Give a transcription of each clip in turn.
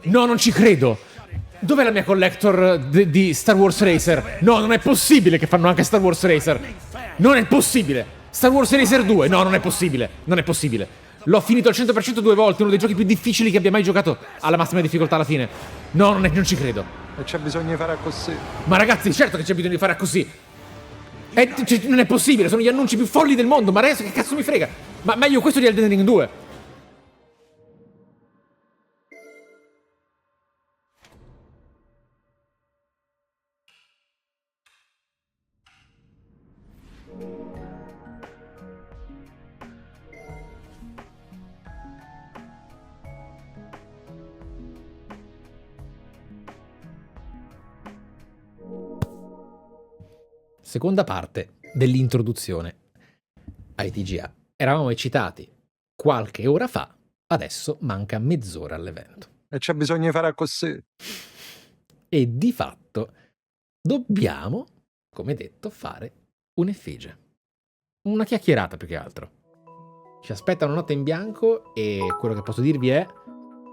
No, non ci credo! Dov'è la mia collector di Star Wars Racer? No, non è possibile che fanno anche Star Wars Racer! Non è possibile! Star Wars Racer 2! No, non è possibile! Non è possibile! L'ho finito al 100% 2 volte, uno dei giochi più difficili che abbia mai giocato alla massima difficoltà alla fine. No, non ci credo. E c'è bisogno di fare così. Ma ragazzi, certo che c'è bisogno di fare così. Non è possibile, sono gli annunci più folli del mondo, ma adesso che cazzo mi frega? Ma meglio questo di Elden Ring 2. Seconda parte dell'introduzione ai TGA. Eravamo eccitati qualche ora fa, adesso manca mezz'ora all'evento. E c'è bisogno di fare così. E di fatto dobbiamo, come detto, fare un'effigie. Una chiacchierata più che altro. Ci aspetta una notte in bianco e quello che posso dirvi è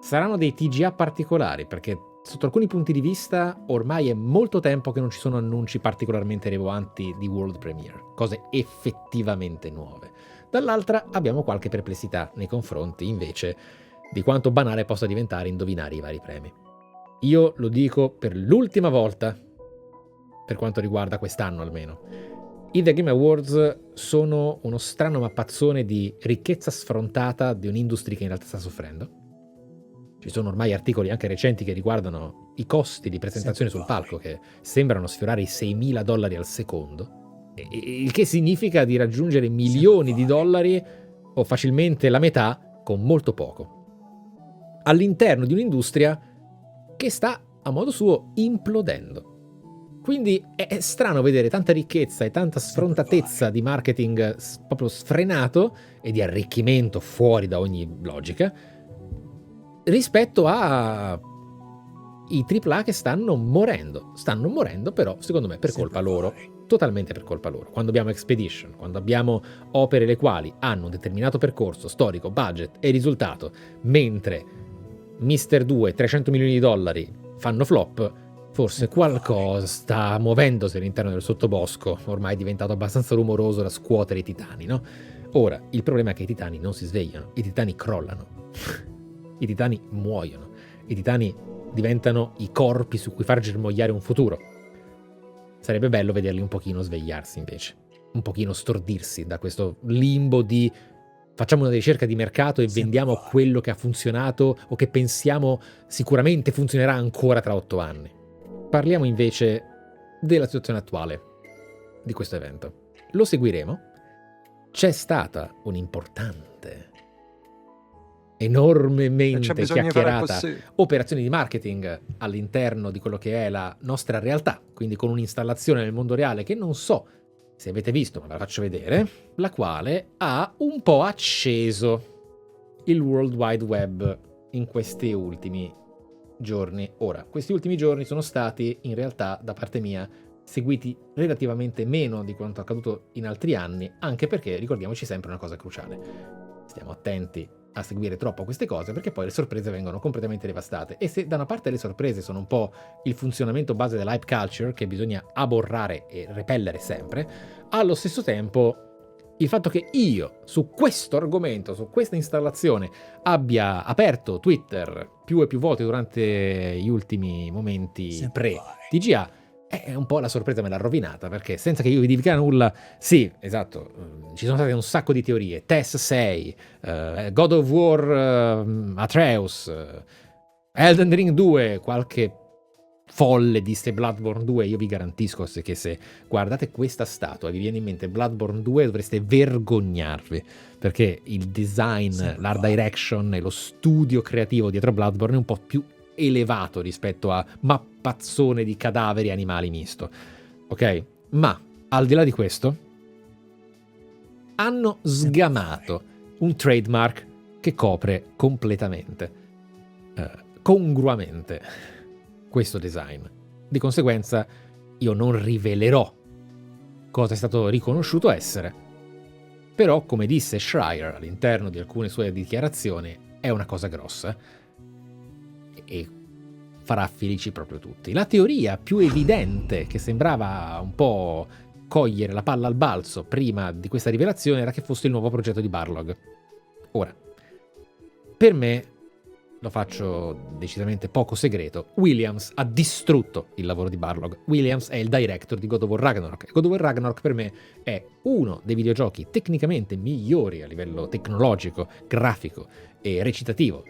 saranno dei TGA particolari, perché sotto alcuni punti di vista ormai è molto tempo che non ci sono annunci particolarmente rilevanti di World Premiere, cose effettivamente nuove. Dall'altra abbiamo qualche perplessità nei confronti invece di quanto banale possa diventare indovinare i vari premi. Io lo dico per l'ultima volta, per quanto riguarda quest'anno almeno. I The Game Awards sono uno strano mappazzone di ricchezza sfrontata di un'industria che in realtà sta soffrendo. Ci sono ormai articoli anche recenti che riguardano i costi di presentazione sul palco che sembrano sfiorare i $6.000 al secondo, il che significa di raggiungere milioni di dollari o facilmente la metà con molto poco, all'interno di un'industria che sta a modo suo implodendo. Quindi è strano vedere tanta ricchezza e tanta sfrontatezza di marketing proprio sfrenato e di arricchimento fuori da ogni logica rispetto a i AAA che stanno morendo però secondo me per colpa loro, totalmente per colpa loro. Quando abbiamo Expedition, quando abbiamo opere le quali hanno un determinato percorso storico, budget e risultato, mentre Mr. 2, $300 milioni fanno flop, forse qualcosa sta muovendosi all'interno del sottobosco, ormai è diventato abbastanza rumoroso da scuotere i titani, no? Ora, il problema è che i titani non si svegliano, i titani crollano, i titani muoiono, i titani diventano i corpi su cui far germogliare un futuro. Sarebbe bello vederli un pochino svegliarsi invece, un pochino stordirsi da questo limbo di facciamo una ricerca di mercato e vendiamo quello che ha funzionato o che pensiamo sicuramente funzionerà ancora tra 8 anni. Parliamo invece della situazione attuale di questo evento. Lo seguiremo. C'è stata un'importante, enormemente chiacchierata operazione di marketing all'interno di quello che è la nostra realtà, quindi con un'installazione nel mondo reale che non so se avete visto, ma ve la faccio vedere, la quale ha un po' acceso il World Wide Web in questi ultimi giorni. Ora, questi ultimi giorni sono stati in realtà da parte mia seguiti relativamente meno di quanto accaduto in altri anni, anche perché ricordiamoci sempre una cosa cruciale: stiamo attenti a seguire troppo queste cose perché poi le sorprese vengono completamente devastate, e se da una parte le sorprese sono un po' il funzionamento base dell'hype culture che bisogna aborrare e repellere sempre, allo stesso tempo il fatto che io su questo argomento, su questa installazione abbia aperto Twitter più e più volte durante gli ultimi momenti pre-TGA è un po' la sorpresa me l'ha rovinata, perché senza che io vi dica nulla, sì, esatto, ci sono state un sacco di teorie, TES 6, God of War Atreus, Elden Ring 2, qualche folle disse Bloodborne 2, io vi garantisco che se guardate questa statua e vi viene in mente Bloodborne 2 dovreste vergognarvi, perché il design, l'art direction e lo studio creativo dietro Bloodborne è un po' più elevato rispetto a mappazzone di cadaveri animali misto, ok? Ma al di là di questo hanno sgamato un trademark che copre completamente, congruamente questo design. Di conseguenza io non rivelerò cosa è stato riconosciuto essere, però come disse Schreier all'interno di alcune sue dichiarazioni è una cosa grossa. e farà felici proprio tutti. La teoria più evidente, che sembrava un po' cogliere la palla al balzo prima di questa rivelazione, era che fosse il nuovo progetto di Barlog. Ora, per me, lo faccio decisamente poco segreto, Williams ha distrutto il lavoro di Barlog. Williams è il director di God of War Ragnarok. God of War Ragnarok per me è uno dei videogiochi tecnicamente migliori a livello tecnologico, grafico e recitativo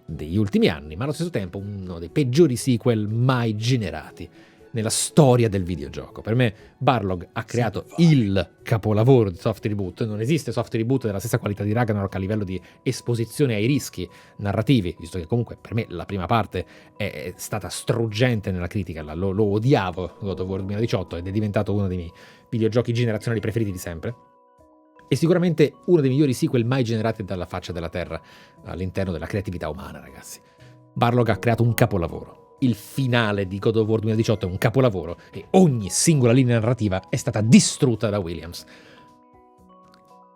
degli ultimi anni, ma allo stesso tempo uno dei peggiori sequel mai generati nella storia del videogioco. Per me Barlog ha creato il capolavoro di soft reboot. Non esiste soft reboot della stessa qualità di Ragnarok a livello di esposizione ai rischi narrativi, visto che comunque per me la prima parte è stata struggente nella critica, lo odiavo God of War 2018 ed è diventato uno dei miei videogiochi generazionali preferiti di sempre. E sicuramente uno dei migliori sequel mai generati dalla faccia della terra all'interno della creatività umana, ragazzi. Barlog ha creato un capolavoro. Il finale di God of War 2018 è un capolavoro e ogni singola linea narrativa è stata distrutta da Williams.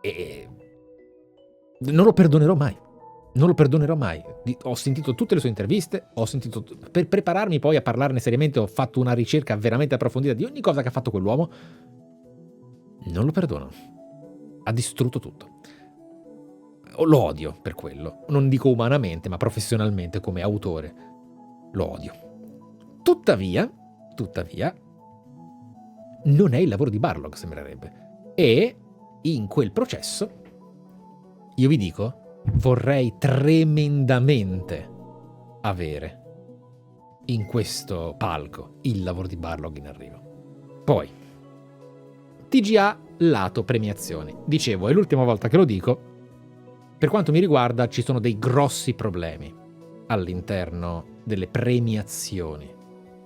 E non lo perdonerò mai. Non lo perdonerò mai. Ho sentito tutte le sue interviste, per prepararmi poi a parlarne seriamente ho fatto una ricerca veramente approfondita di ogni cosa che ha fatto quell'uomo. Non lo perdono. Ha distrutto tutto. Lo odio per quello. Non dico umanamente, ma professionalmente come autore. Lo odio. Tuttavia, non è il lavoro di Barlog, sembrerebbe. E in quel processo, io vi dico, vorrei tremendamente avere in questo palco il lavoro di Barlog in arrivo. Poi, TGA lato premiazioni. Dicevo, è l'ultima volta che lo dico, per quanto mi riguarda ci sono dei grossi problemi all'interno delle premiazioni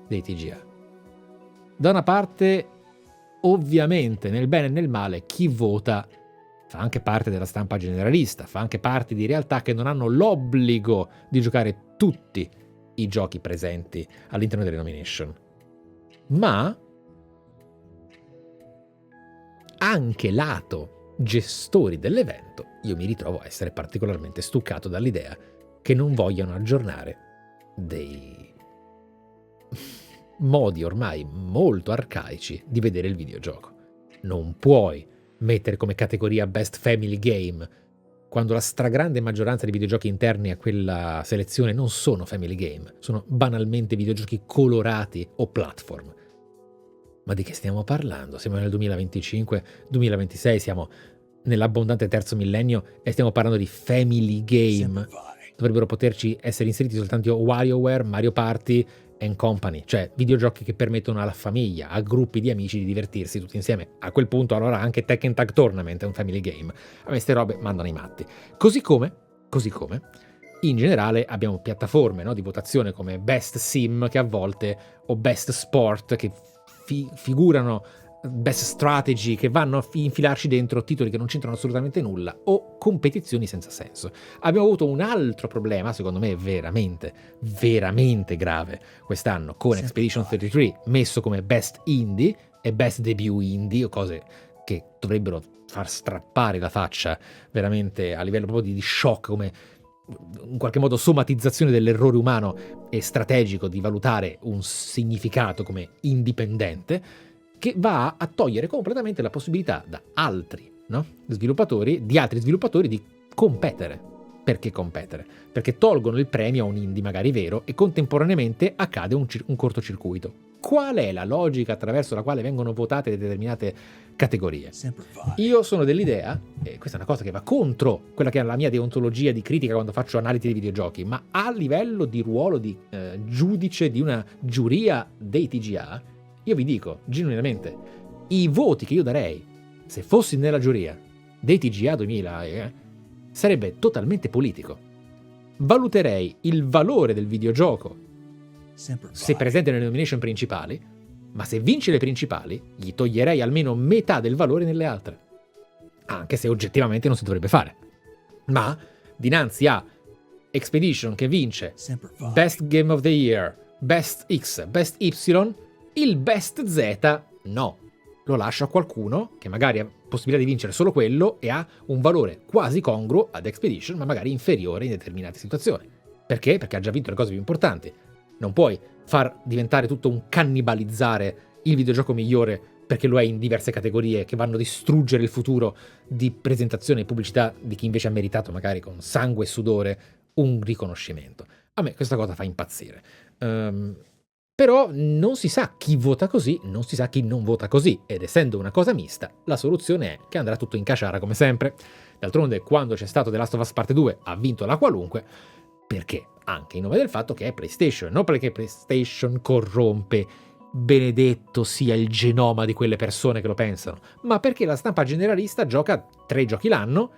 dei TGA. Da una parte, ovviamente, nel bene e nel male, chi vota fa anche parte della stampa generalista, fa anche parte di realtà che non hanno l'obbligo di giocare tutti i giochi presenti all'interno delle nomination. Ma anche lato gestori dell'evento, io mi ritrovo a essere particolarmente stuccato dall'idea che non vogliano aggiornare dei modi ormai molto arcaici di vedere il videogioco. Non puoi mettere come categoria Best Family Game quando la stragrande maggioranza dei videogiochi interni a quella selezione non sono family game, sono banalmente videogiochi colorati o platform. Ma di che stiamo parlando? Siamo nel 2025-2026, siamo nell'abbondante terzo millennio e stiamo parlando di family game. Dovrebbero poterci essere inseriti soltanto WarioWare, Mario Party and Company, cioè videogiochi che permettono alla famiglia, a gruppi di amici di divertirsi tutti insieme. A quel punto allora anche Tekken Tag Tournament è un family game. A me ste robe mandano i matti. Così come, in generale abbiamo piattaforme, no, di votazione come Best Sim che a volte, o Best Sport che figurano, Best Strategy che vanno a infilarci dentro titoli che non c'entrano assolutamente nulla o competizioni senza senso. Abbiamo avuto un altro problema, secondo me veramente grave quest'anno, con Expedition 33 messo come Best Indie e Best Debut Indie, o cose che dovrebbero far strappare la faccia veramente a livello proprio di shock, come in qualche modo somatizzazione dell'errore umano e strategico di valutare un significato come indipendente, che va a togliere completamente la possibilità da altri, no? Di altri sviluppatori di competere. Perché competere? Perché tolgono il premio a un indie magari vero e contemporaneamente accade un cortocircuito. Qual è la logica attraverso la quale vengono votate determinate categorie? Io sono dell'idea, e questa è una cosa che va contro quella che è la mia deontologia di critica quando faccio analisi di videogiochi, ma a livello di ruolo di giudice di una giuria dei TGA, io vi dico genuinamente, i voti che io darei se fossi nella giuria dei TGA 2000 sarebbe totalmente politico. Valuterei il valore del videogioco se presente nelle nomination principali, ma se vince le principali gli toglierei almeno metà del valore nelle altre, anche se oggettivamente non si dovrebbe fare. Ma dinanzi a Expedition che vince Best Game of the Year, Best X, Best Y, il Best Z no, lo lascio a qualcuno che magari ha possibilità di vincere solo quello e ha un valore quasi congruo ad Expedition, ma magari inferiore in determinate situazioni. Perché? Perché ha già vinto le cose più importanti. Non puoi far diventare tutto un cannibalizzare il videogioco migliore perché lo è in diverse categorie che vanno a distruggere il futuro di presentazione e pubblicità di chi invece ha meritato magari con sangue e sudore un riconoscimento. A me questa cosa fa impazzire. Però non si sa chi vota così, non si sa chi non vota così, ed essendo una cosa mista, la soluzione è che andrà tutto in caciara come sempre. D'altronde, quando c'è stato The Last of Us Parte 2, ha vinto la qualunque, perché? Anche in nome del fatto che è PlayStation, non perché PlayStation corrompe, benedetto sia il genoma di quelle persone che lo pensano, ma perché la stampa generalista gioca 3 giochi l'anno,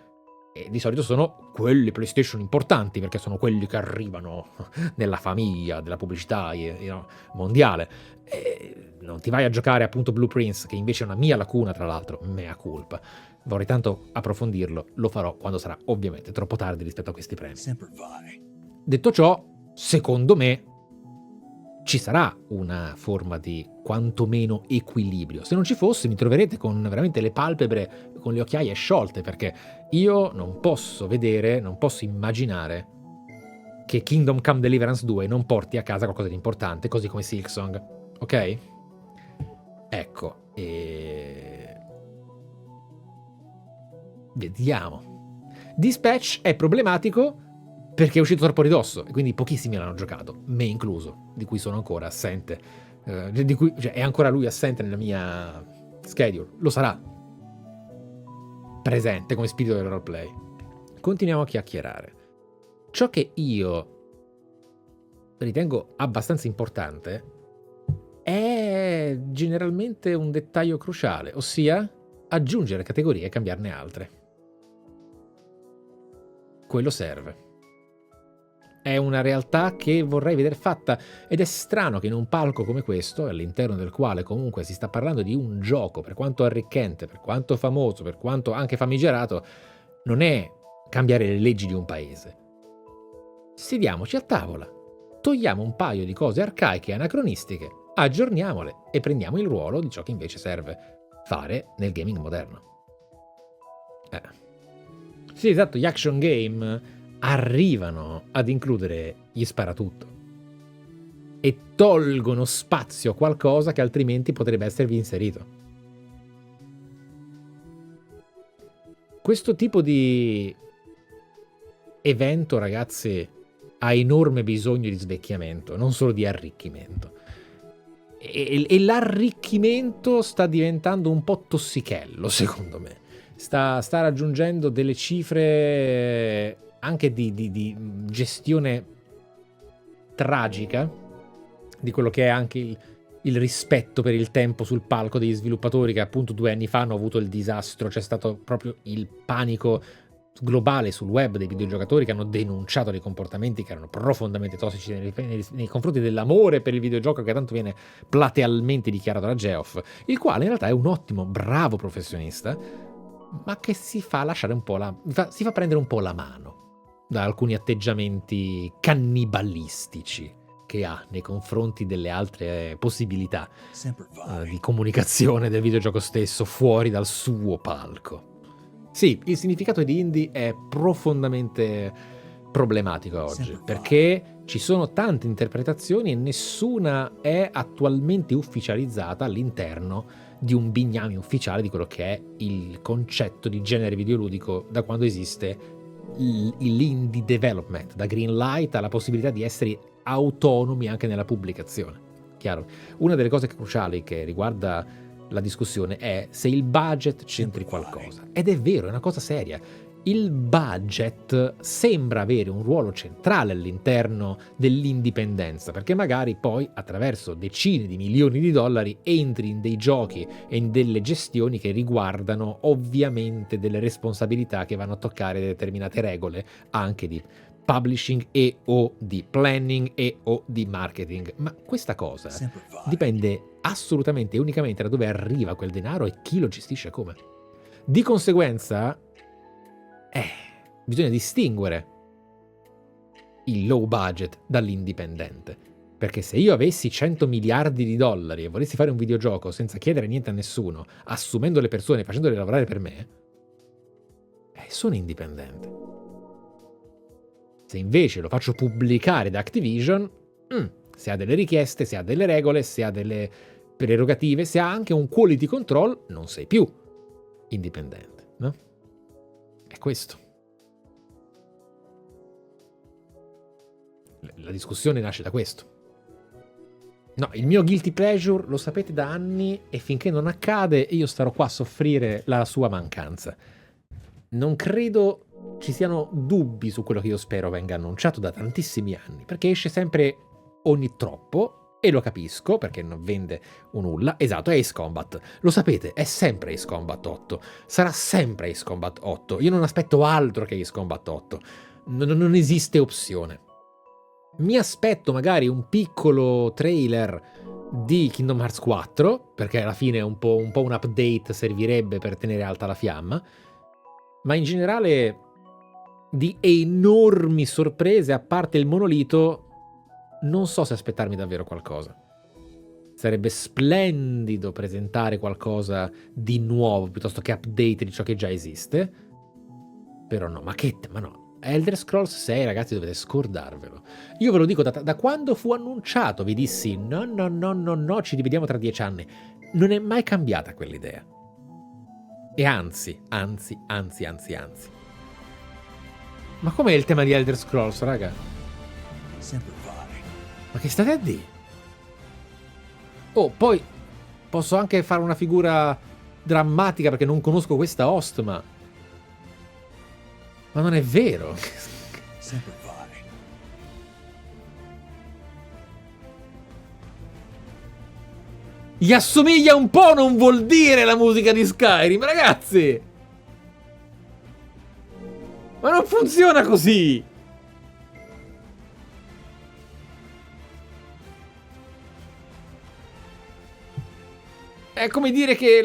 e di solito sono quelli PlayStation importanti, perché sono quelli che arrivano nella famiglia della pubblicità mondiale. E non ti vai a giocare appunto Blueprints, che invece è una mia lacuna, tra l'altro, mea culpa. Vorrei tanto approfondirlo, lo farò quando sarà ovviamente troppo tardi rispetto a questi premi. Detto ciò, secondo me ci sarà una forma di quantomeno equilibrio. Se non ci fosse, mi troverete con veramente le palpebre, con le occhiaie sciolte, perché io non posso vedere, non posso immaginare che Kingdom Come Deliverance 2 non porti a casa qualcosa di importante, così come Silksong, ok? Ecco, e vediamo. Dispatch è problematico perché è uscito troppo a ridosso e quindi pochissimi l'hanno giocato, me incluso, di cui sono ancora assente, cioè è ancora lui assente nella mia schedule, lo sarà presente come spirito del roleplay. Continuiamo a chiacchierare. Ciò che io ritengo abbastanza importante è generalmente un dettaglio cruciale, ossia aggiungere categorie e cambiarne altre. Quello serve. È una realtà che vorrei vedere fatta ed è strano che in un palco come questo, all'interno del quale comunque si sta parlando di un gioco, per quanto arricchente, per quanto famoso, per quanto anche famigerato, non è cambiare le leggi di un paese. Sediamoci a tavola, togliamo un paio di cose arcaiche e anacronistiche, aggiorniamole e prendiamo il ruolo di ciò che invece serve fare nel gaming moderno. Sì, esatto, gli action game arrivano ad includere gli sparatutto e tolgono spazio a qualcosa che altrimenti potrebbe esservi inserito. Questo tipo di evento, ragazzi, ha enorme bisogno di svecchiamento, non solo di arricchimento. E l'arricchimento sta diventando un po' tossichello, secondo me. Sta raggiungendo delle cifre anche di gestione tragica di quello che è anche il rispetto per il tempo sul palco degli sviluppatori, che appunto 2 anni fa hanno avuto il disastro, c'è stato proprio il panico globale sul web dei videogiocatori che hanno denunciato dei comportamenti che erano profondamente tossici nei confronti dell'amore per il videogioco, che tanto viene platealmente dichiarato da Geoff, il quale in realtà è un ottimo, bravo professionista, ma che si fa lasciare un po' si fa prendere un po' la mano da alcuni atteggiamenti cannibalistici che ha nei confronti delle altre possibilità di comunicazione del videogioco stesso fuori dal suo palco. Sì, il significato di indie è profondamente problematico oggi, perché ci sono tante interpretazioni e nessuna è attualmente ufficializzata all'interno di un bignami ufficiale di quello che è il concetto di genere videoludico da quando esiste l'indie development, da green light alla possibilità di essere autonomi anche nella pubblicazione. Chiaro? Una delle cose cruciali che riguarda la discussione è se il budget c'entri qualcosa. Ed è vero, è una cosa seria. Il budget sembra avere un ruolo centrale all'interno dell'indipendenza, perché magari poi attraverso decine di milioni di dollari entri in dei giochi e in delle gestioni che riguardano ovviamente delle responsabilità che vanno a toccare determinate regole anche di publishing e o di planning e o di marketing. Ma questa cosa dipende assolutamente e unicamente da dove arriva quel denaro e chi lo gestisce come. Di conseguenza bisogna distinguere il low budget dall'indipendente, perché se io avessi 100 miliardi di dollari e volessi fare un videogioco senza chiedere niente a nessuno, assumendo le persone e facendole lavorare per me, sono indipendente. Se invece lo faccio pubblicare da Activision, se ha delle richieste, se ha delle regole, se ha delle prerogative, se ha anche un quality control, non sei più indipendente, no? È questo. La discussione nasce da questo. No, il mio guilty pleasure lo sapete da anni e finché non accade io starò qua a soffrire la sua mancanza. Non credo ci siano dubbi su quello che io spero venga annunciato da tantissimi anni, perché esce sempre ogni troppo, e lo capisco perché non vende un nulla. Esatto, è Ace Combat. Lo sapete, è sempre Ace Combat 8. Sarà sempre Ace Combat 8. Io non aspetto altro che Ace Combat 8. Non esiste opzione. Mi aspetto magari un piccolo trailer di Kingdom Hearts 4, perché alla fine un po' un update servirebbe per tenere alta la fiamma, ma in generale di enormi sorprese, a parte il monolito, non so se aspettarmi davvero qualcosa. Sarebbe splendido presentare qualcosa di nuovo piuttosto che update di ciò che già esiste, però no, ma no. Elder Scrolls 6, ragazzi, dovete scordarvelo. Io ve lo dico, da quando fu annunciato vi dissi no, ci rivediamo tra 10 anni. Non è mai cambiata quell'idea. E anzi. Ma com'è il tema di Elder Scrolls, raga? Ma che state a dire? Oh, poi posso anche fare una figura drammatica perché non conosco questa host, ma non è vero. Gli assomiglia un po', non vuol dire la musica di Skyrim, ragazzi. Ma non funziona così. È come dire che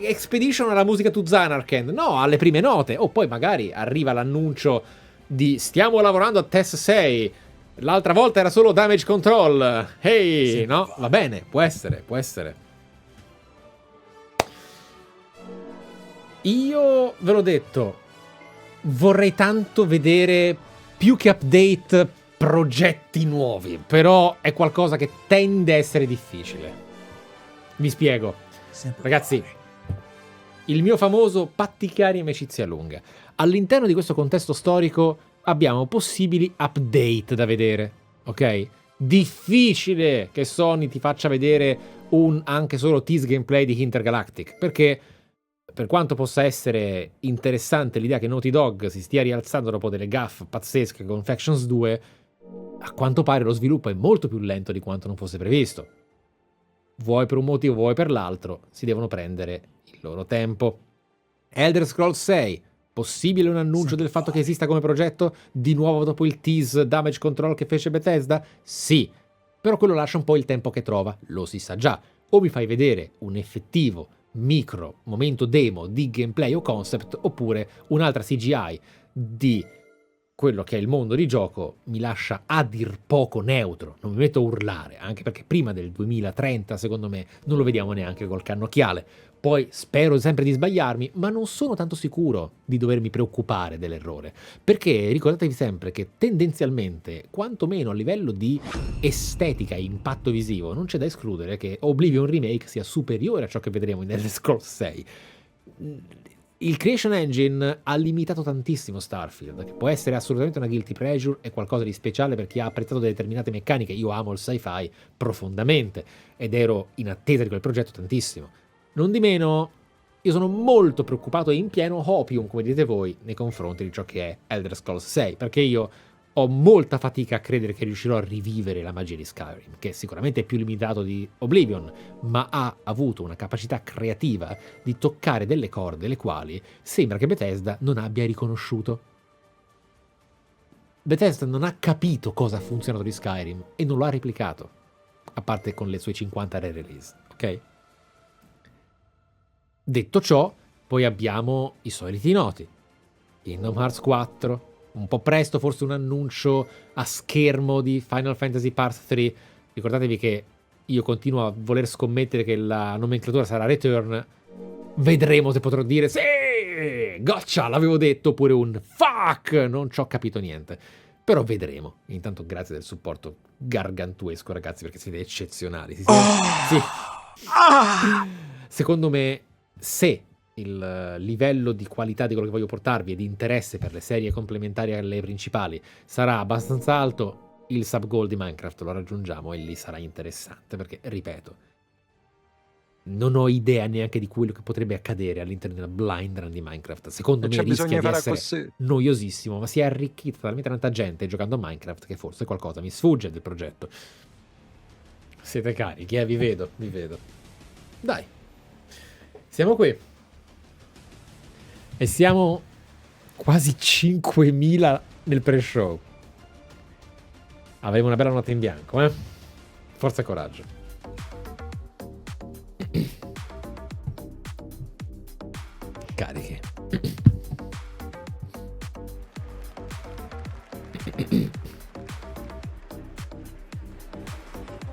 Expedition ha la musica to Zanarkand. No, alle prime note. O poi magari arriva l'annuncio di stiamo lavorando a TES 6. L'altra volta era solo damage control. Hey, no? Va bene, può essere. Io ve l'ho detto, vorrei tanto vedere più che update progetti nuovi, però è qualcosa che tende a essere difficile. Vi spiego. Ragazzi, il mio famoso patti chiari e amicizia lunga. All'interno di questo contesto storico abbiamo possibili update da vedere, ok? Difficile che Sony ti faccia vedere un anche solo tease gameplay di Intergalactic, perché per quanto possa essere interessante l'idea che Naughty Dog si stia rialzando dopo delle gaffe pazzesche con Factions 2, a quanto pare lo sviluppo è molto più lento di quanto non fosse previsto. Vuoi per un motivo, vuoi per l'altro, si devono prendere il loro tempo. Elder Scrolls 6, possibile un annuncio del fatto che esista come progetto di nuovo dopo il tease damage control che fece Bethesda? Sì, però quello lascia un po' il tempo che trova, lo si sa già. O mi fai vedere un effettivo micro momento demo di gameplay o concept, oppure un'altra CGI di quello che è il mondo di gioco mi lascia a dir poco neutro. Non mi metto a urlare, anche perché prima del 2030 secondo me non lo vediamo neanche col cannocchiale. Poi spero sempre di sbagliarmi, ma non sono tanto sicuro di dovermi preoccupare dell'errore, perché ricordatevi sempre che tendenzialmente, quantomeno a livello di estetica e impatto visivo, non c'è da escludere che Oblivion Remake sia superiore a ciò che vedremo in Elder Scrolls 6. Il Creation Engine ha limitato tantissimo Starfield, che può essere assolutamente una guilty pleasure e qualcosa di speciale per chi ha apprezzato determinate meccaniche. Io amo il sci-fi profondamente ed ero in attesa di quel progetto tantissimo. Non di meno, io sono molto preoccupato e in pieno opium, come dite voi, nei confronti di ciò che è Elder Scrolls 6, perché io ho molta fatica a credere che riuscirò a rivivere la magia di Skyrim, che sicuramente è più limitato di Oblivion, ma ha avuto una capacità creativa di toccare delle corde le quali sembra che Bethesda non abbia riconosciuto. Bethesda non ha capito cosa ha funzionato di Skyrim e non lo ha replicato, a parte con le sue 50 re-release, ok? Detto ciò, poi abbiamo i soliti noti. Kingdom Hearts 4, un po' presto forse un annuncio a schermo di Final Fantasy Part 3. Ricordatevi che io continuo a voler scommettere che la nomenclatura sarà Return. Vedremo se potrò dire sì, sì, gotcha, l'avevo detto, oppure un fuck, non ci ho capito niente. Però vedremo. Intanto grazie del supporto gargantuesco, ragazzi, perché siete eccezionali. Sì. Secondo me, se il livello di qualità di quello che voglio portarvi e di interesse per le serie complementari alle principali sarà abbastanza alto, il sub goal di Minecraft lo raggiungiamo e lì sarà interessante, perché, ripeto, non ho idea neanche di quello che potrebbe accadere all'interno della blind run di Minecraft. Secondo me rischia di essere noiosissimo, ma si è arricchita talmente tanta gente giocando a Minecraft che forse qualcosa mi sfugge del progetto. Siete carichi, vi vedo. Dai, siamo qui. E siamo quasi 5.000 nel pre-show. Avevo una bella notte in bianco, eh? Forza e coraggio. Carichi.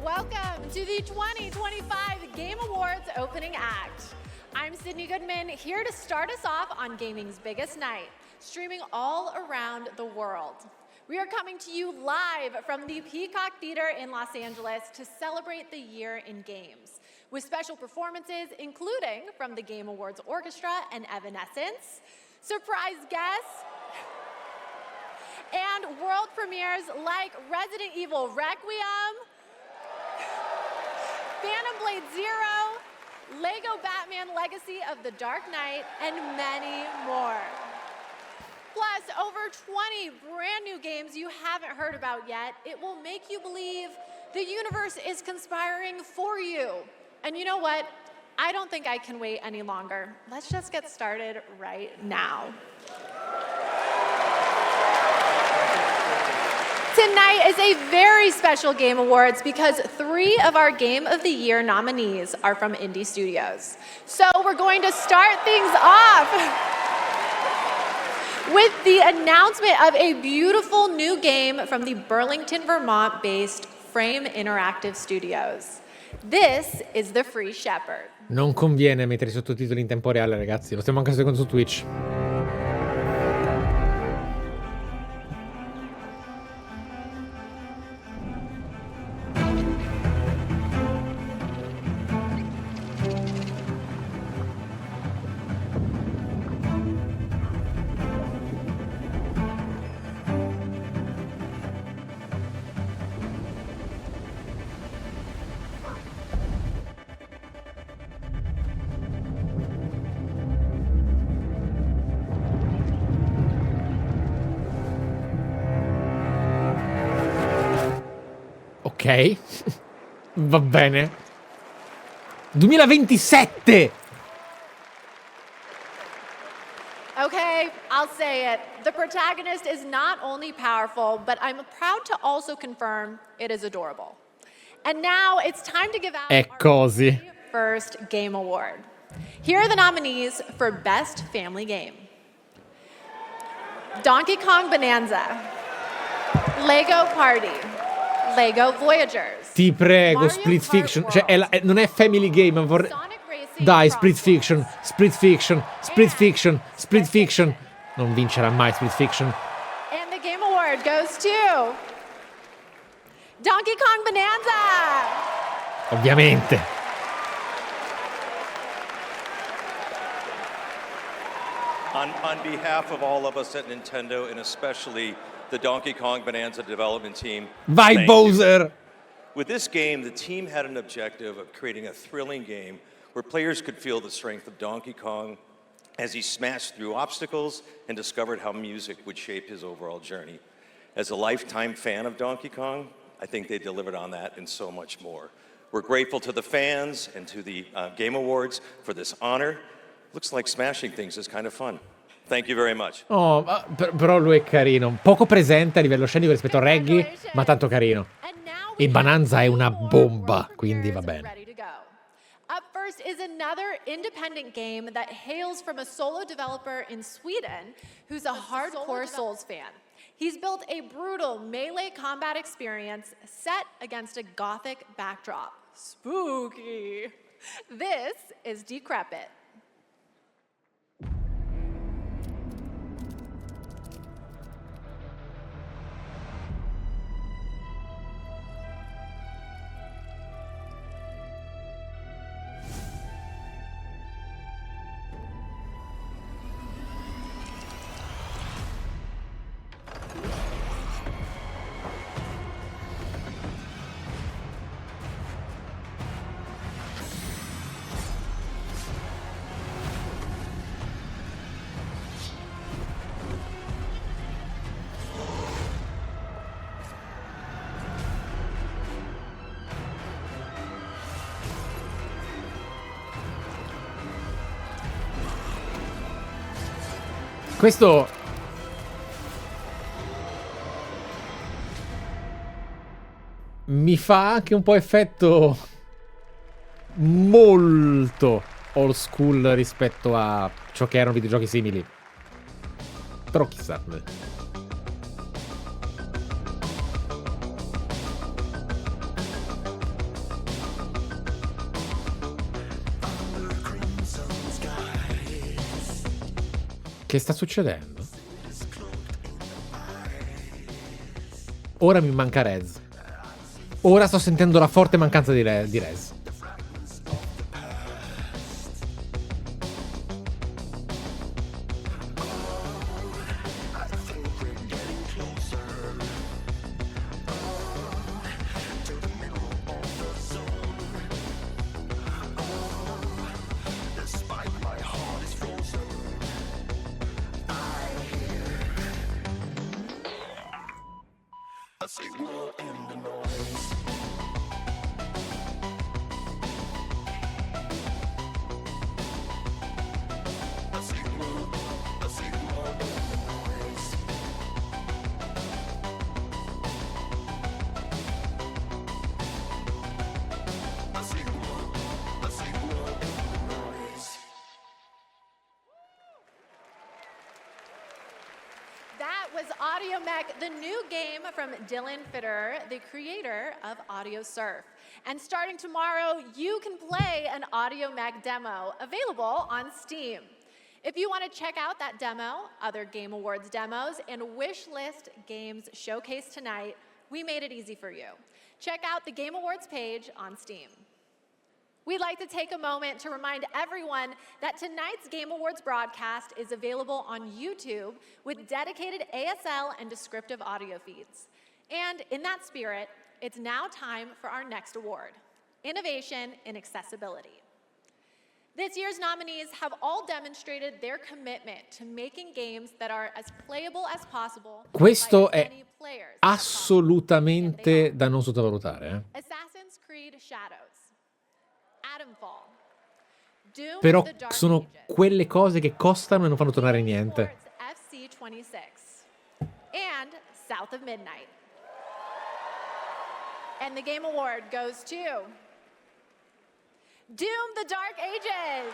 Welcome to the 2025 Game Awards opening act. I'm Sydney Goodman, here to start us off on gaming's biggest night, streaming all around the world. We are coming to you live from the Peacock Theater in Los Angeles to celebrate the year in games, with special performances including from the Game Awards Orchestra and Evanescence, surprise guests, and world premieres like Resident Evil Requiem, Phantom Blade Zero, LEGO Batman Legacy of the Dark Knight, and many more. Plus, over 20 brand new games you haven't heard about yet. It will make you believe the universe is conspiring for you. And you know what? I don't think I can wait any longer. Let's just get started right now. Tonight is a very special Game Awards because 3 of our Game of the Year nominees are from indie studios. So we're going to start things off with the announcement of a beautiful new game from the Burlington, Vermont-based Frame Interactive Studios. This is The Free Shepherd. Non conviene mettere i sottotitoli in tempo reale, ragazzi. Lo stiamo anche seguendo su Twitch. Ok, va bene. 2027! Okay, I'll say it. The protagonist is not only powerful, but I'm proud to also confirm it is adorable. And now it's time to give out our very first Game Award. Here are the nominees for Best Family Game. Donkey Kong Bonanza, Lego Party, Lego Voyagers. Ti prego, Mario Split Kart Fiction. World, Cioè, non è Family Game, ma vorrei... Sonic Racing Dai, Cross Split Fiction, World, Split Fiction, Split Fiction, Split Fiction. Non vincerà mai Split Fiction. And the Game Award goes to Donkey Kong Bonanza. Ovviamente. On behalf of all of us at Nintendo, and especially the Donkey Kong Bonanza development team, Vai, thank Bowser! you. With this game, the team had an objective of creating a thrilling game where players could feel the strength of Donkey Kong as he smashed through obstacles and discovered how music would shape his overall journey. As a lifetime fan of Donkey Kong, I think they delivered on that and so much more. We're grateful to the fans and to the Game Awards for this honor. Looks like smashing things is kind of fun. Thank you very much. Oh, però lui è carino. Poco presente a livello scenico rispetto a Reggie, ma tanto carino. E Bonanza è una bomba, quindi va bene. Up first is another independent game that hails from a solo developer in Sweden who's a hardcore Souls fan. He's built a brutal melee combat experience set against a gothic backdrop. Spooky. This is Decrepit. Questo mi fa anche un po' effetto molto old school rispetto a ciò che erano videogiochi simili. Però chissà. Che sta succedendo? Ora mi manca Rez. Ora sto sentendo la forte mancanza di Rez. That was Audio Mech, the new game from Dylan Fitter, the creator of Audio Surf. And starting tomorrow, you can play an Audio Mech demo available on Steam. If you want to check out that demo, other Game Awards demos, and wish list games showcased tonight, we made it easy for you. Check out the Game Awards page on Steam. We'd like to take a moment to remind everyone that tonight's Game Awards broadcast is available on YouTube with dedicated ASL and descriptive audio feeds. And in that spirit, it's now time for our next award, Innovation in Accessibility. This year's nominees have all demonstrated their commitment to making games that are as playable as possible. Questo by as è many players as assolutamente da non sottovalutare, eh. Assassin's Creed Shadows, Atomfall, Doom Però the Dark sono Ages, quelle cose che costano e non fanno tornare niente. Sports FC26, and South of Midnight. And the Game Award goes to Doom the Dark Ages.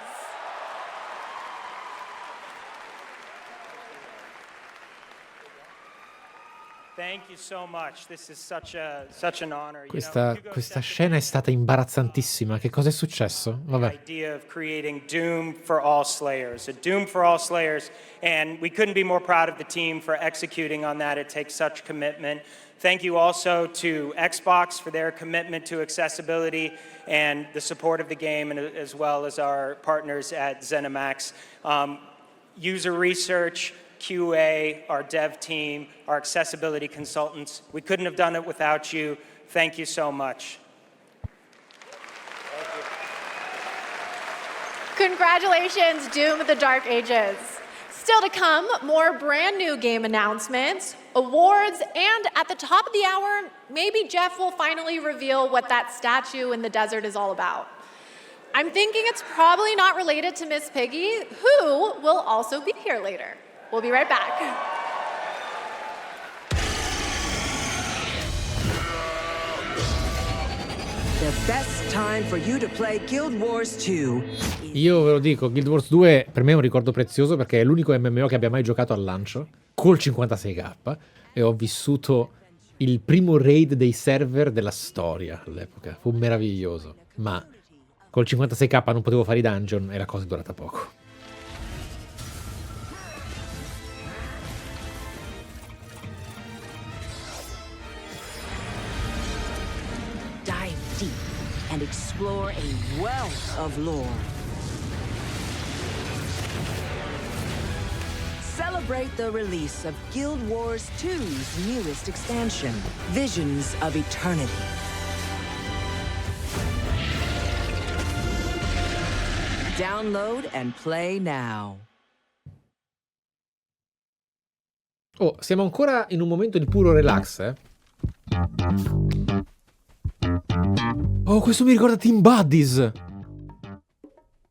Thank you so much. This is such an honor. Questa scena è stata imbarazzantissima. Che cosa è successo? Vabbè. Idea of creating Doom for all Slayers, a Doom for all Slayers, and we couldn't be more proud of the team for executing on that. It takes such commitment. Thank you also to Xbox for their commitment to accessibility and the support of the game, and as well as our partners at ZeniMax. User research, QA, our dev team, our accessibility consultants. We couldn't have done it without you. Thank you so much. Congratulations, Doom the Dark Ages. Still to come, more brand new game announcements, awards, and at the top of the hour, maybe Jeff will finally reveal what that statue in the desert is all about. I'm thinking it's probably not related to Miss Piggy, who will also be here later. We'll be right back. The best time for you to play Guild Wars 2. Io ve lo dico, Guild Wars 2 per me è un ricordo prezioso perché è l'unico MMO che abbia mai giocato al lancio col 56k e ho vissuto il primo raid dei server della storia all'epoca. Fu meraviglioso, ma col 56k non potevo fare i dungeon e la cosa è durata poco. Dive deep and explore a wealth of lore. Celebrate the release of Guild Wars 2's newest expansion, Visions of Eternity. Download and play now. Oh, siamo ancora in un momento di puro relax, eh? Oh, questo mi ricorda Team Buddies.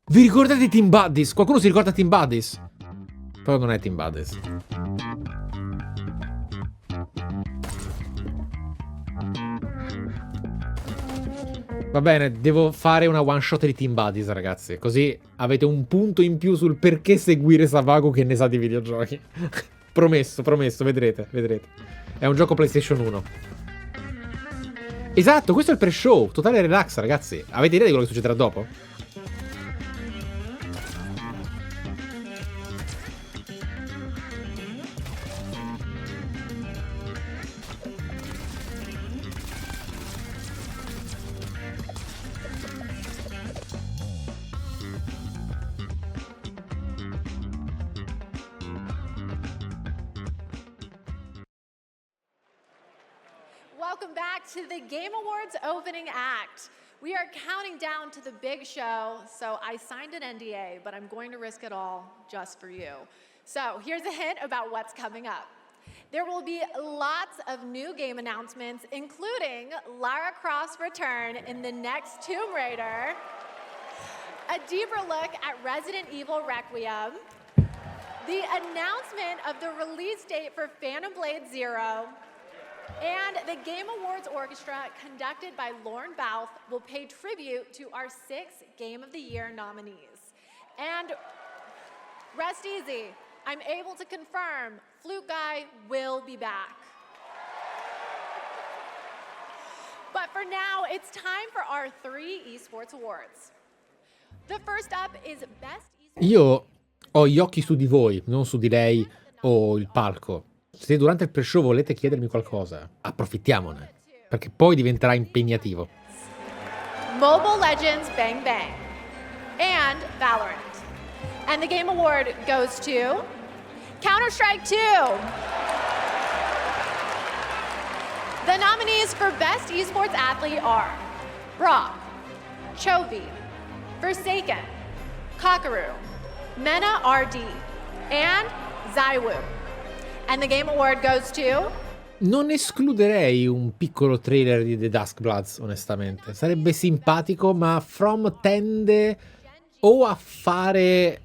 Vi ricordate Team Buddies? Qualcuno si ricorda Team Buddies? Però non è Team Buddies. Va bene, devo fare una one shot di Team Buddies, ragazzi. Così avete un punto in più sul perché seguire Sabaku che ne sa di videogiochi. Promesso, vedrete. È un gioco PlayStation 1. Esatto, questo è il pre-show. Totale relax, ragazzi. Avete idea di quello che succederà dopo? Welcome back to the Game Awards opening act. We are counting down to the big show, so I signed an NDA, but I'm going to risk it all just for you. So here's a hint about what's coming up. There will be lots of new game announcements, including Lara Croft's return in the next Tomb Raider, a deeper look at Resident Evil Requiem, the announcement of the release date for Phantom Blade Zero, and the Game Awards Orchestra, conducted by Lauren Bouth, will pay tribute to our 6 Game of the Year nominees. And rest easy, I'm able to confirm Flute Guy will be back. But for now, it's time for our 3 esports awards. The first up is Best Esports. Io ho gli occhi su di voi, non su di lei o il palco. Se durante il pre-show volete chiedermi qualcosa, approfittiamone, perché poi diventerà impegnativo. Mobile Legends Bang Bang and Valorant. And the Game Award goes to Counter-Strike 2. The nominees for Best Esports Athlete are Brock, Chovy, Forsaken, Kakaru, Mena RD, and Zywoo. And the Game Award goes to... Non escluderei un piccolo trailer di The Duskbloods, onestamente. Sarebbe simpatico, ma From tende o a fare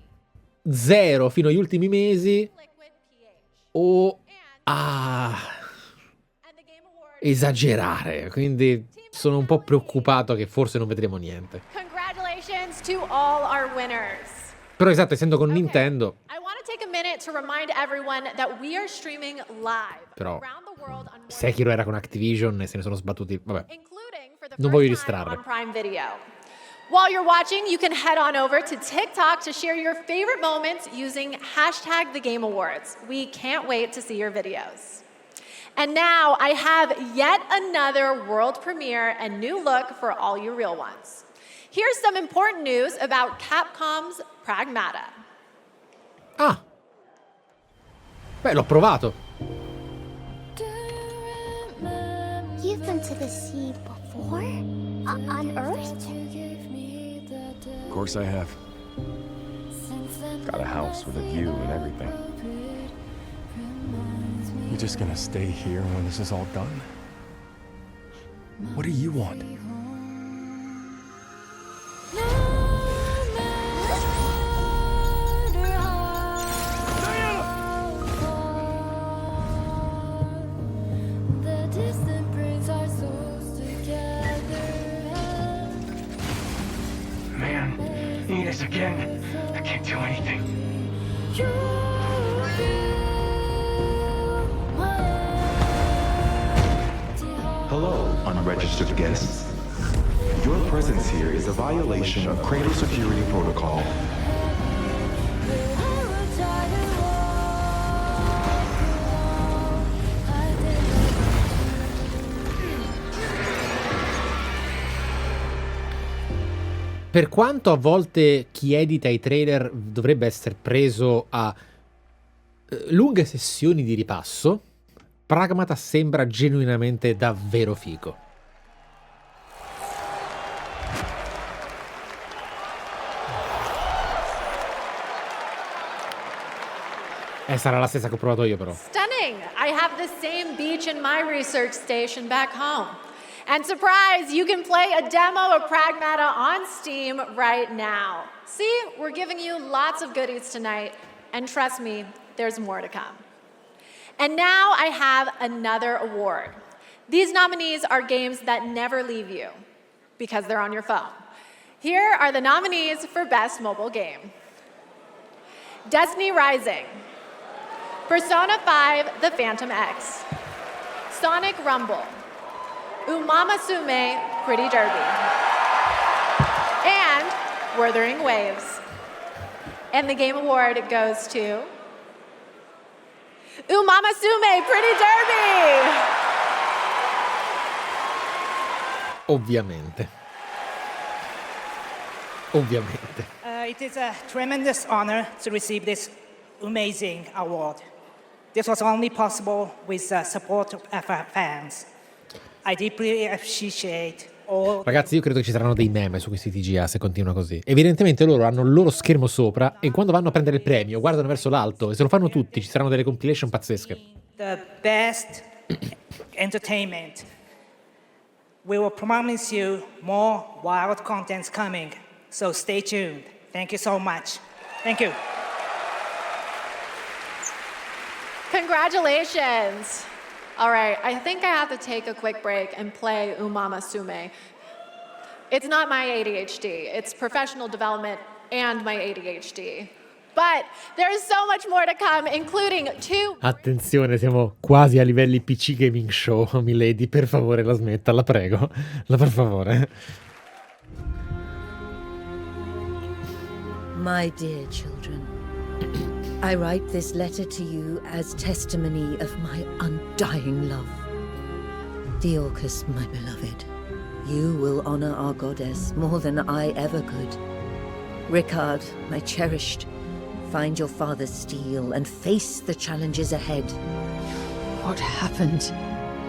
0 fino agli ultimi mesi o a esagerare. Quindi sono un po' preoccupato che forse non vedremo niente. Congratulations to all our winners. Però esatto, essendo con Nintendo... I want to take a minute to remind everyone that we are streaming live Però around the world on Sekiro era con Activision e se ne sono sbattuti. Vabbè, including for the non voglio first time distrarre. on Prime Video. While you're watching, you can head on over to TikTok to share your favorite moments using hashtag the Game Awards. We can't wait to see your videos. And now I have yet another world premiere and new look for all you real ones. Here's some important news about Capcom's Pragmata. Ah! Beh, l'ho provato. You've been to the sea before? On Earth? Of course I have. Got a house with a view and everything. You just gonna stay here when this is all done? What do you want? Man, eat us again. I can't do anything. Hello, unregistered guests. Your presence here is a violation of Cradle Security Protocol. Per quanto a volte chi edita i trailer dovrebbe essere preso a lunghe sessioni di ripasso, Pragmata sembra genuinamente davvero figo. Sarà la stessa che ho provato io, però. Stunning! I have the same beach in my research station back home. And surprise, you can play a demo of Pragmata on Steam right now. See, we're giving you lots of goodies tonight. And trust me, there's more to come. And now I have another award. These nominees are games that never leave you because they're on your phone. Here are the nominees for Best Mobile Game. Destiny Rising, Persona 5 The Phantom X, Sonic Rumble, Umamasume Pretty Derby, and Wuthering Waves. And the game award goes to Umamasume Pretty Derby! Ovviamente. It is a tremendous honor to receive this amazing award. This was only possible with the support of our fans. I deeply appreciate all. Ragazzi, io credo che ci saranno dei meme su questi TGA se continua così. Evidentemente loro hanno il loro schermo sopra e quando vanno a prendere il premio guardano verso l'alto e se lo fanno tutti ci saranno delle compilation pazzesche. The best entertainment. We will promise you more wild contents coming, so stay tuned. Thank you so much. Thank you. Congratulations. All right, I think I have to take a quick break and play Umamasume. It's not my ADHD, it's professional development and my ADHD. But there's so much more to come, including 2... Attenzione, siamo quasi a livelli PC Gaming Show, milady, per favore la smetta, la prego. Per favore. My dear children, I write this letter to you as testimony of my undying love. Theorcus, my beloved, you will honor our goddess more than I ever could. Rickard, my cherished, find your father's steel and face the challenges ahead. What happened?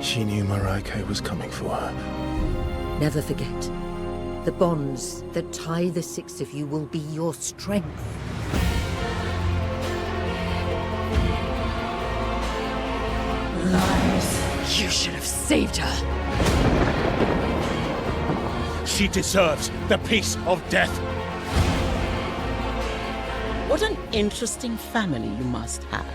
She knew Maraike was coming for her. Never forget, the bonds that tie the six of you will be your strength. Lies. You should have saved her. She deserves the peace of death. What an interesting family you must have.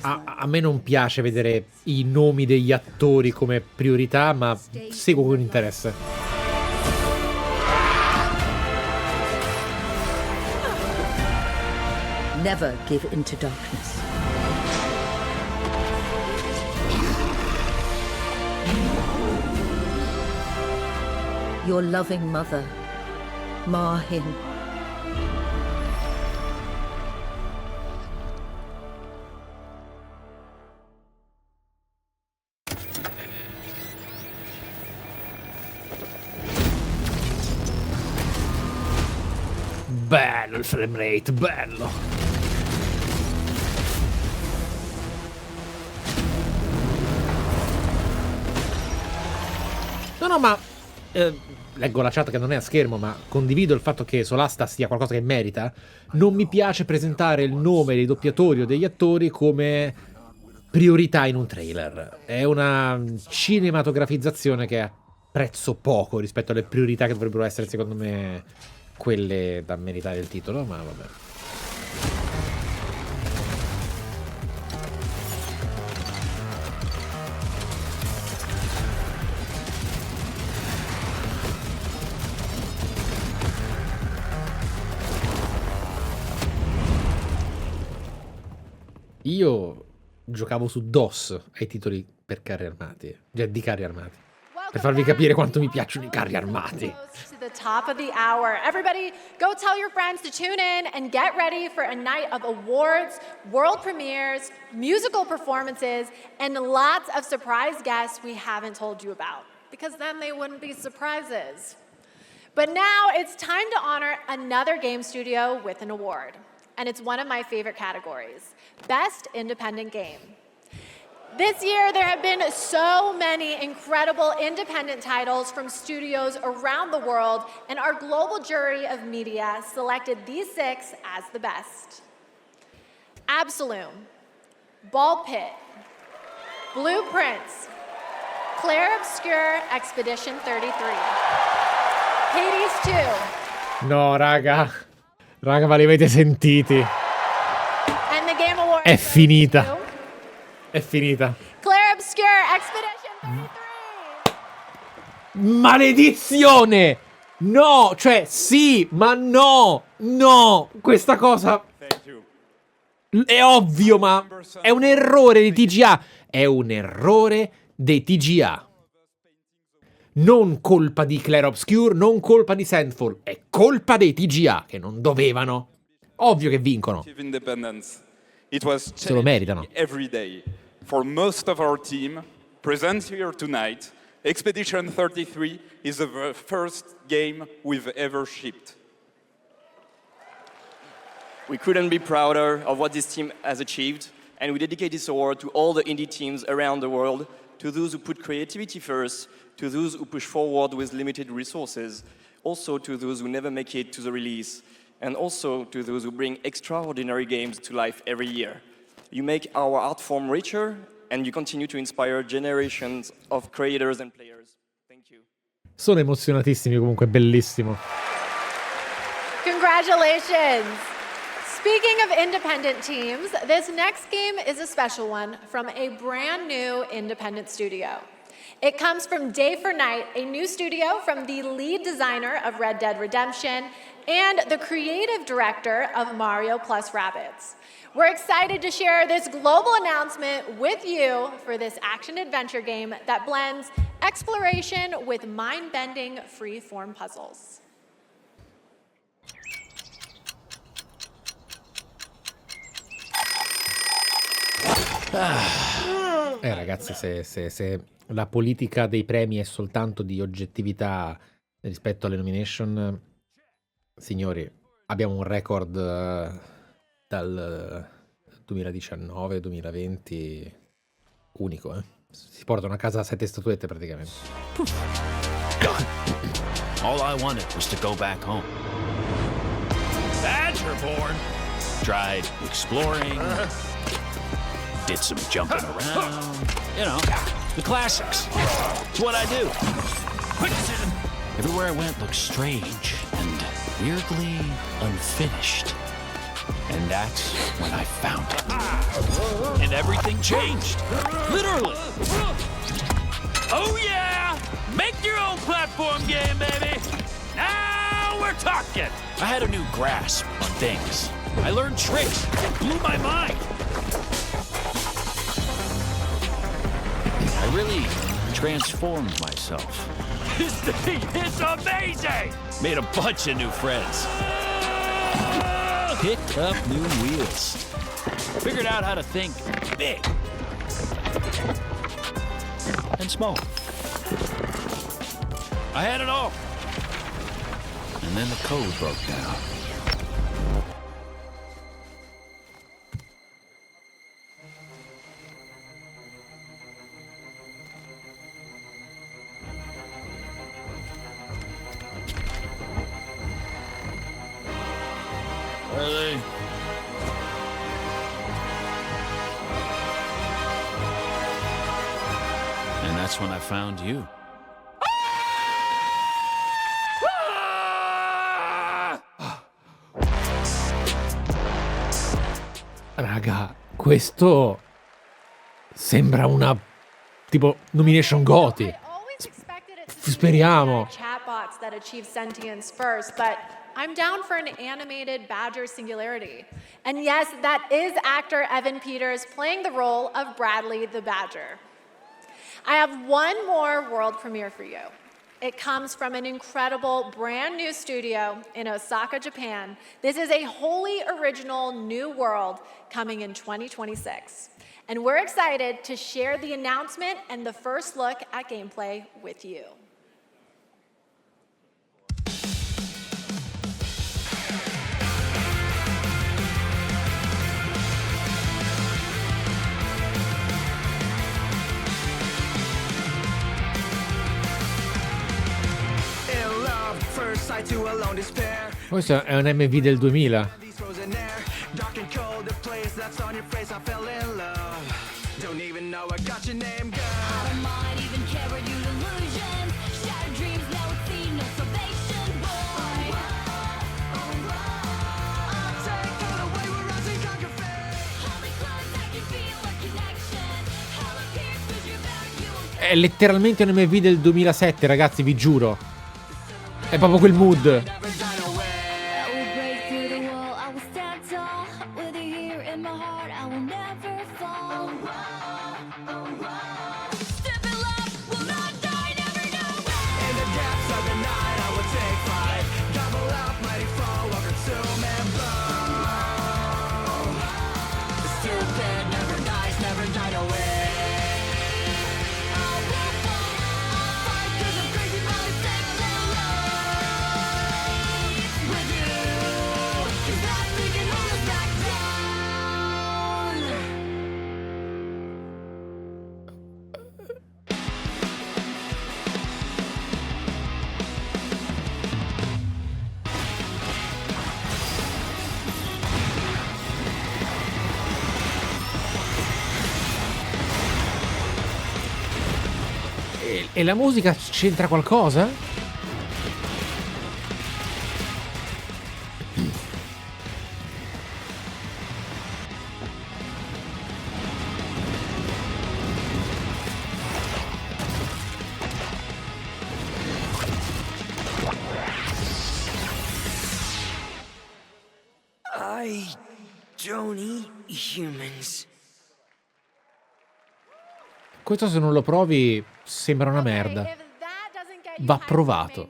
A me non piace vedere i nomi degli attori come priorità, ma seguo con interesse. Never give in to darkness. Your loving mother, Ma-Hin. Bello il framerate, bello. No, ma leggo la chat che non è a schermo, ma condivido il fatto che Solasta sia qualcosa che merita. Non mi piace presentare il nome dei doppiatori o degli attori come priorità in un trailer. È una cinematografizzazione che apprezzo poco rispetto alle priorità che dovrebbero essere, secondo me, quelle da meritare il titolo, ma vabbè. Io giocavo su DOS ai titoli per carri armati, cioè di carri armati. Per farvi capire quanto mi piacciono i carri armati. To the top of the hour. Everybody, go tell your friends to tune in and get ready for a night of awards, world premieres, musical performances, and lots of surprise guests we haven't told you about, because then they wouldn't be surprises. But now it's time to honor another game studio with an award. And it's one of my favorite categories, Best Independent Game. This year, there have been so many incredible independent titles from studios around the world, and our global jury of media selected these 6 as the best. Absolum, Ball Pit, Blueprints, Clair Obscure Expedition 33, Hades 2. No, raga. Raga, ma li avete sentiti? And the Game Awards. È finita. È finita. Claire Obscure Expedition 33. Maledizione! No, cioè sì, ma no. No, questa cosa è ovvio, ma è un errore di TGA. È un errore dei TGA. Non colpa di Claire Obscure, non colpa di Sandfall, è colpa dei TGA che non dovevano. Ovvio che vincono. Se lo meritano. Every day. For most of our team present here tonight, Expedition 33 is the first game we've ever shipped. We couldn't be prouder of what this team has achieved, and we dedicate this award to all the indie teams around the world, to those who put creativity first, to those who push forward with limited resources, also to those who never make it to the release, and also to those who bring extraordinary games to life every year. You make our art form richer, and you continue to inspire generations of creators and players. Thank you. Sono emozionatissimi, comunque, bellissimo. Congratulations! Speaking of independent teams, this next game is a special one from a brand new independent studio. It comes from Day for Night, a new studio from the lead designer of Red Dead Redemption and the creative director of Mario plus Rabbids. We're excited to share this global announcement with you for this action-adventure game that blends exploration with mind-bending free-form puzzles. Ragazzi, se la politica dei premi è soltanto di oggettività rispetto alle nomination, signori, abbiamo un record dal 2019-2020 unico, eh? Si portano a casa 7 statuette praticamente. Done. All I wanted was to go back home. Badger born. Tried exploring. Did some jumping around. You know, the classics. It's what I do. Quick decision. Everywhere I went looked strange and weirdly unfinished. And that's when I found it. And everything changed. Literally. Oh yeah! Make your own platform game, baby! Now we're talking! I had a new grasp on things. I learned tricks that blew my mind. I really transformed myself. This thing is amazing! Made a bunch of new friends. Picked up new wheels. Figured out how to think big and small. I had it all. And then the code broke down. Where are they? And that's when I found you. Raga, questo sembra una tipo nomination Goti. Speriamo. Chatbots that achieve sentience first, but I'm down for an animated Badger Singularity. And yes, that is actor Evan Peters playing the role of Bradley the Badger. I have one more world premiere for you. It comes from an incredible brand new studio in Osaka, Japan. This is a wholly original new world coming in 2026. And we're excited to share the announcement and the first look at gameplay with you. Questo è un MV del 2000. È letteralmente un MV del 2007, ragazzi, vi giuro. È proprio quel mood. E la musica c'entra qualcosa? I don't eat humans. Questo, se non lo provi, sembra una merda. Va provato.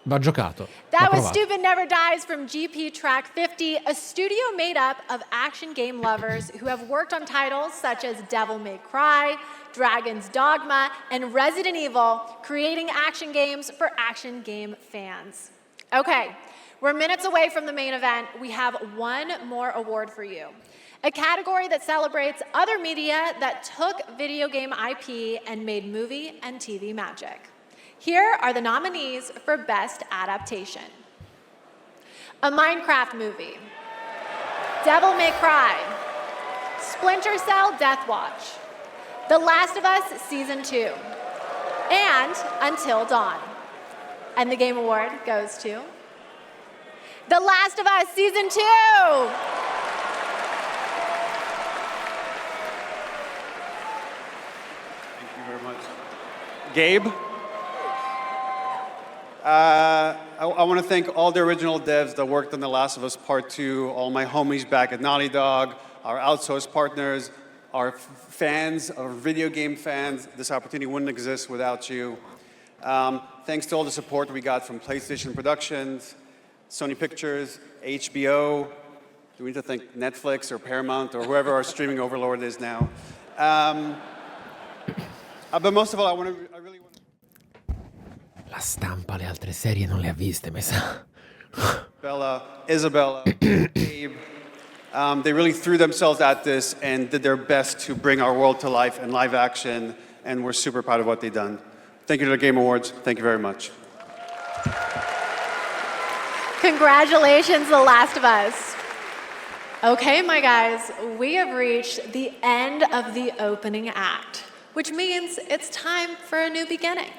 Va giocato. That Va was provato. Stupid Never Dies from GP Track 50, a studio made up of action game lovers who have worked on titles such as Devil May Cry, Dragon's Dogma, and Resident Evil, creating action games for action game fans. Okay, we're minutes away from the main event. We have one more award for you. A category that celebrates other media that took video game IP and made movie and TV magic. Here are the nominees for Best Adaptation. A Minecraft movie, Devil May Cry, Splinter Cell Death Watch, The Last of Us Season 2, and Until Dawn. And the Game Award goes to The Last of Us Season 2! Gabe. I want to thank all the original devs that worked on The Last of Us Part 2, all my homies back at Naughty Dog, our outsourced partners, our fans, our video game fans. This opportunity wouldn't exist without you. Thanks to all the support we got from PlayStation Productions, Sony Pictures, HBO. Do we need to thank Netflix or Paramount or whoever our streaming overlord is now? But most of all, I really want to... La stampa le altre serie non le ha viste, mi sa. Bella, Isabella, Gabe, they really threw themselves at this and did their best to bring our world to life in live action, and we're super proud of what they've done. Thank you to the Game Awards. Thank you very much. Congratulations, The Last of Us. Okay, my guys, we have reached the end of the opening act, which means it's time for a new beginning.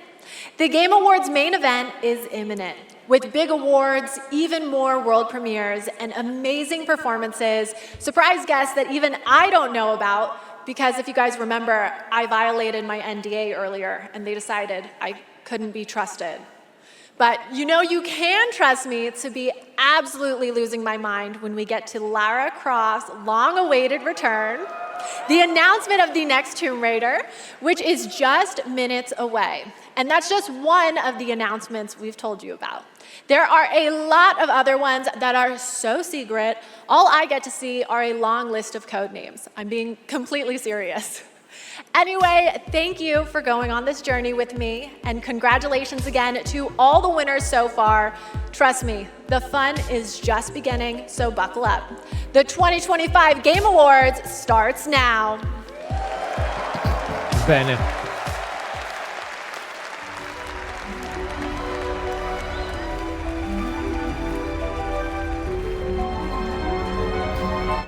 The Game Awards main event is imminent, with big awards, even more world premieres, and amazing performances, surprise guests that even I don't know about, because if you guys remember, I violated my NDA earlier, and they decided I couldn't be trusted. But you know you can trust me to be absolutely losing my mind when we get to Lara Croft's long-awaited return, the announcement of the next Tomb Raider, which is just minutes away. And that's just one of the announcements we've told you about. There are a lot of other ones that are so secret, all I get to see are a long list of code names. I'm being completely serious. Anyway, thank you for going on this journey with me, and congratulations again to all the winners so far. Trust me, the fun is just beginning, so buckle up. The 2025 Game Awards starts now. Bene.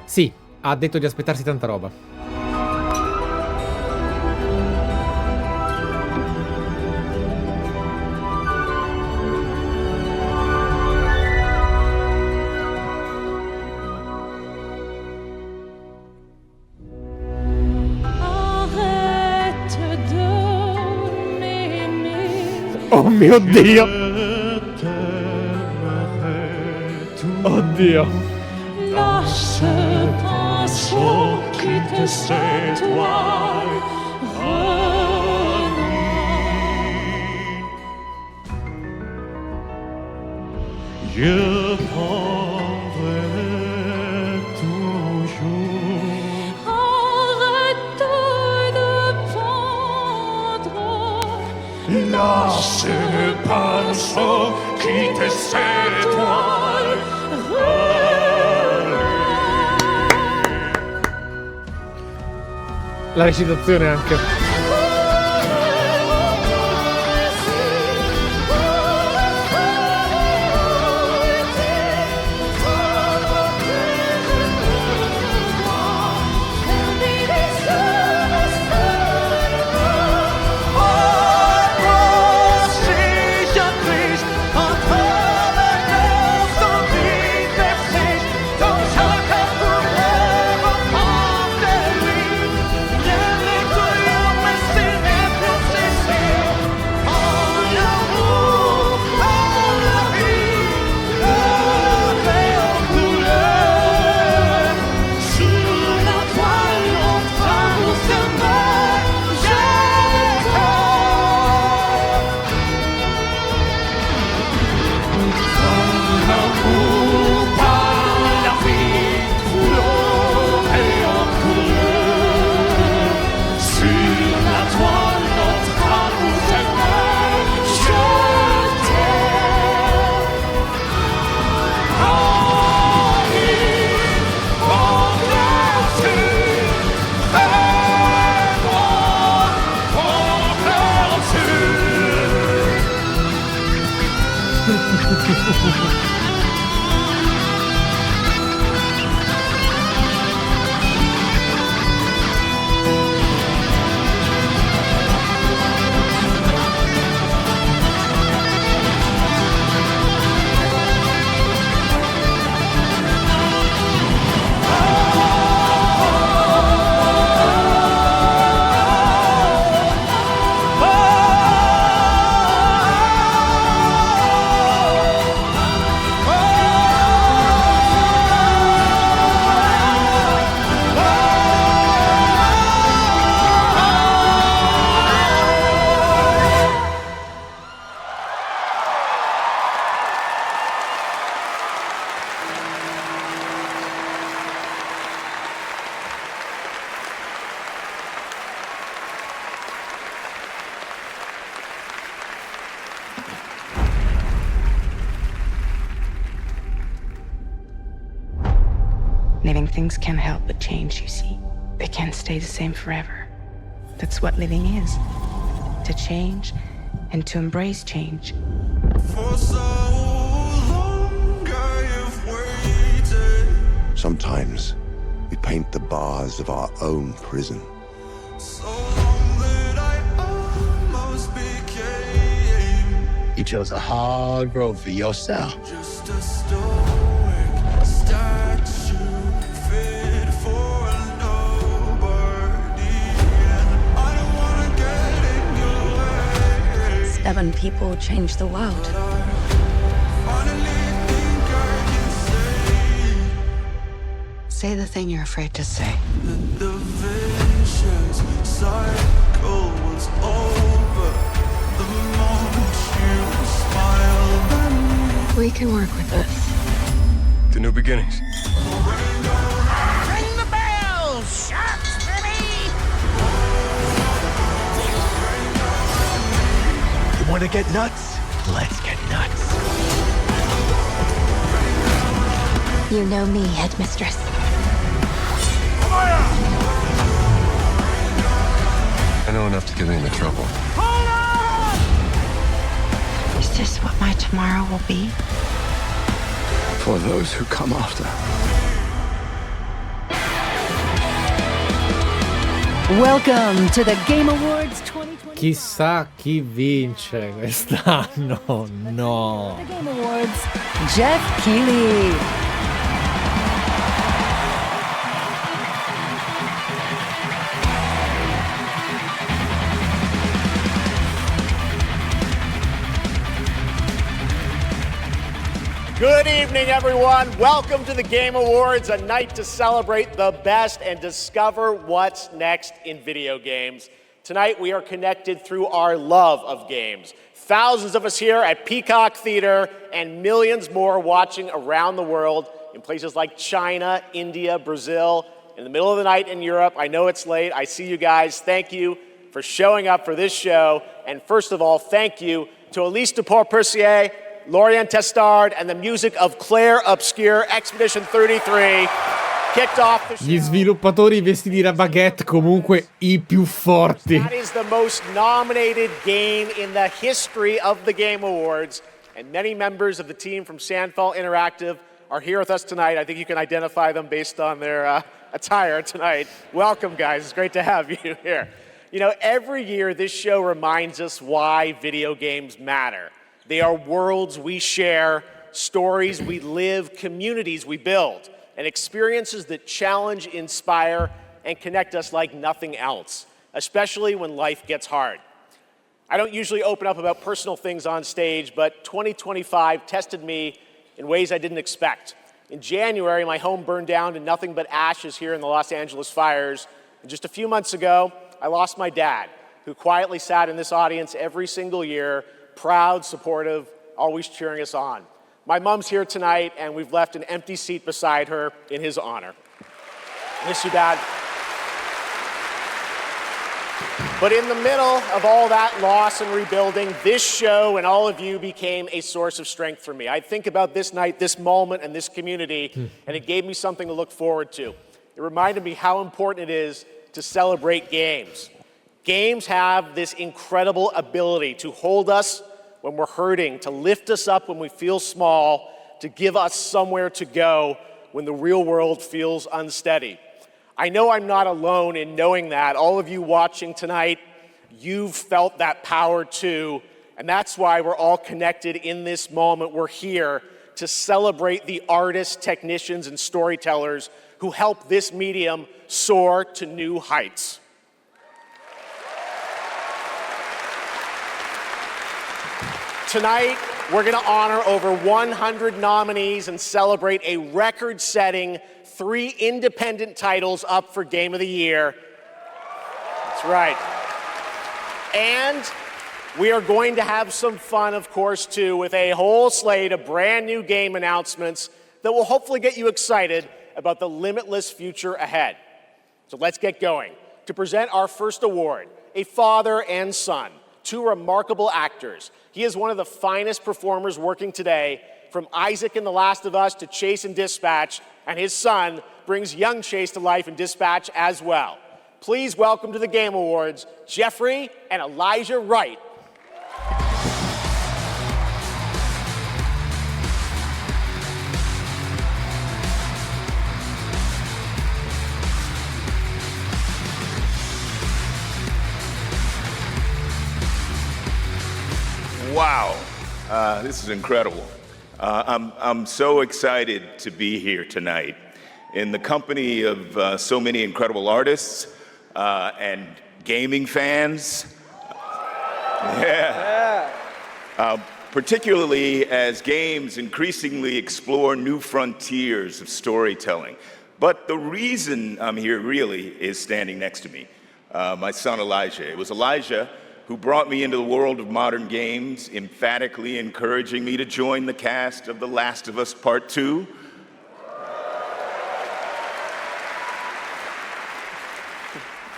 Sì, ha detto di aspettarsi tanta roba. Oh mio Dio! Oddio! Là se passe qui te cette étoile. Je prendrai toujours. Arrête de prendre. Là se passe qui te cette étoile. La recitazione anche. Living things can't help but change, you see. They can't stay the same forever. That's what living is. To change and to embrace change. For so long I have waited. Sometimes we paint the bars of our own prison. So long that I almost became You chose a hard road for yourself. just a stoic statue fit for nobody. And I don't wanna get in your way. 7 people changed the world. Finally think I can Say the thing you're afraid to say. that the vicious cycle was over the moment you smiled at me. We can work with this. To new beginnings. Ring the bell, sharks, baby! You want to get nuts? Let's get nuts. You know me, headmistress. I know enough to get me into trouble. Is this what my tomorrow will be? For those who come after. Welcome to the Game Awards 2020. Chissà chi vince quest'anno. No. The Game Awards, Jeff Keighley. Good evening, everyone. Welcome to the Game Awards, a night to celebrate the best and discover what's next in video games. Tonight, we are connected through our love of games. Thousands of us here at Peacock Theater and millions more watching around the world in places like China, India, Brazil, in the middle of the night in Europe. I know it's late. I see you guys. Thank you for showing up for this show. And first of all, thank you to Elise Dupour-Percier, Lorient Testard, and the music of Claire Obscure. Expedition 33 kicked off the show. Gli sviluppatori vestiti da baguette comunque i più forti. That is the most nominated game in the history of the Game Awards, and many members of the team from Sandfall Interactive are here with us tonight. I think you can identify them based on their attire tonight. Welcome, guys. It's great to have you here. You know, every year this show reminds us why video games matter. They are worlds we share, stories we live, communities we build, and experiences that challenge, inspire, and connect us like nothing else, especially when life gets hard. I don't usually open up about personal things on stage, but 2025 tested me in ways I didn't expect. In January, my home burned down to nothing but ashes here in the Los Angeles fires. And just a few months ago, I lost my dad, who quietly sat in this audience every single year, proud, supportive, always cheering us on. My mom's here tonight, and we've left an empty seat beside her in his honor. Miss you, Dad. But in the middle of all that loss and rebuilding, this show and all of you became a source of strength for me. I think about this night, this moment, and this community, and it gave me something to look forward to. It reminded me how important it is to celebrate games. Games have this incredible ability to hold us when we're hurting, to lift us up when we feel small, to give us somewhere to go when the real world feels unsteady. I know I'm not alone in knowing that. All of you watching tonight, you've felt that power too, and that's why we're all connected in this moment. We're here to celebrate the artists, technicians, and storytellers who help this medium soar to new heights. Tonight, we're going to honor over 100 nominees and celebrate a record-setting 3 independent titles up for Game of the Year. That's right. And we are going to have some fun, of course, too, with a whole slate of brand new game announcements that will hopefully get you excited about the limitless future ahead. So let's get going. To present our first award, a father and son, 2 remarkable actors. He is one of the finest performers working today, from Isaac in The Last of Us to Chase in Dispatch, and his son brings young Chase to life in Dispatch as well. Please welcome to the Game Awards, Jeffrey and Elijah Wright. Wow, this is incredible. I'm so excited to be here tonight in the company of so many incredible artists and gaming fans. Particularly as games increasingly explore new frontiers of storytelling. But the reason I'm here really is standing next to me, my son Elijah. It was Elijah who brought me into the world of modern games, emphatically encouraging me to join the cast of The Last of Us Part 2.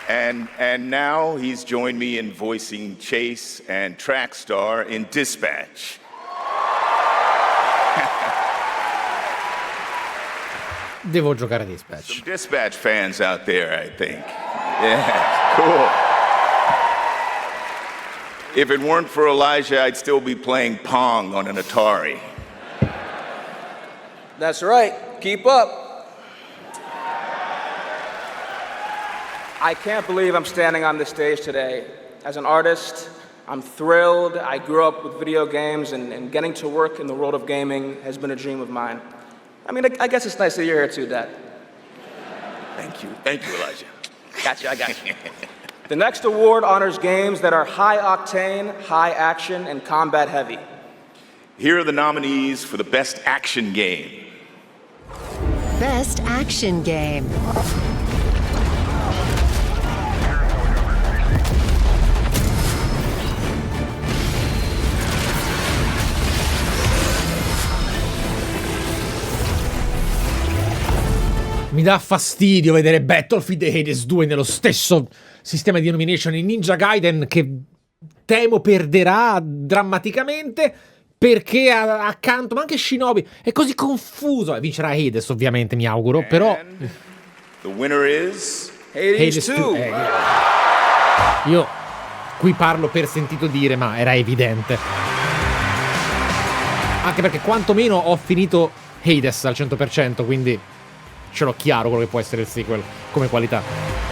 And now he's joined me in voicing Chase and Trackstar in Dispatch. Devo giocare a Dispatch. Some Dispatch fans out there, I think. Yeah, cool. If it weren't for Elijah, I'd still be playing Pong on an Atari. That's right. Keep up. I can't believe I'm standing on this stage today. As an artist, I'm thrilled. I grew up with video games, and getting to work in the world of gaming has been a dream of mine. I mean, I guess it's nice that you're here too, Dad. Thank you. Thank you, Elijah. Got you, I got you. The next award honors games that are high octane, high action, and combat heavy. Here are the nominees for the Best Action Game. Best Action Game. Mi dà fastidio vedere Battlefield e Hades 2 nello stesso sistema di nomination in Ninja Gaiden, che temo perderà drammaticamente perché accanto, ma anche Shinobi è così confuso. Vincerà Hades, ovviamente, mi auguro, però The winner is Hades 2. Io qui parlo per sentito dire, ma era evidente. Anche perché quantomeno ho finito Hades al 100%, quindi ce l'ho chiaro quello che può essere il sequel come qualità.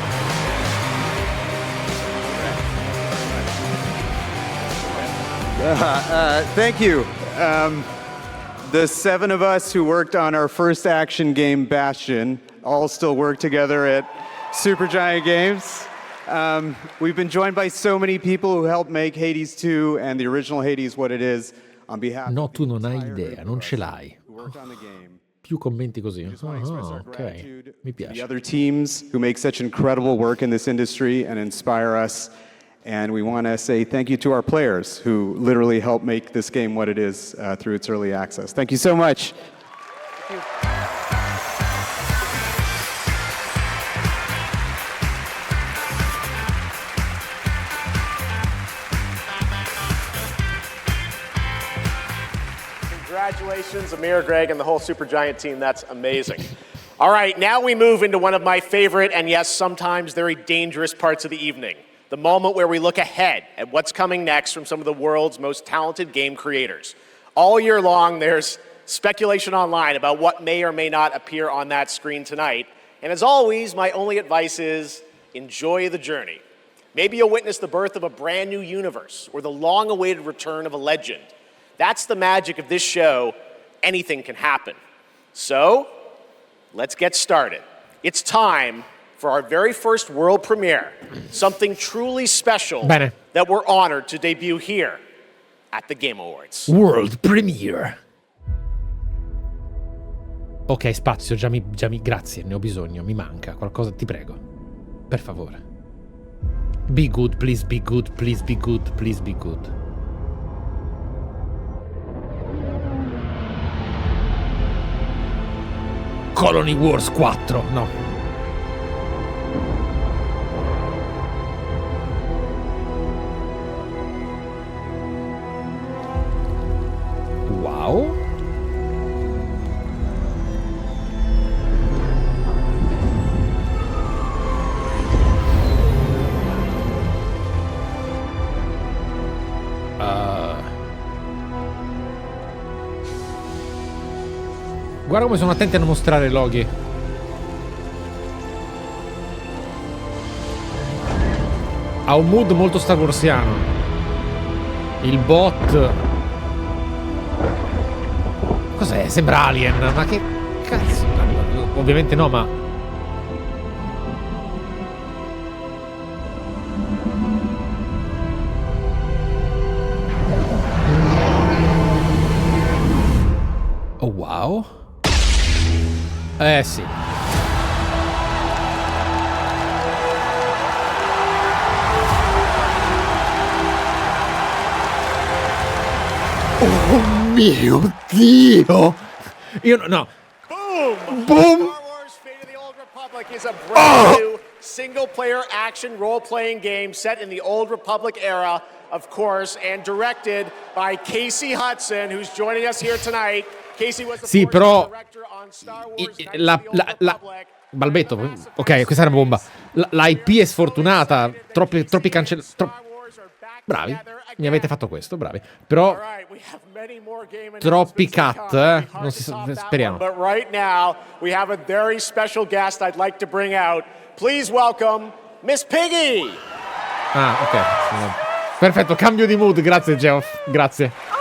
Thank you. The 7 of us who worked on our first action game, Bastion, all still work together at Supergiant Games. We've been joined by so many people who helped make Hades 2 and the original Hades what it is. On behalf No, tu non hai idea, non ce l'hai. Più commenti così. Ok, mi piace. The other teams who make such incredible work in this industry and inspire us. And we want to say thank you to our players who literally helped make this game what it is through its early access. Thank you so much. Thank you. Congratulations, Amir, Greg, and the whole Supergiant team. That's amazing. All right, now we move into one of my favorite and, yes, sometimes very dangerous parts of the evening. The moment where we look ahead at what's coming next from some of the world's most talented game creators. All year long, there's speculation online about what may or may not appear on that screen tonight. And as always, my only advice is enjoy the journey. Maybe you'll witness the birth of a brand new universe or the long-awaited return of a legend. That's the magic of this show. Anything can happen. So, let's get started. It's time for our very first world premiere, something truly special that we're honored to debut here at the Game Awards. World premiere. Ok, spazio, già mi grazie, ne ho bisogno, mi manca qualcosa, ti prego. Per favore. Be good, please be good, please be good, please be good. Colony Wars 4, no. Wow. Guarda come sono attenti a non mostrare loghi. Ha un mood molto Star Warsiano. Il bot. Cos'è? Sembra Alien. Ma che cazzo? Ovviamente no, ma... Oh wow. Sì. Oh mio Dio! Io no. Boom! Boom! Star Wars Fate of the Old Republic is a brand new single-player action role-playing game set in the Old Republic era, of course, and directed by Casey Hudson, who's joining us here tonight. Casey was the director on Star Wars. Balbetto, ok, questa è una bomba. L'IP è sfortunata, troppi cancellati. Bravi, mi avete fatto questo, bravi. Però troppi cut, non si speriamo. But right now we have a very special guest I'd like to bring out. Please welcome Miss Piggy. Ah, ok. Perfetto, cambio di mood, grazie Geoff, grazie.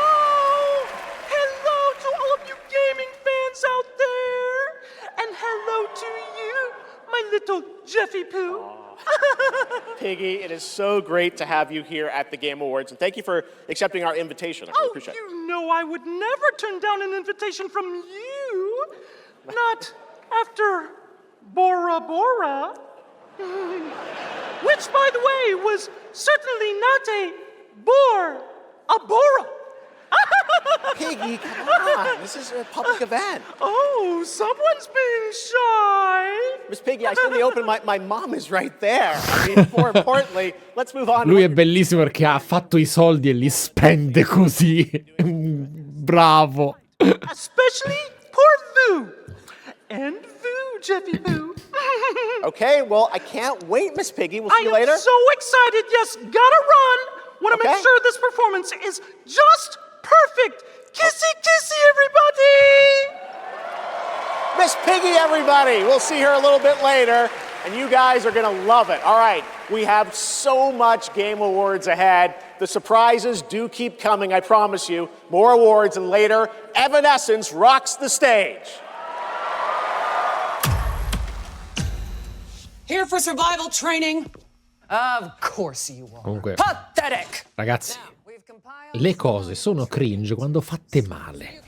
Jeffy Pooh. Piggy. It is so great to have you here at the Game Awards, and thank you for accepting our invitation. I really appreciate it. You know I would never turn down an invitation from you. Not after Bora Bora. Which, by the way, was certainly not a Bora. Piggy, come on. This is a public event. Oh, someone's being shy. Miss Piggy, I still open. My mom is right there. I mean, more importantly, let's move on. Lui è bellissimo perché ha fatto i soldi e li spende così. Bravo. Especially poor Vu. And Vu, Jeffy Vu. Okay, well, I can't wait, Miss Piggy. We'll see you later. I am so excited. Yes, gotta run. Want to make sure this performance is just perfect. Kissy, kissy, everybody. Miss Piggy, everybody. We'll see her a little bit later, and you guys are going to love it. All right, we have so much Game Awards ahead. The surprises do keep coming, I promise you. More awards, and later, Evanescence rocks the stage. Here for survival training? Of course you are. Comunque, Pathetic! ragazzi, le cose sono cringe quando fatte male.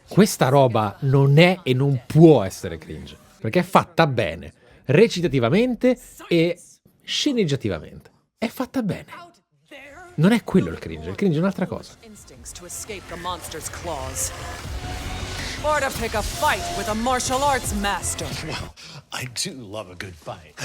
Questa roba non è e non può essere cringe, perché è fatta bene, recitativamente e sceneggiativamente. È fatta bene. Non è quello il cringe è un'altra cosa. Instincts to escape the monster's claws. Or to pick a fight with a martial arts master. Well, I do love a good fight.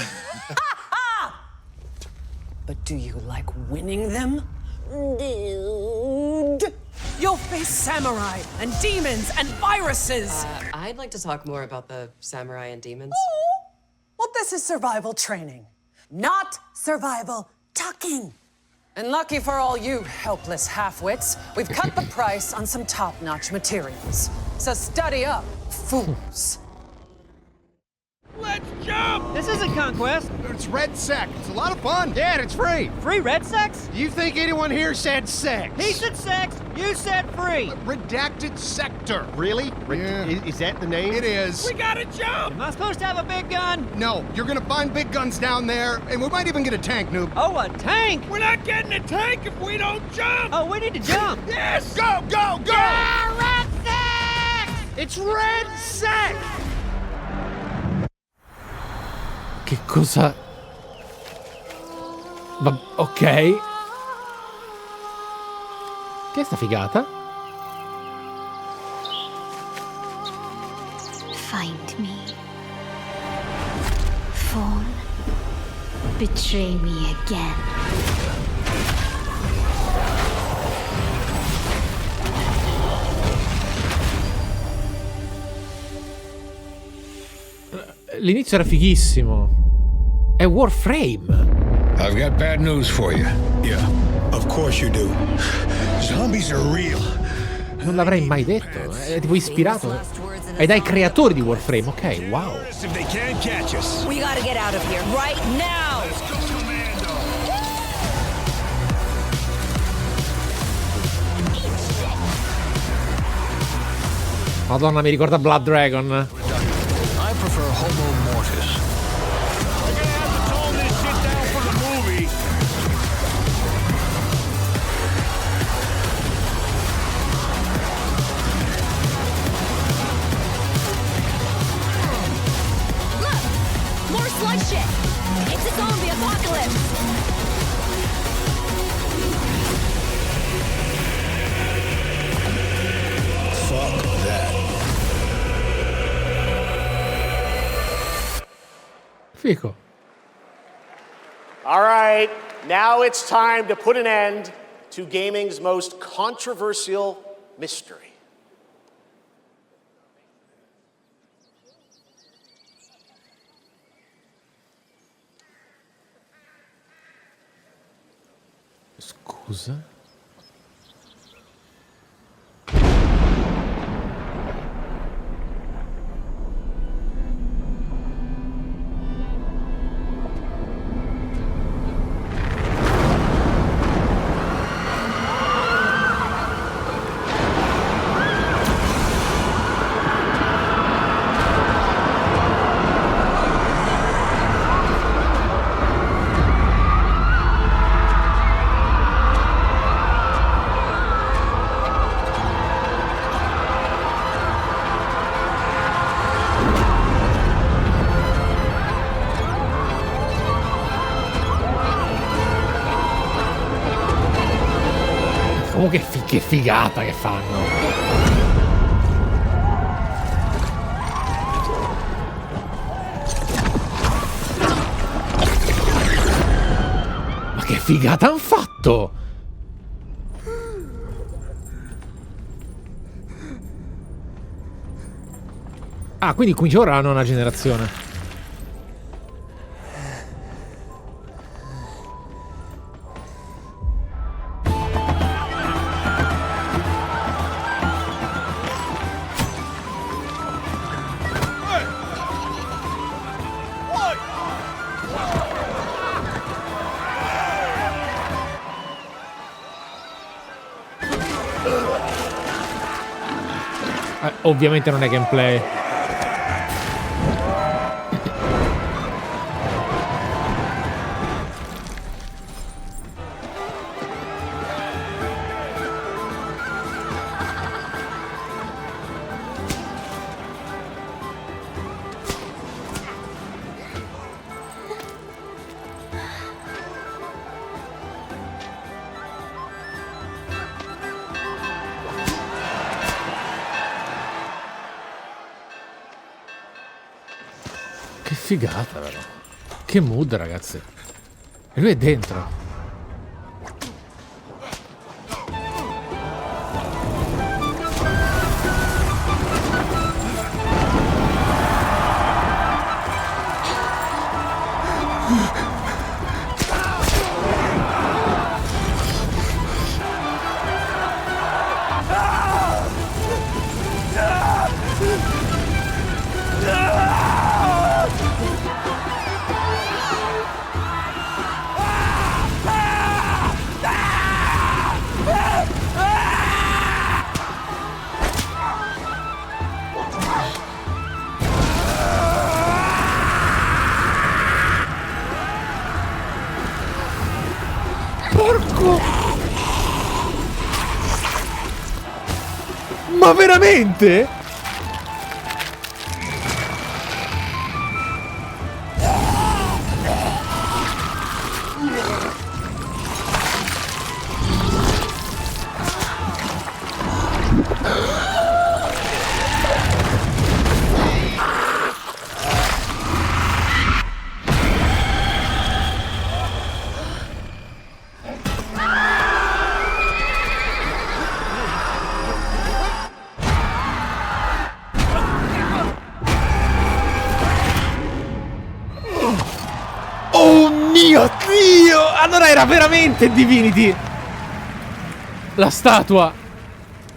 But do you like winning them? Dude. You'll face samurai and demons and viruses. I'd like to talk more about the samurai and demons. Oh, well, this is survival training, not survival tucking. And lucky for all you helpless half-wits, we've cut the price on some top-notch materials. So study up, fools. Let's jump! This isn't Conquest. It's Red Sec. It's a lot of fun. Yeah, and it's free. Free Red Sex? Do you think anyone here said sex? He said sex. You said free. Redacted Sector. Really? Yeah. Is that the name? It is. We gotta jump! Am I supposed to have a big gun? No, you're gonna find big guns down there, and we might even get a tank, noob. Oh, a tank? We're not getting a tank if we don't jump! Oh, we need to jump. Yes! Go, go, go! Yeah, Red Sex! It's Red Sex! Che cosa... ok. Che è sta figata? Find me. Phone. Betray me again. L'inizio era fighissimo. È Warframe. I've got bad news for you. Yeah, of course you do. Zombies are real. Non l'avrei mai detto. È tipo ispirato. È dai creatori di Warframe. Ok, wow. If they can't catch us. We gotta get out of here right now! Let's go, Commando. Madonna, mi ricorda Blood Dragon. I prefer Homo Mortis. We're gonna have to tone this shit down for the movie. Look! More sludge shit! It's a zombie apocalypse! Fuck that. Fico. All right, now it's time to put an end to gaming's most controversial mystery. Scusa? comunque che figata che fanno. Che figata hanno fatto! Ah, quindi comincia ora la nona generazione. Ovviamente non è gameplay. Che figata, vero? Che mood, ragazzi. E lui è dentro. Ma veramente? Mio Dio! Allora era veramente Divinity la statua.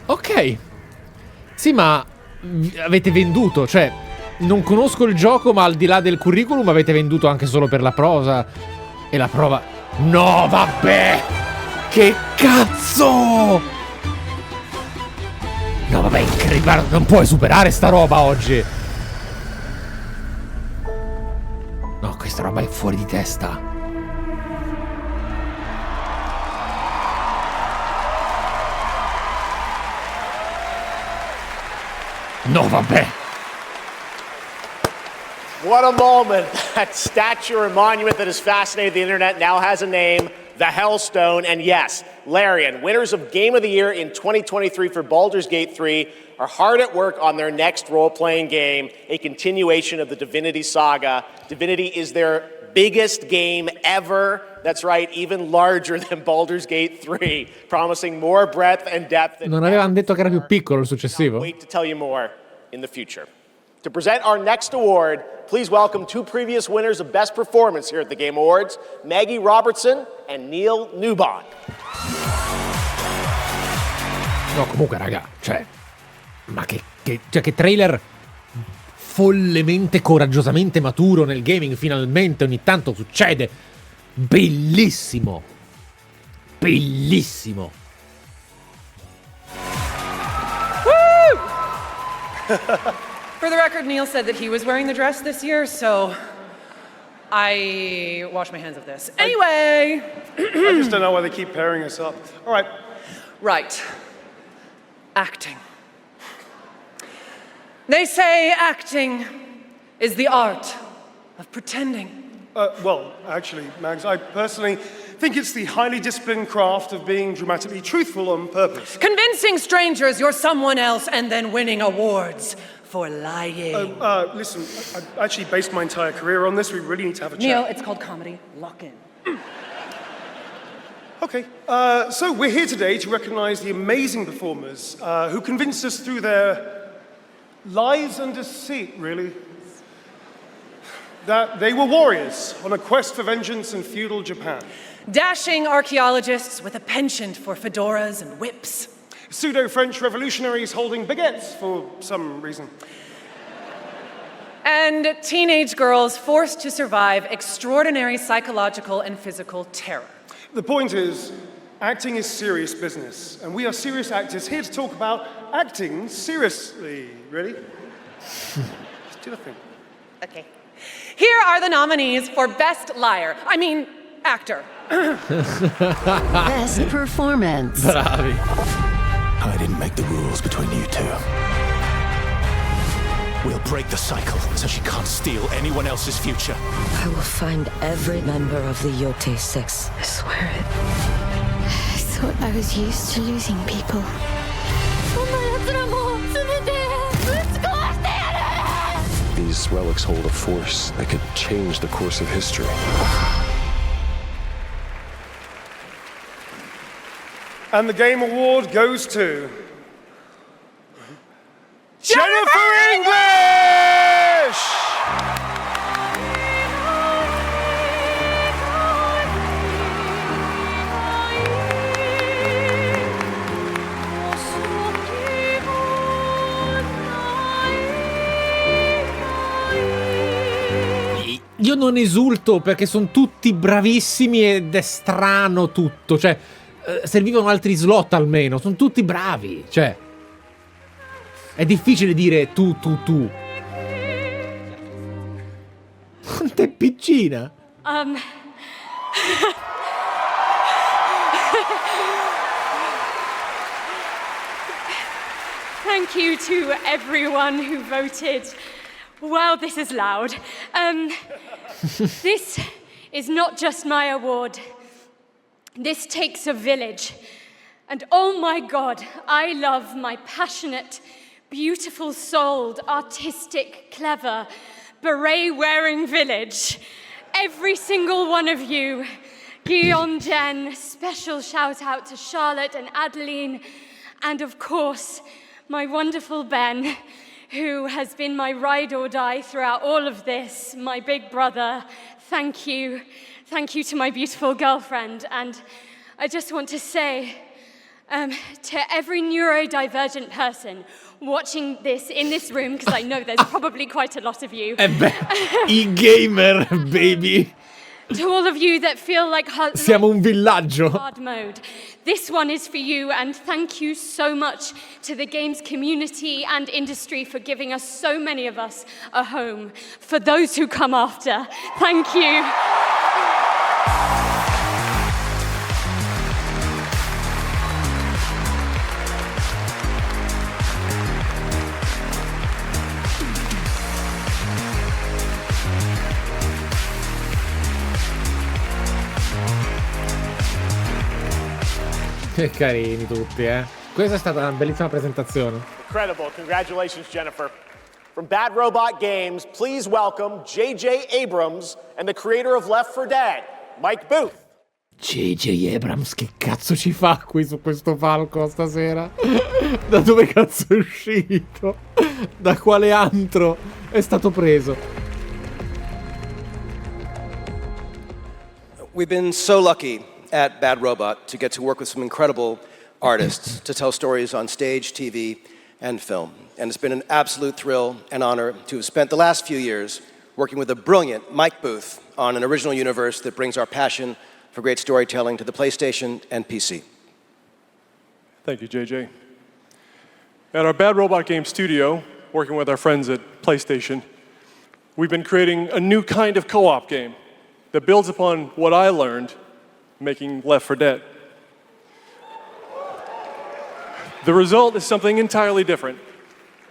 Ok. Sì, ma avete venduto, cioè non conosco il gioco, ma al di là del curriculum avete venduto anche solo per la prosa. E la prova... No, vabbè! Che cazzo! No, vabbè, incredibile. Non puoi superare sta roba oggi. No, questa roba è fuori di testa. No, vabbè. What a moment. That statue or monument that has fascinated the internet now has a name, the Hellstone. And yes, Larian, winners of Game of the Year in 2023 for Baldur's Gate 3, are hard at work on their next role-playing game, a continuation of the Divinity saga. Divinity is their biggest game ever. That's right, even larger than Baldur's Gate 3, promising more breadth and depth. Non avevano detto che era più piccolo il successivo? Wait to tell you more in the future. To present our next award, please welcome two previous winners of Best Performance here at the Game Awards, Maggie Robertson and Neil Newbon. No, comunque, raga, cioè... Ma che trailer follemente, coraggiosamente maturo nel gaming, finalmente, ogni tanto succede. Bellissimo. Bellissimo. For the record, Neil said that he was wearing the dress this year, so I wash my hands of this. Anyway! I just don't know why they keep pairing us up. All right. Right. Acting. They say acting is the art of pretending. Well, actually, Mags, I personally think it's the highly disciplined craft of being dramatically truthful on purpose. Convincing strangers you're someone else and then winning awards for lying. Listen, I actually based my entire career on this. We really need to have a chat. Neil, it's called comedy. Lock in. Okay, so we're here today to recognize the amazing performers who convinced us through their lies and deceit, really, that they were warriors on a quest for vengeance in feudal Japan. Dashing archaeologists with a penchant for fedoras and whips. Pseudo-French revolutionaries holding baguettes for some reason. And teenage girls forced to survive extraordinary psychological and physical terror. The point is, acting is serious business, and we are serious actors here to talk about acting seriously. Ready? Just do the thing. Okay. Here are the nominees for Best Liar. I mean, Actor. Best Performance. Bravi. I didn't make the rules between you two. We'll break the cycle so she can't steal anyone else's future. I will find every member of the Yote sex. I swear it. I thought I was used to losing people. These relics hold a force that could change the course of history. And the Game Award goes to... Jennifer English! Io non esulto perché sono tutti bravissimi ed è strano tutto, cioè servivano altri slot almeno, sono tutti bravi, cioè è difficile dire tu. Quanto è piccina? Thank you to everyone who voted. Wow, this is loud. This is not just my award. This takes a village. And oh my God, I love my passionate, beautiful-souled, artistic, clever, beret-wearing village. Every single one of you. Guillaume, Jen, special shout-out to Charlotte and Adeline. And of course, my wonderful Ben, who has been my ride or die throughout all of this, my big brother. Thank you. Thank you to my beautiful girlfriend. And I just want to say to every neurodivergent person watching this in this room, because I know there's probably quite a lot of you. I-gamer, baby. To all of you that feel like siamo un villaggio. Hard mode. This one is for you, and thank you so much to the games community and industry for giving us, so many of us, a home. For those who come after, thank you. Che carini tutti, eh. Questa è stata una bellissima presentazione. Incredible. Congratulations, Jennifer. From Bad Robot Games, please welcome J.J. Abrams and the creator of Left 4 Dead, Mike Booth. J.J. Abrams, che cazzo ci fa qui su questo palco stasera? Da dove cazzo è uscito? Da quale antro è stato preso? We've been so lucky at Bad Robot to get to work with some incredible artists to tell stories on stage, TV, and film. And it's been an absolute thrill and honor to have spent the last few years working with a brilliant Mike Booth on an original universe that brings our passion for great storytelling to the PlayStation and PC. Thank you, JJ. At our Bad Robot Game studio, working with our friends at PlayStation, we've been creating a new kind of co-op game that builds upon what I learned making Left 4 Dead. The result is something entirely different,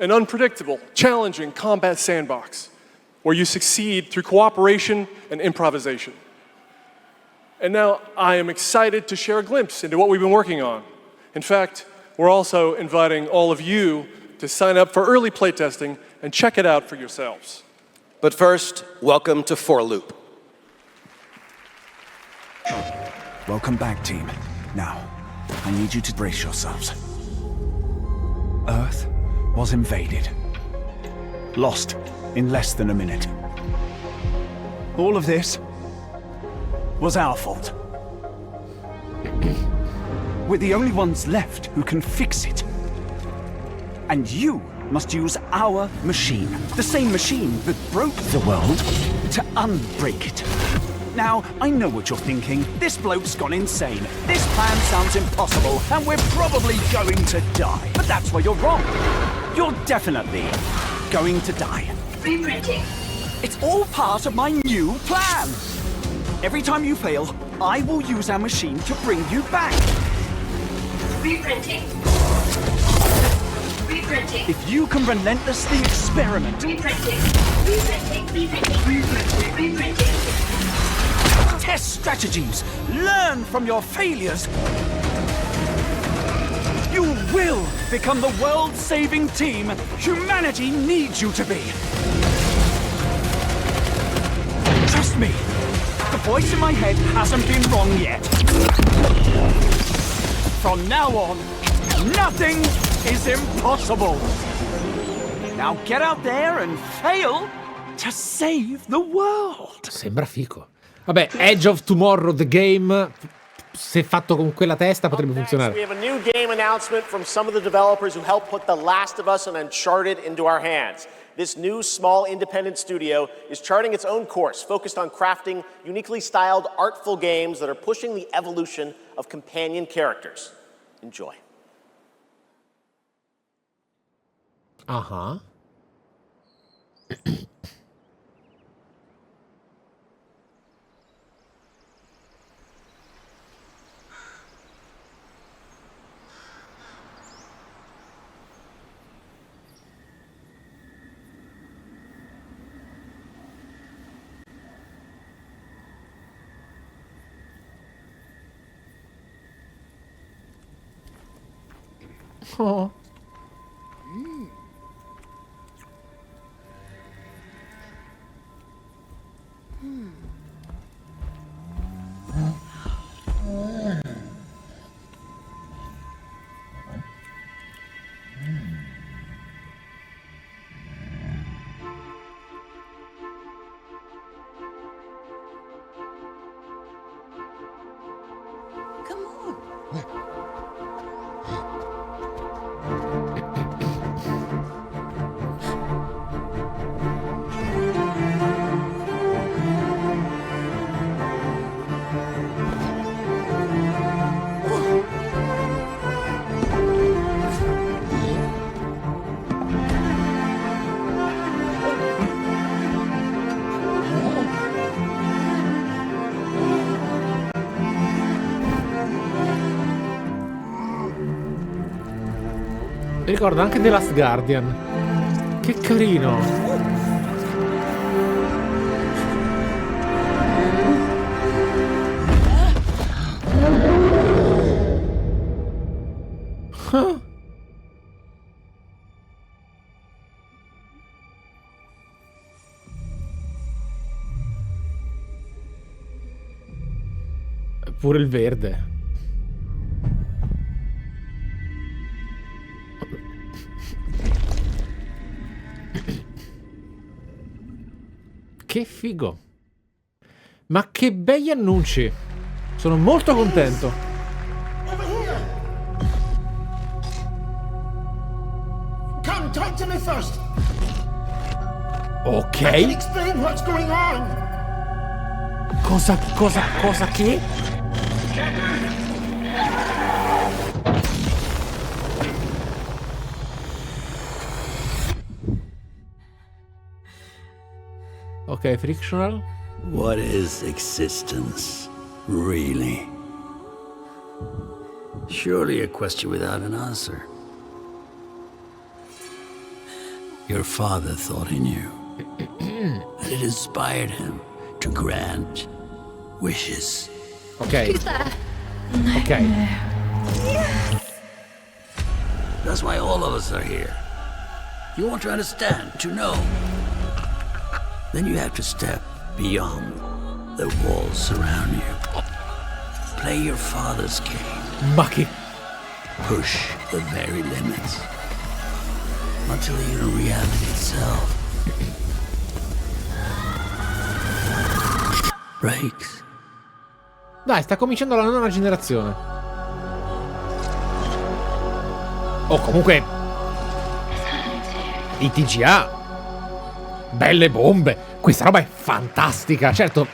an unpredictable, challenging combat sandbox where you succeed through cooperation and improvisation. And now I am excited to share a glimpse into what we've been working on. In fact, we're also inviting all of you to sign up for early playtesting and check it out for yourselves. But first, welcome to For Loop. Welcome back, team. Now, I need you to brace yourselves. Earth was invaded. Lost in less than a minute. All of this was our fault. We're the only ones left who can fix it. And you must use our machine, the same machine that broke the world, to unbreak it. Now, I know what you're thinking. This bloke's gone insane. This plan sounds impossible, and we're probably going to die. But that's where you're wrong. You're definitely going to die. Reprinting. It's all part of my new plan. Every time you fail, I will use our machine to bring you back. Reprinting. Reprinting. If you can relentlessly experiment. Reprinting. Reprinting. Reprinting. Reprinting. Test strategies. Learn from your failures. You will become the world-saving team humanity needs you to be. Trust me, the voice in my head hasn't been wrong yet. From now on, nothing is impossible. Now get out there and fail to save the world. Sembra fico. Vabbè, Edge of Tomorrow, the game, se fatto con quella testa potrebbe funzionare. We have a new game announcement from some of the developers who helped put The Last of Us and Uncharted into our hands. This new, small, independent studio is charting its own course, focused on crafting uniquely styled, artful games that are pushing the evolution of companion characters. Enjoy. Uh-huh. Oh. Come on. Mi ricordo anche The Last Guardian. Che carino. Huh. Pure il verde. Che figo. Ma che begli annunci. Sono molto contento. Come, talk to me first. Ok. I can explain what's going on. Cosa che? Ok, frictional. What is existence, really? Surely a question without an answer. Your father thought he knew. And it inspired him to grant wishes. Ok. Ok. That's why all of us are here. You want to understand, to know. Then you have to step beyond the walls surround you. Play your father's game. Ma che... Push the very limits. Until you're in reality itself. Breaks. Dai, sta cominciando la nuova generazione. Oh, comunque... I TGA. Belle bombe. Questa roba è fantastica. Certo,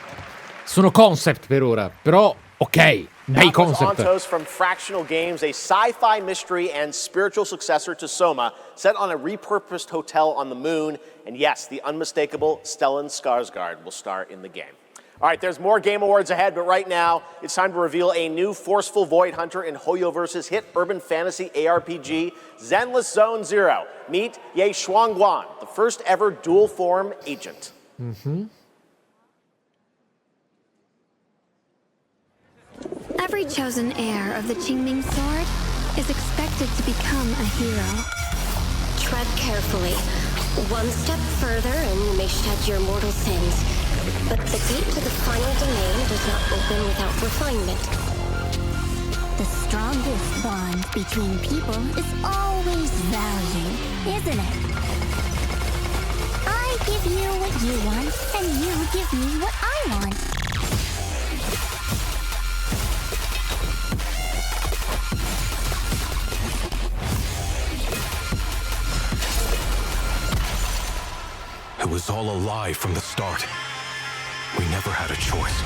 sono concept per ora, però ok, bei concept. Ontos from Fractional Games, a sci-fi mystery and spiritual successor to Soma, set on a repurposed hotel on the moon. And yes, the unmistakable Stellan Skarsgård will star in the game. All right, there's more Game Awards ahead, but right now, it's time to reveal a new forceful Void Hunter in Hoyoverse's hit urban fantasy ARPG, Zenless Zone Zero. Meet Ye Shuangguan, the first ever dual form agent. Every chosen heir of the Qingming sword is expected to become a hero. Tread carefully. One step further and you may shed your mortal sins. But the gate to the final domain does not open without refinement. The strongest bond between people is always value, isn't it? I give you what you want, and you give me what I want. It was all a lie from the start. We never had a choice.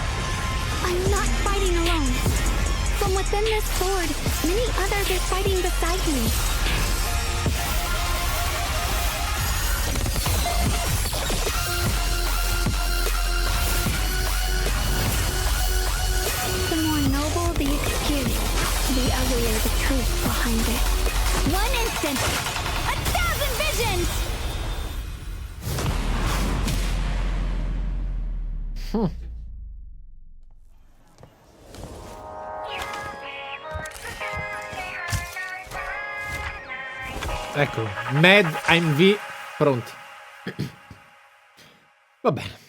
I'm not fighting alone. From within this sword, many others are fighting beside me. The more noble the excuse, the uglier the truth behind it. One instant, 1,000 visions! Ecco, Mad AMV pronti. Va bene.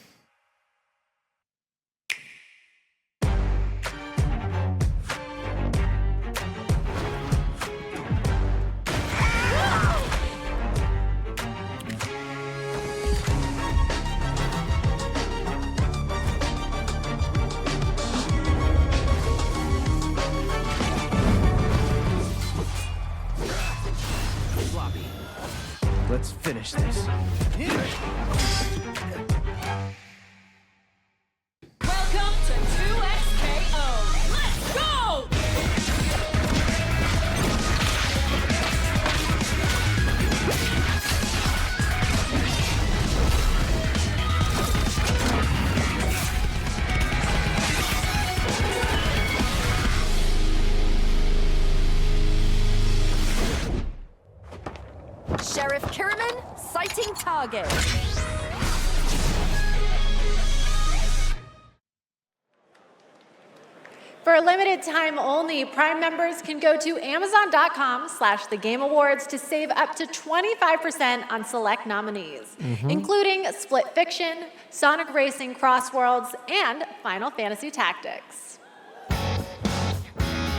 Let's finish this. Welcome to 2XKO. Let's go! Sheriff Kiriman, sighting target. For a limited time only, Prime members can go to Amazon.com/thegameawards to save up to 25% on select nominees, including Split Fiction, Sonic Racing Crossworlds, and Final Fantasy Tactics.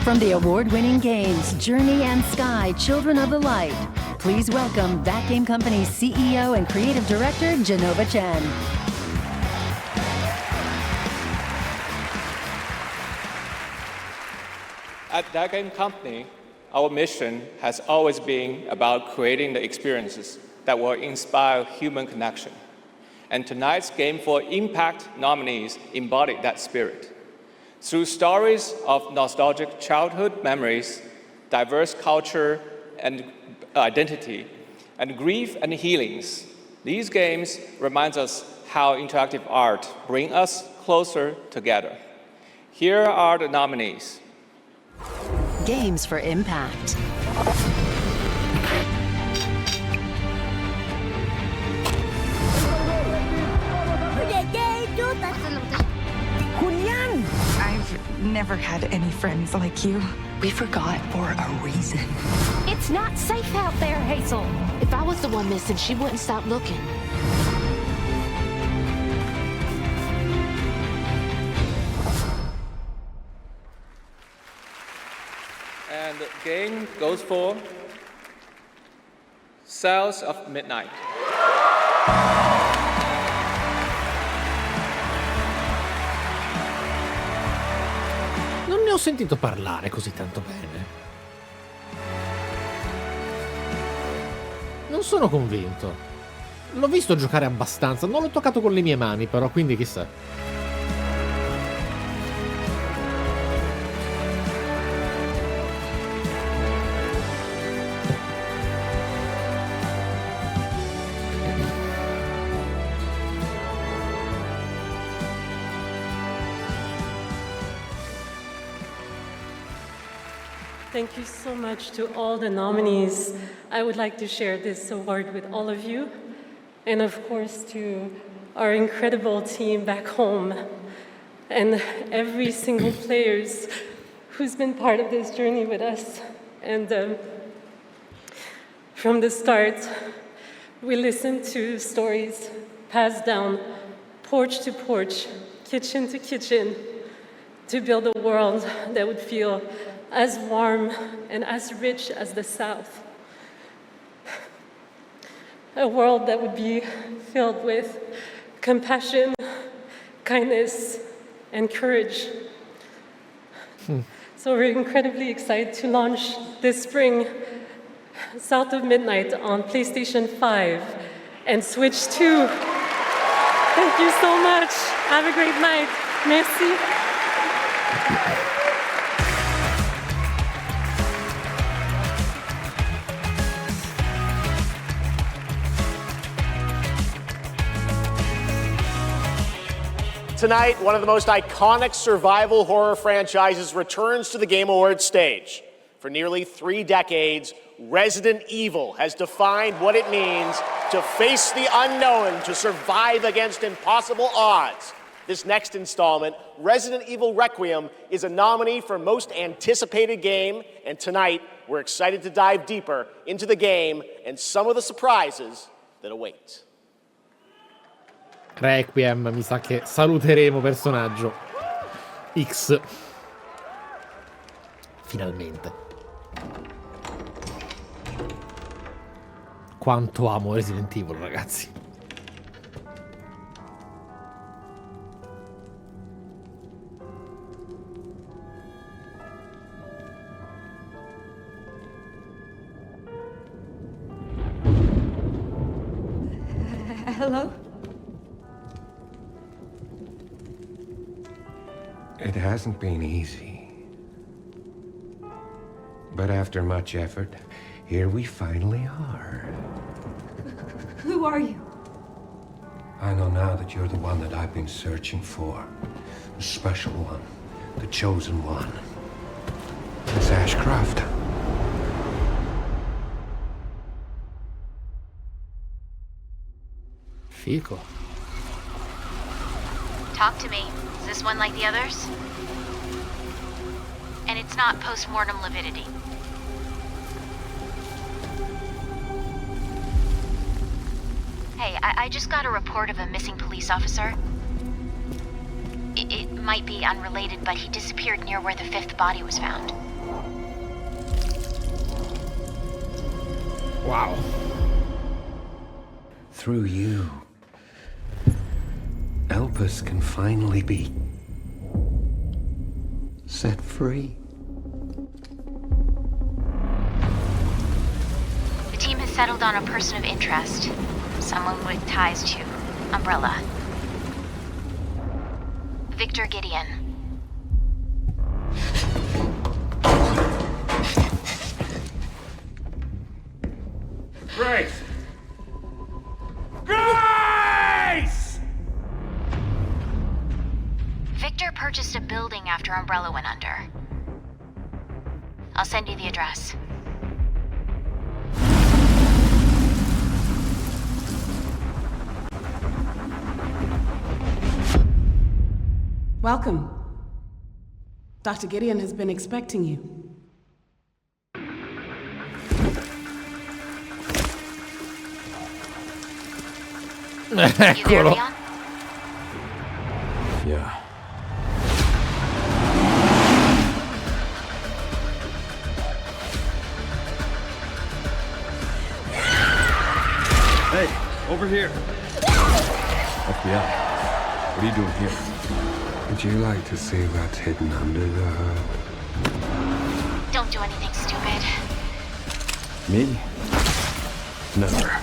From the award-winning games Journey and Sky, Children of the Light, please welcome That Game Company's CEO and Creative Director, Genova Chen. At That Game Company, our mission has always been about creating the experiences that will inspire human connection. And tonight's Game for Impact nominees embody that spirit. Through stories of nostalgic childhood memories, diverse culture and identity, and grief and healings, these games remind us how interactive art brings us closer together. Here are the nominees. Games for Impact. never had any friends like you. We forgot for a reason. It's not safe out there, Hazel. If I was the one missing, she wouldn't stop looking. And the game goes for Cells of Midnight. Non ne ho sentito parlare così tanto bene. Non sono convinto. L'ho visto giocare abbastanza, non l'ho toccato con le mie mani però, quindi chissà. Thank you so much to all the nominees. I would like to share this award with all of you, and of course to our incredible team back home, and every single player who's been part of this journey with us. And from the start, we listened to stories passed down porch to porch, kitchen to kitchen, to build a world that would feel as warm and as rich as the South. A world that would be filled with compassion, kindness, and courage. So we're incredibly excited to launch this spring South of Midnight on PlayStation 5 and Switch 2. Thank you so much. Have a great night. Merci. Tonight, one of the most iconic survival horror franchises returns to the Game Awards stage. For nearly 3 decades, Resident Evil has defined what it means to face the unknown, to survive against impossible odds. This next installment, Resident Evil Requiem, is a nominee for Most Anticipated Game, and tonight, we're excited to dive deeper into the game and some of the surprises that await. Requiem, mi sa che saluteremo personaggio X. Finalmente. Quanto amo Resident Evil, ragazzi. Hello? It hasn't been easy. But after much effort, here we finally are. Who are you? I know now that you're the one that I've been searching for. The special one. The chosen one. Miss Ashcroft. Fico. Talk to me. Is this one like the others? And it's not post-mortem lividity. Hey, I just got a report of a missing police officer. It might be unrelated, but he disappeared near where the 5th body was found. Wow. Through you, Elpis can finally be set free. The team has settled on a person of interest. Someone with ties to Umbrella. Victor Gideon. Grace! Grace! Victor purchased a building after Umbrella went under. I'll send you the address. Welcome. Dr. Gideon has been expecting you. Eccolo. Yeah. Hey, over here. FBI. What are you doing here? Would you like to see what's hidden under the hood? Don't do anything stupid. Me? Never.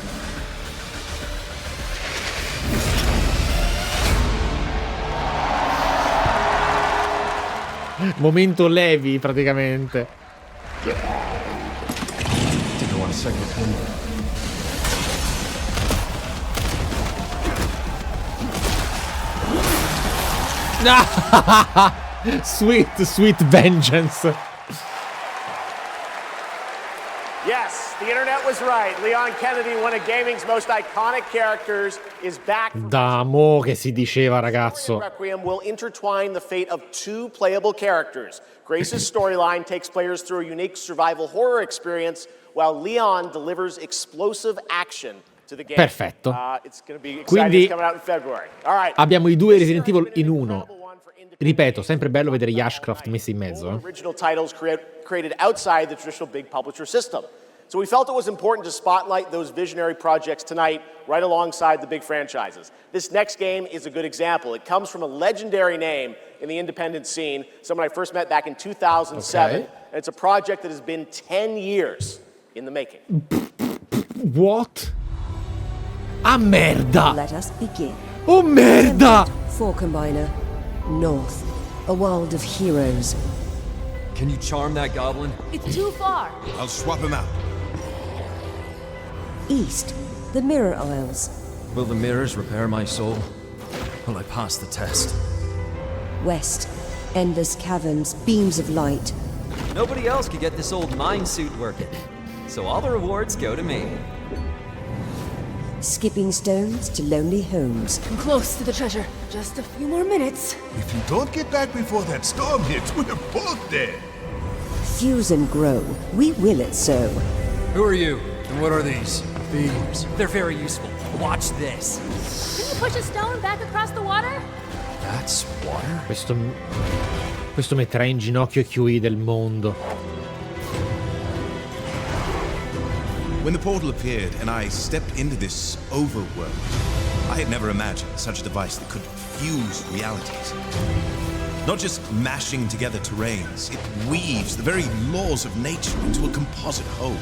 Momento Levi, praticamente. Take a 1 second. Sweet vengeance. Yes, the internet was right. Leon Kennedy, one of gaming's most iconic characters, is back. Da mo che si diceva, ragazzo. Requiem will intertwine the fate of 2 playable characters. Grace's storyline takes players through a unique survival horror experience, while Leon delivers explosive action to the game. Perfetto. It's going to be exciting. Quindi It's coming out in February. All right. abbiamo i 2 Resident Evil in uno. Ripeto, sempre bello vedere gli Ashcraft messi in mezzo. Original titles created outside the traditional big publisher system. So we felt it was important to spotlight those visionary projects tonight, right alongside the big franchises. This next game is a good example. It comes from a legendary name in the independent scene, someone I first met back in 2007. Okay. And it's a project that has been 10 years in the making. What? Ah, merda! Let us begin. Oh, merda! Four Combiner. North. A world of heroes. Can you charm that goblin? It's too far. I'll swap him out. East. The Mirror Isles. Will the mirrors repair my soul? Will I pass the test? West. Endless caverns, beams of light. Nobody else could get this old mine suit working, so all the rewards go to me. Skipping stones to lonely homes. I'm close to the treasure. Just a few more minutes. If you don't get back before that storm hits, we're both dead. Fuse and grow. We will it so. Who are you? And what are these? Beams. They're very useful. Watch this. Can you push a stone back across the water? That's water? Questo metterà in ginocchio chiui del mondo. When the portal appeared and I stepped into this overworld, I had never imagined such a device that could fuse realities. Not just mashing together terrains, it weaves the very laws of nature into a composite whole.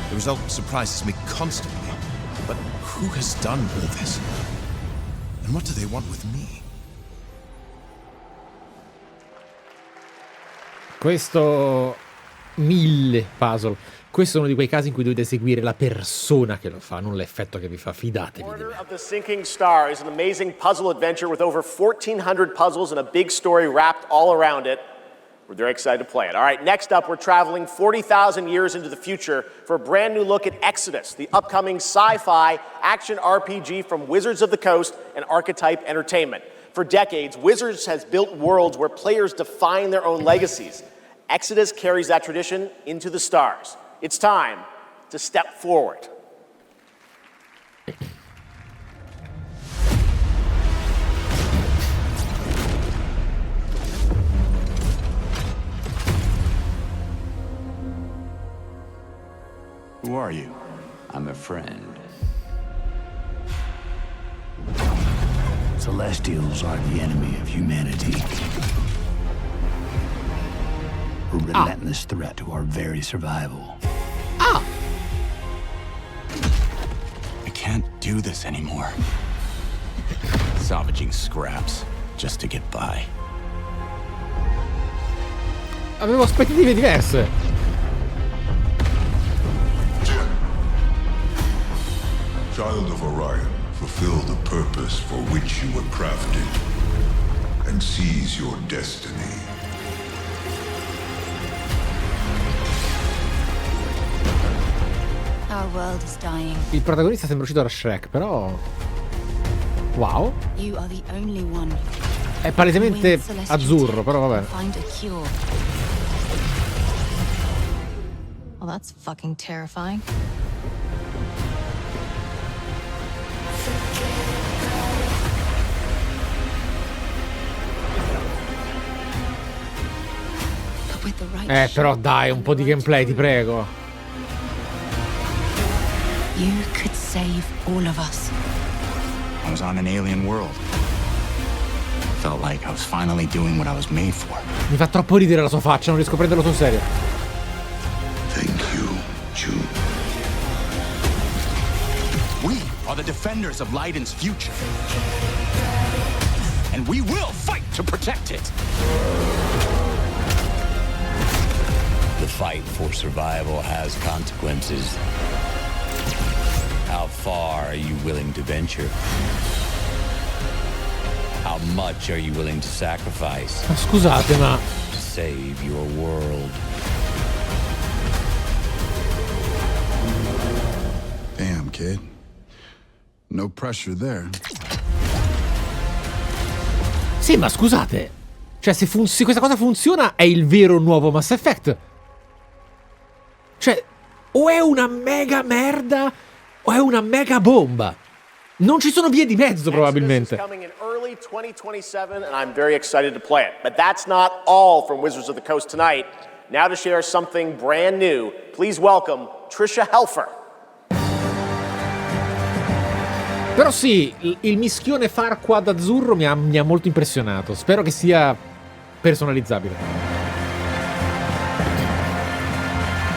The result surprises me constantly. But who has done all this? And what do they want with me? Questo 1000 puzzle. Questo è uno di quei casi in cui dovete seguire la persona che lo fa, non l'effetto che vi fa. Fidatevi di Order me. of the Sinking Star is an amazing puzzle adventure with over 1,400 puzzles and a big story wrapped all around it. We're very excited to play it. All right, next up, we're traveling 40,000 years into the future for a brand new look at Exodus, the upcoming sci-fi action RPG from Wizards of the Coast and Archetype Entertainment. For decades, Wizards has built worlds where players define their own legacies. Exodus carries that tradition into the stars. It's time to step forward. Who are you? I'm a friend. Celestials are the enemy of humanity. A relentless threat to our very survival. I can't do this anymore. Salvaging scraps just to get by. Avevo aspettative diverse. Child of Orion, fulfill the purpose for which you were crafted, and seize your destiny. Our world is dying. Il protagonista sembra uscito da Shrek, però... Wow. You are the only one È palesemente azzurro, però vabbè. Well, that's fucking terrifying. Però dai, un po' di gameplay, ti prego. You could save all of us. I was on an alien world. Felt like I was finally doing what I was made for. Mi fa troppo ridere la sua faccia, non riesco a prenderlo sul serio. Thank you, Chu. We are the defenders of Leiden's future. And we will fight to protect it. The fight for survival has consequences. How far are you willing to venture? How much are you willing to sacrifice? Ma scusate, ma to save your world? Damn, kid. No pressure there. Sì, ma scusate. Cioè, se questa cosa funziona, è il vero nuovo Mass Effect. Cioè, o è una mega merda o è una mega bomba. Non ci sono vie di mezzo, probabilmente. Coming in early 2027 and I'm very excited to play it. But that's not all from Wizards of the Coast tonight. Now to share something brand new, please welcome Trisha Helfer. Però sì, il mischione Farquaad azzurro mi ha molto impressionato. Spero che sia personalizzabile.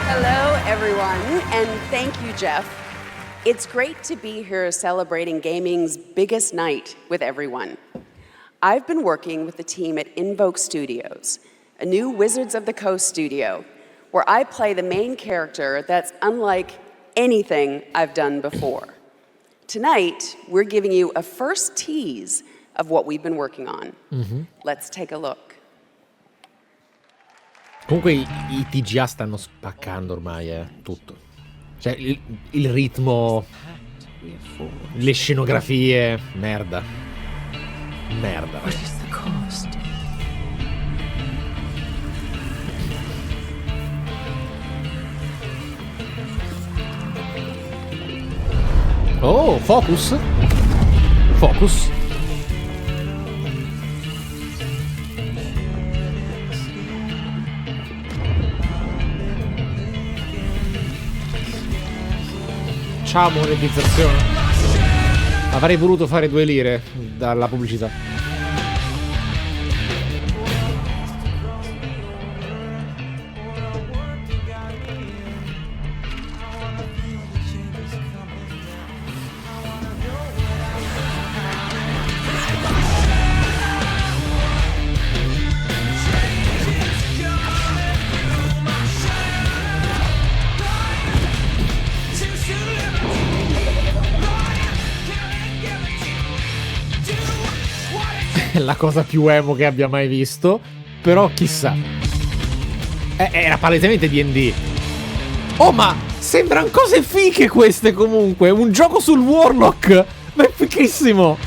Hello, everyone, and thank you, Jeff. It's great to be here celebrating gaming's biggest night with everyone. I've been working with the team at Invoke Studios, a new Wizards of the Coast studio, where I play the main character that's unlike anything I've done before. Tonight, we're giving you a first tease of what we've been working on. Let's take a look. Comunque i TGA stanno spaccando ormai, tutto. Cioè, il ritmo, le scenografie, merda. Merda. Oh, focus. Focus. Ciao monetizzazione. Avrei voluto fare 2 lire dalla pubblicità. La cosa più emo che abbia mai visto. Però chissà. Era palesemente D&D. Oh, ma sembrano cose fiche queste comunque. Un gioco sul Warlock. Ma è fichissimo.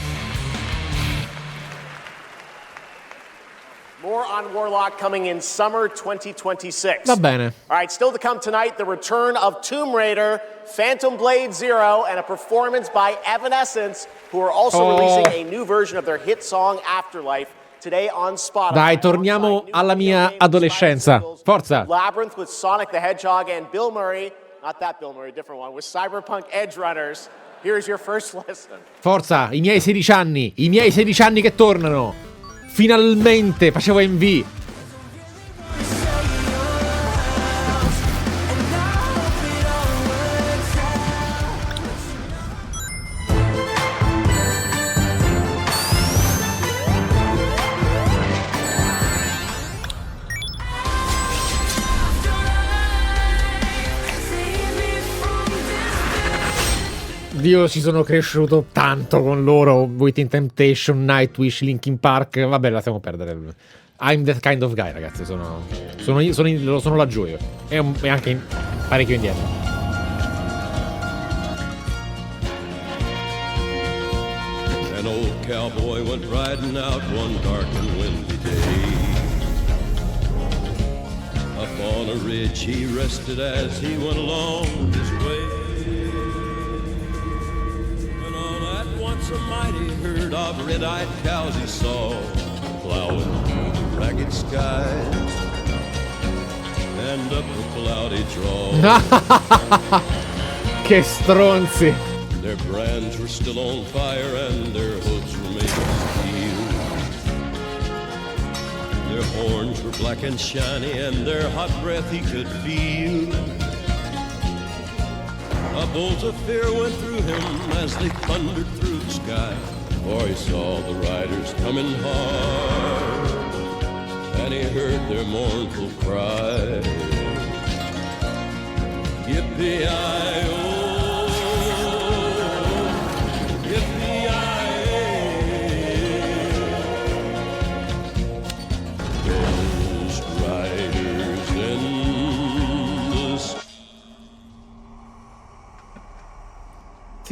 More on Warlock coming in summer 2026. Va bene. All right, still to come tonight, the return of Tomb Raider, Phantom Blade Zero, and a performance by Evanescence, who are also releasing a new version of their hit song Afterlife today on Spotify. Dai, torniamo alla mia adolescenza. Forza. Labyrinth with Sonic the Hedgehog and Bill Murray, not that Bill Murray, different one, with Cyberpunk Edge Runners. Here's your first lesson. Forza, i miei 16 anni. I miei 16 anni che tornano. Finalmente facevo MV. Io ci sono cresciuto tanto con loro. Waiting Temptation, Nightwish, Linkin Park. Vabbè, lasciamo perdere. I'm that kind of guy, ragazzi. Sono la gioia. E anche parecchio indietro. An old cowboy went riding out one dark and windy day. Up on a ridge he rested as he went along his way. When all at once a mighty herd of red-eyed cows he saw plowing through the ragged skies and up a cloudy draw. Che stronzi! Their brands were still on fire and their hooves were made of steel. Their horns were black and shiny and their hot breath he could feel. A bolt of fear went through him as they thundered through the sky, for he saw the riders coming hard and he heard their mournful cry. Yippee-i-oh,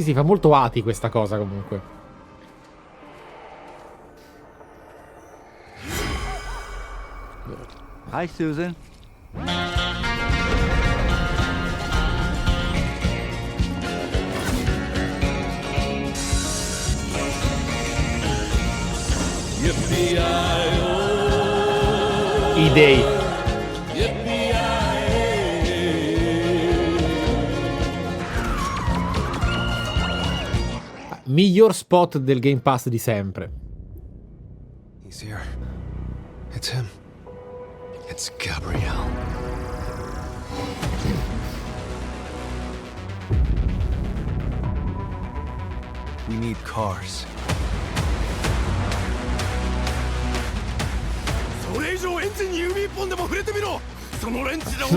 Sì, fa molto Ati questa cosa comunque. Hi, Susan. I dei. Miglior spot del Game Pass di sempre. He's here. It's him. It's Gabrielle. We need cars.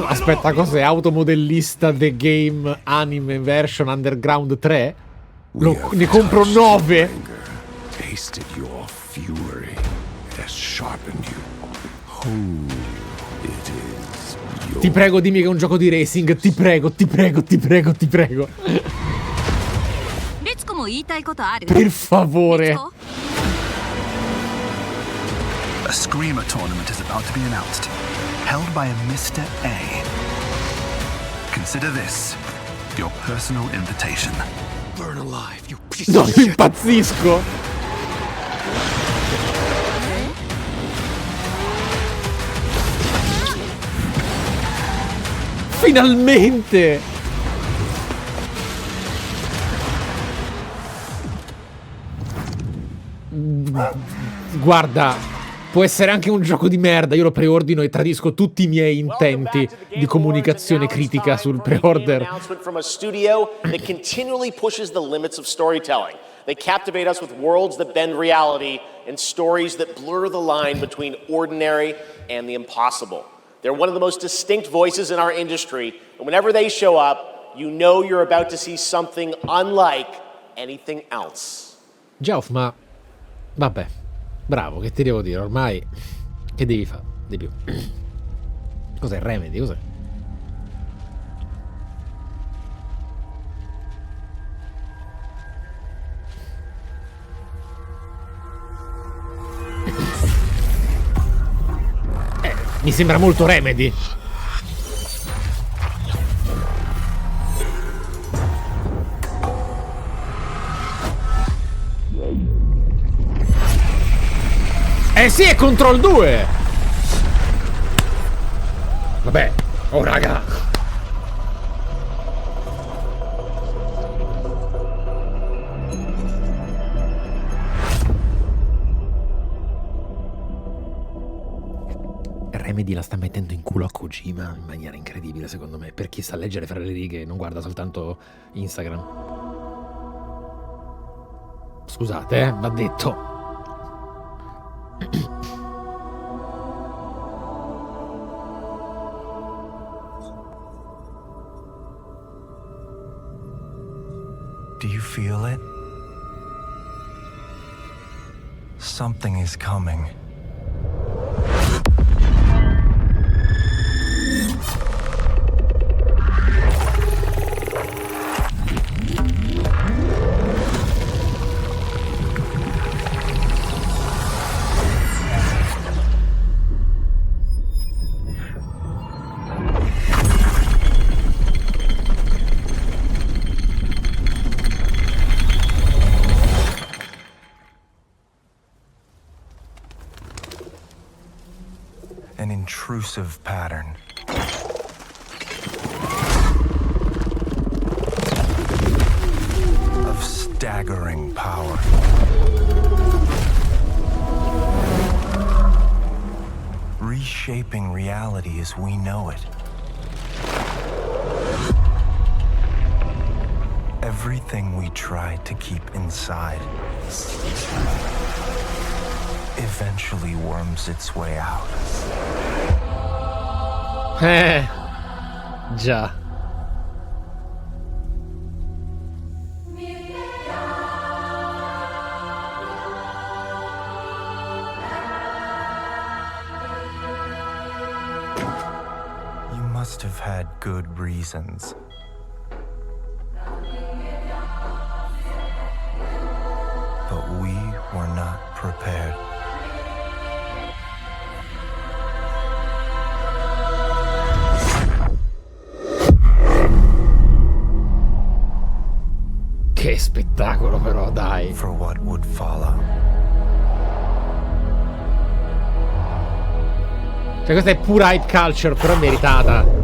Aspetta, cos'è? Automodellista The Game Anime Version Underground 3? Ne compro 9. Tasted your fury. It has sharpened you. Who it is your... Ti prego, dimmi che è un gioco di racing. Ti prego, ti prego, ti prego, ti prego. Per favore. A Screamer tournament is about to be announced, held by a Mr. A. Consider this your personal invitation. Burn alive, you piece No, of shit. impazzisco. Finalmente. Guarda, può essere anche un gioco di merda. Io lo preordino e tradisco tutti i miei intenti di comunicazione critica sul pre-order. From a studio that continually pushes the limits of storytelling. They captivate us with worlds that bend reality and stories that blur the line between ordinary and the impossible. They're one of the most distinct voices in our industry, and whenever they show up, you know you're about to see something unlike anything else. Geoff, ma vabbè, bravo, che ti devo dire? Ormai che devi fare di più? Cos'è Remedy? Cos'è? Mi sembra molto Remedy. Eh sì, è Control 2. Vabbè. Oh raga. Remedy la sta mettendo in culo a Kojima in maniera incredibile, secondo me, per chi sa leggere fra le righe e non guarda soltanto Instagram. Scusate, va detto. Do you feel it? Something is coming. intrusive pattern. Of staggering power. Reshaping reality as we know it. Everything we tried to keep inside eventually worms its way out. Già. You must have had good reasons. But we were not prepared. Che spettacolo però, dai. For what would follow. Cioè questa è pura hype culture, però meritata.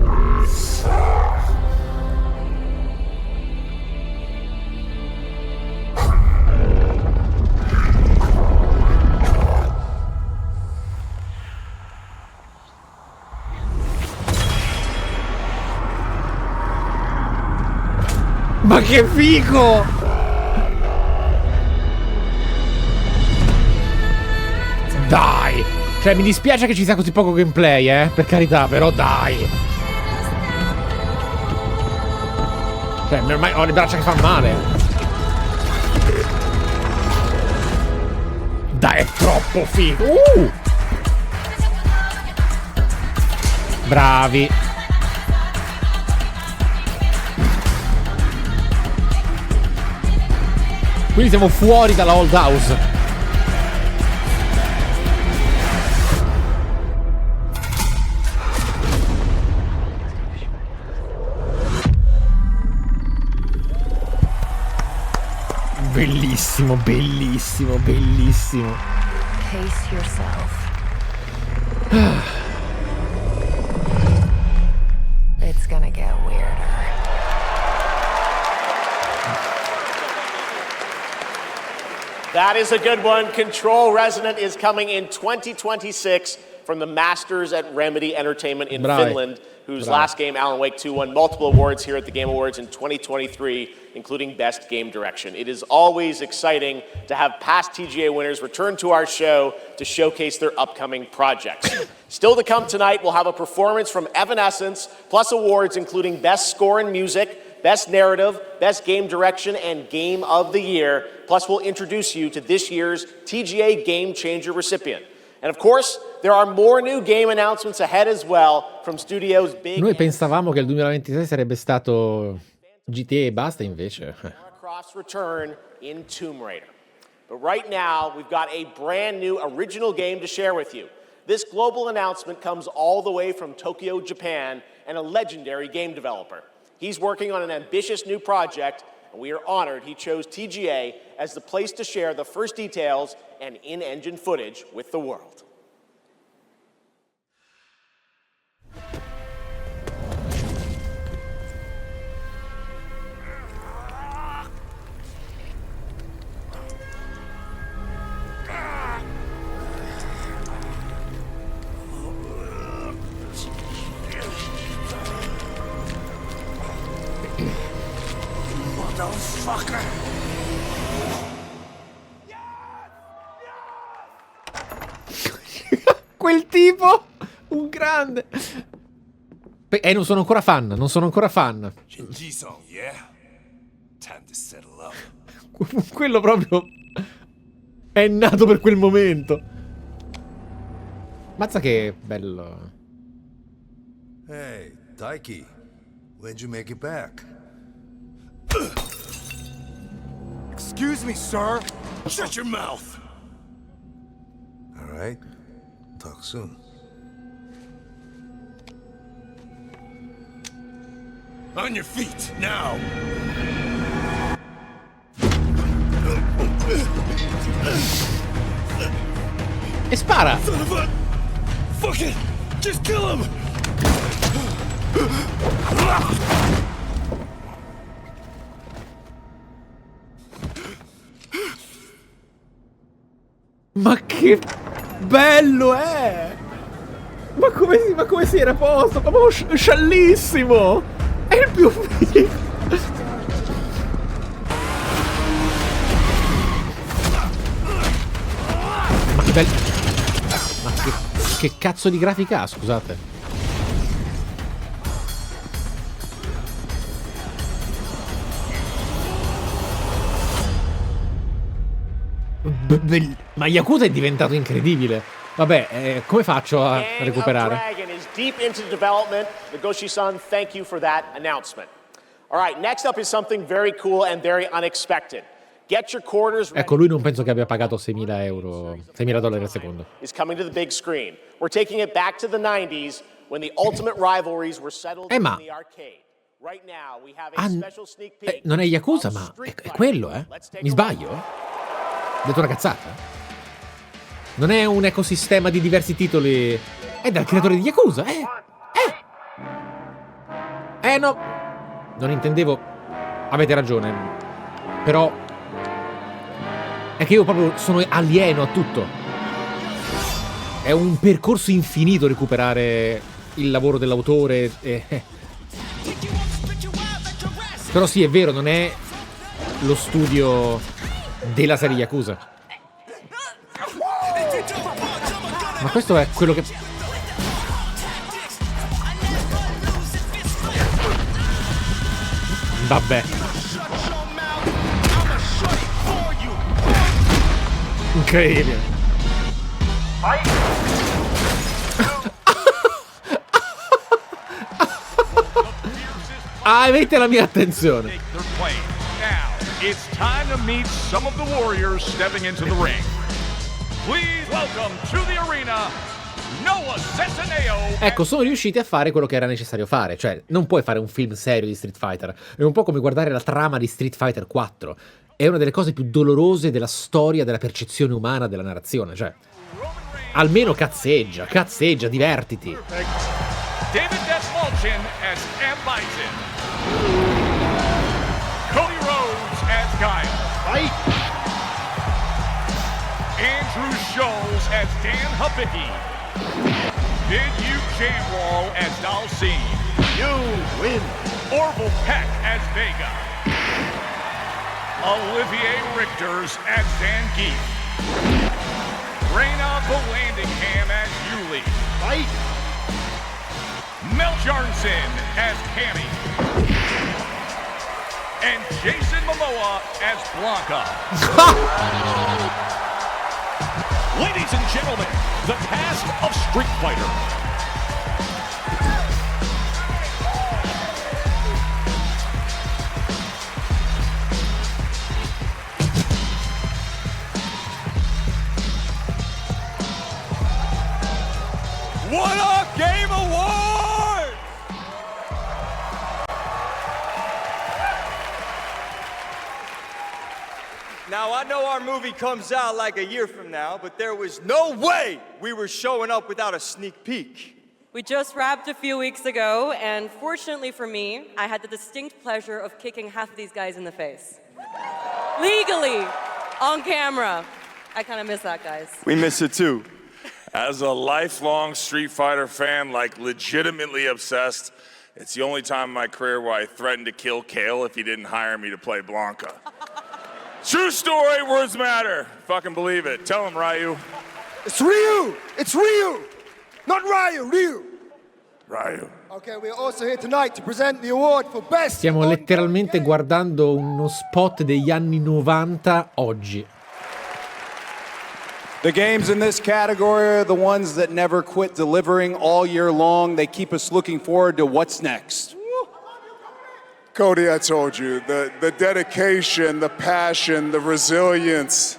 Ma che figo! Dai! Cioè mi dispiace che ci sia così poco gameplay, per carità, però dai! Cioè ormai ho le braccia che fanno male. Dai, è troppo figo! Bravi! Quindi siamo fuori dalla old house. Bellissimo, bellissimo, bellissimo. Pace yourself. It's gonna get weirder. That is a good one. Control Resonant is coming in 2026 from the masters at Remedy Entertainment in Finland, whose last game, Alan Wake 2, won multiple awards here at the Game Awards in 2023, including Best Game Direction. It is always exciting to have past TGA winners return to our show to showcase their upcoming projects. Still to come tonight, we'll have a performance from Evanescence, plus awards including Best Score in Music, Best Narrative, Best Game Direction, and Game of the Year. Plus, we'll introduce you to this year's TGA Game Changer recipient. And of course, there are more new game announcements ahead as well from studios big. Noi pensavamo che il 2026 sarebbe stato GTA e basta, invece. Cross return in Tomb Raider. But right now, we've got a brand new original game to share with you. This global announcement comes all the way from Tokyo, Japan, and a legendary game developer. He's working on an ambitious new project, and we are honored he chose TGA as the place to share the first details and in-engine footage with the world. Motherfucker! Quel tipo, un grande. Non sono ancora fan, non sono ancora fan. Quello proprio è nato per quel momento. Mazza che bello. Hey, Daiki, when'd you make it back? Excuse me, sir. Shut your mouth. All right. Talk soon. On your feet, now. E spara. Son of a fucking Just kill him! Ma che bello è! Ma come si era posto? Proprio sciallissimo! È il più figo! Ma che bello! Ma che cazzo di grafica ha, scusate? Ma Yakuza è diventato incredibile. Vabbè, come faccio a recuperare? Dragon is deep into development. Nagoshi-san, thank you for that announcement. All right, next up is something very cool and very unexpected. Get your quarters ready. Ecco, lui non penso che abbia pagato 6.000 euro, 6.000 dollari al secondo. Is coming to the big screen. We're taking it back to the 90s when the ultimate rivalries were settled in the arcade. Right now we have a special sneak peek. Non è Yakuza, ma è quello, eh? Mi sbaglio? Ho detto una cazzata? Non è un ecosistema di diversi titoli. È dal creatore di Yakuza. No. Non intendevo. Avete ragione. Però è che io proprio sono alieno a tutto. È un percorso infinito recuperare il lavoro dell'autore. Però sì, è vero, non è lo studio della serie Yakuza. Ma questo è quello che... Vabbè. Incredibile. Avete la mia attenzione. It's time to meet some of the warriors stepping into the ring. Please welcome to the arena, Noah Centineo. Ecco, sono riusciti a fare quello che era necessario fare. Cioè, non puoi fare un film serio di Street Fighter. È un po' come guardare la trama di Street Fighter 4. È una delle cose più dolorose della storia, della percezione umana, della narrazione. Cioè, almeno cazzeggia, divertiti. David Desmalchin as M. Bison. Cody Rhodes as Guile. Fight! Andrew Scholes as Dan Habicki. Bid-Yu Jamwal as Dalcine. You win. Orville Peck as Vega. Olivier Richters as Zangief. Reyna Vallandigham as Yuli. Fight! Mel Jarnson as Cammy. And Jason Momoa as Blanca. Ladies and gentlemen, the cast of Street Fighter. What a Game Award! Now, I know our movie comes out like a year from now, but there was no way we were showing up without a sneak peek. We just wrapped a few weeks ago, and fortunately for me, I had the distinct pleasure of kicking half of these guys in the face. Legally, on camera. I kind of miss that, guys. We miss it too. As a lifelong Street Fighter fan, like legitimately obsessed, it's the only time in my career where I threatened to kill Kale if he didn't hire me to play Blanca. True story, words matter. Fucking believe it. Tell him, Ryu. It's Ryu! It's Ryu! Not Ryu, Ryu! Ryu. Okay, we're also here tonight to present the award for best. Stiamo letteralmente guardando uno spot degli anni 90 oggi. The games in this category are the ones that never quit delivering all year long. They keep us looking forward to what's next. Cody, I told you, the dedication, the passion, the resilience.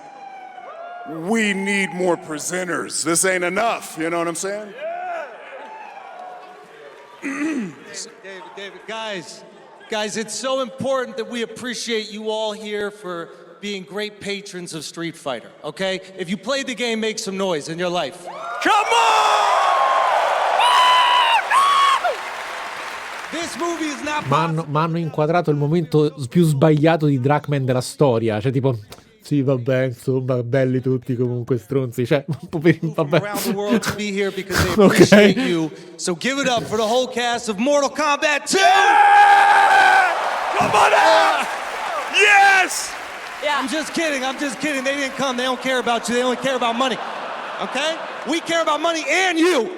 We need more presenters. This ain't enough, you know what I'm saying? David, guys, it's so important that we appreciate you all here for being great patrons of Street Fighter, okay? If you played the game, make some noise in your life. Come on! This movie is not Ma hanno inquadrato il momento più sbagliato di Drachman della storia. Cioè, tipo, sì, vabbè, insomma, belli tutti comunque stronzi. Cioè, poverini, vabbè. around the world to be here because they appreciate you. So give it up for the whole cast of Mortal Kombat 2! Yeah! Come on out! Yes! Yeah. I'm just kidding. They didn't come. They don't care about you. They only care about money. Okay? We care about money and you.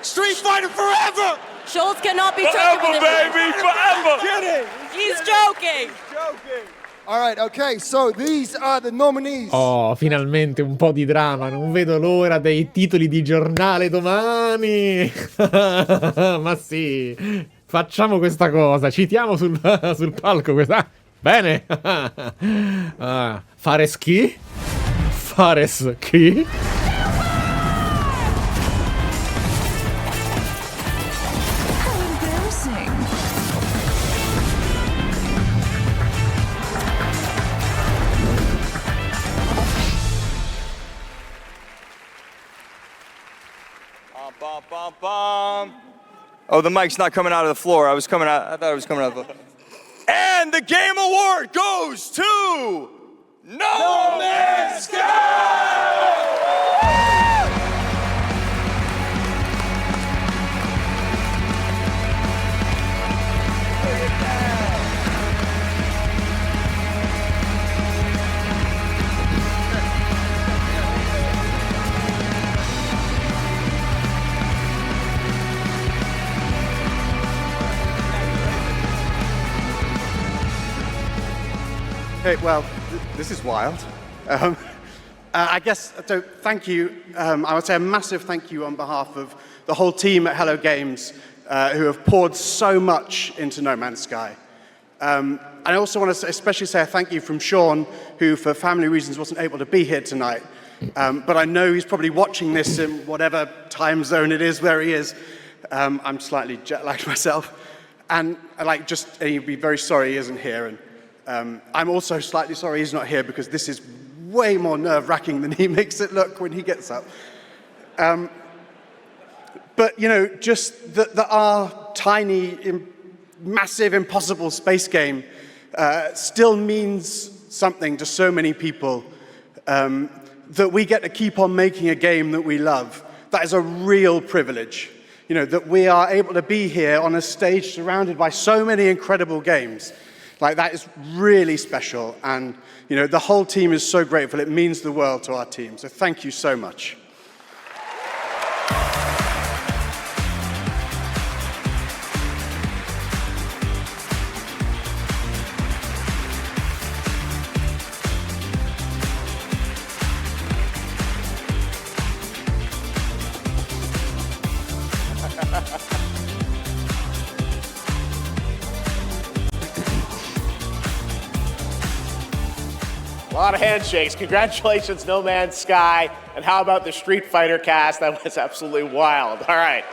Street Fighter forever! Schultz cannot be Forever, joking. baby, forever! Kidding. He's joking. All right, okay, so these are the nominees. Oh, finalmente un po' di drama. Non vedo l'ora dei titoli di giornale domani. Ma sì, facciamo questa cosa. Citiamo sul palco questa. Bene. Fare ski? Fare ski? Bum, bum. Oh, the mic's not coming out of the floor. I thought it was coming out of the floor. And the Game Award goes to No Man's Sky! Okay, well, this is wild. I guess, so thank you. I would say a massive thank you on behalf of the whole team at Hello Games who have poured so much into No Man's Sky. And I also want to especially say a thank you from Sean, who for family reasons wasn't able to be here tonight. But I know he's probably watching this in whatever time zone it is where he is. I'm slightly jet-lagged myself. And he'd be very sorry he isn't here. And I'm also slightly sorry he's not here because this is way more nerve-wracking than he makes it look when he gets up. But, you know, just that our tiny, massive, impossible space game still means something to so many people, that we get to keep on making a game that we love. That is a real privilege. You know, that we are able to be here on a stage surrounded by so many incredible games. Like, that is really special, and, you know, the whole team is so grateful. It means the world to our team, so thank you so much. A lot of handshakes. Congratulations, No Man's Sky. And how about the Street Fighter cast? That was absolutely wild. All right.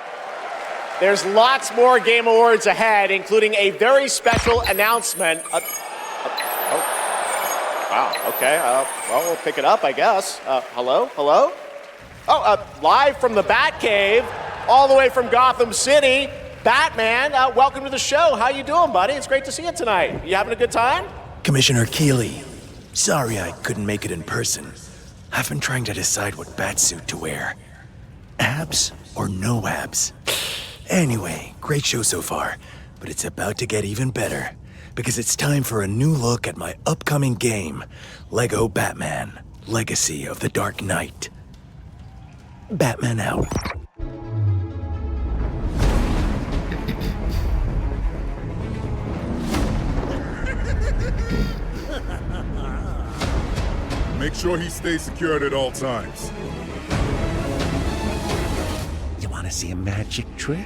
There's lots more Game Awards ahead, including a very special announcement. Wow, okay. Well, we'll pick it up, I guess. Hello? Oh, live from the Batcave, all the way from Gotham City, Batman, welcome to the show. How you doing, buddy? It's great to see you tonight. You having a good time? Commissioner Keeley, sorry I couldn't make it in person. I've been trying to decide what batsuit to wear. Abs or no abs? Anyway, great show so far, but it's about to get even better, because it's time for a new look at my upcoming game, LEGO Batman, Legacy of the Dark Knight. Batman out. Make sure he stays secured at all times. You want to see a magic trick?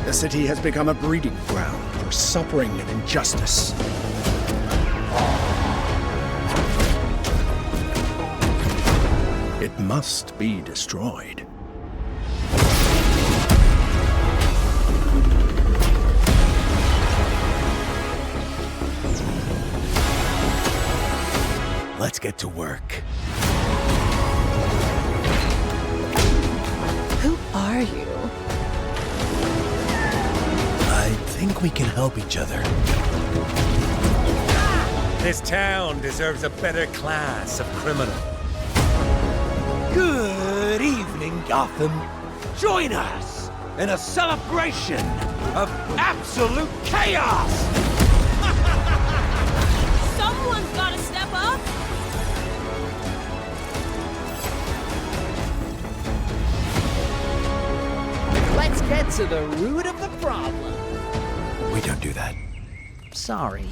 The city has become a breeding ground for suffering and injustice. It must be destroyed. Let's get to work. Who are you? think we can help each other. This town deserves a better class of criminal. Good evening, Gotham. Join us in a celebration of absolute chaos! Someone's gotta step up! Let's get to the root of the problem. We don't do that. Sorry.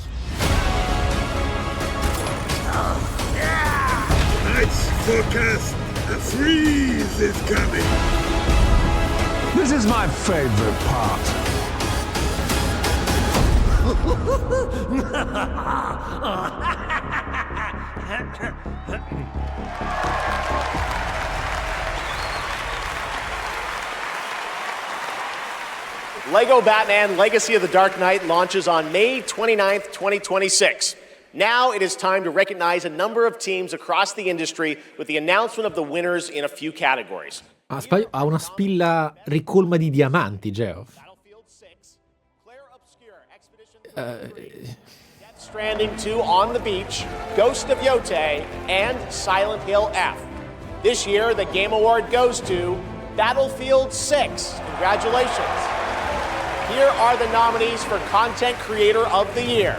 Let's forecast a freeze is coming. This is my favorite part. Lego Batman Legacy of the Dark Knight launches on May 29th, 2026. Now it is time to recognize a number of teams across the industry with the announcement of the winners in a few categories. Ha una spilla ricolma di diamanti, Geoff. Death Stranding 2 On the Beach, Ghost of Yotei, and Silent Hill F. This year, the Game Award goes to Battlefield 6. Congratulations. Here are the nominees for Content Creator of the Year.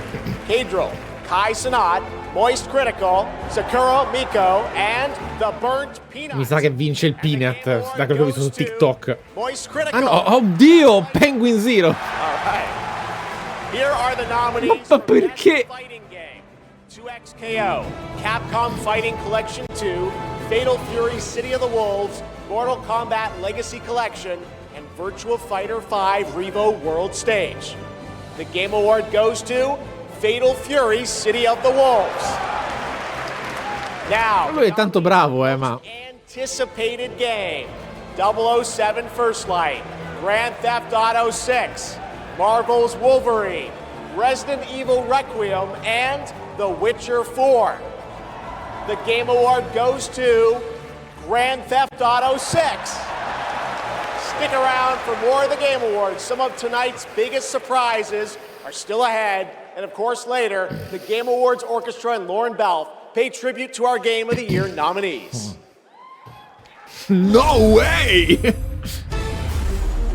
Cadril, Kai Sanat, Moist Critical, Sakura Miko, and The Burnt Peanut. Mi sa che vince il Peanut, da quello che ho visto su TikTok. Moist Critical. Ah no, oddio, Penguin Zero. All right. Here are the nominees Ma perché? Fighting Game, 2XKO, Capcom Fighting Collection 2, Fatal Fury City of the Wolves, Mortal Kombat Legacy Collection, and Virtua Fighter 5 Revo World Stage. The Game Award goes to Fatal Fury City of the Wolves. Now, Lui è tanto bravo, ma... anticipated game, 007 First Light, Grand Theft Auto 6, Marvel's Wolverine, Resident Evil Requiem, and The Witcher 4. The Game Award goes to Grand Theft Auto 6. Stick around for more of the Game Awards. Some of tonight's biggest surprises are still ahead. And of course, later, the Game Awards Orchestra and Lauren Balfe pay tribute to our Game of the Year nominees. No way!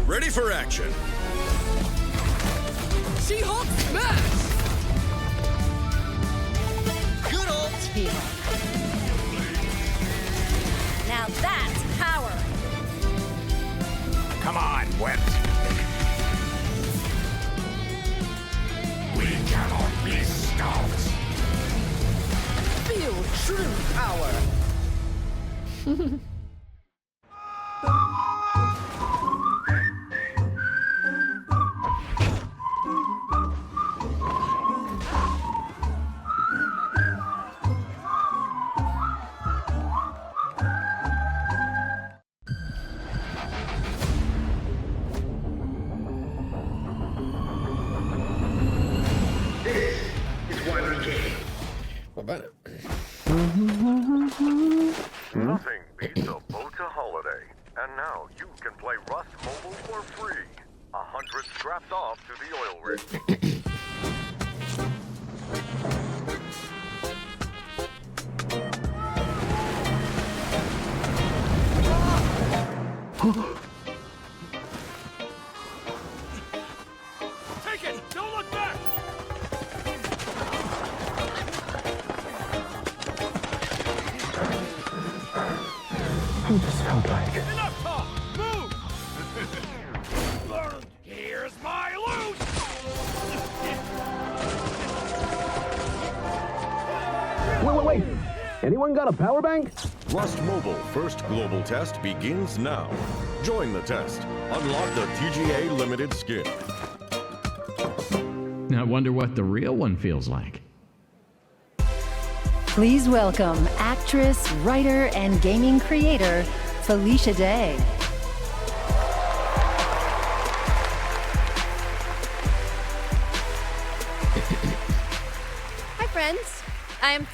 Ready for action. She-Hulk smash! Good old team. Now that's power. Come on, Wet. We cannot be stopped. Feel true power. Va bene. Nothing beats a Bota holiday. And now you can play Rust Mobile for free. 100 strapped off to the oil rig. Take it! Don't look back! Who this sound like? Enough talk! Move! Here's my loot! Wait. Anyone got a power bank? Rust Mobile first global test begins now. Join the test. Unlock the TGA limited skin. I wonder what the real one feels like. Please welcome actress, writer, and gaming creator, Felicia Day. Hi, friends.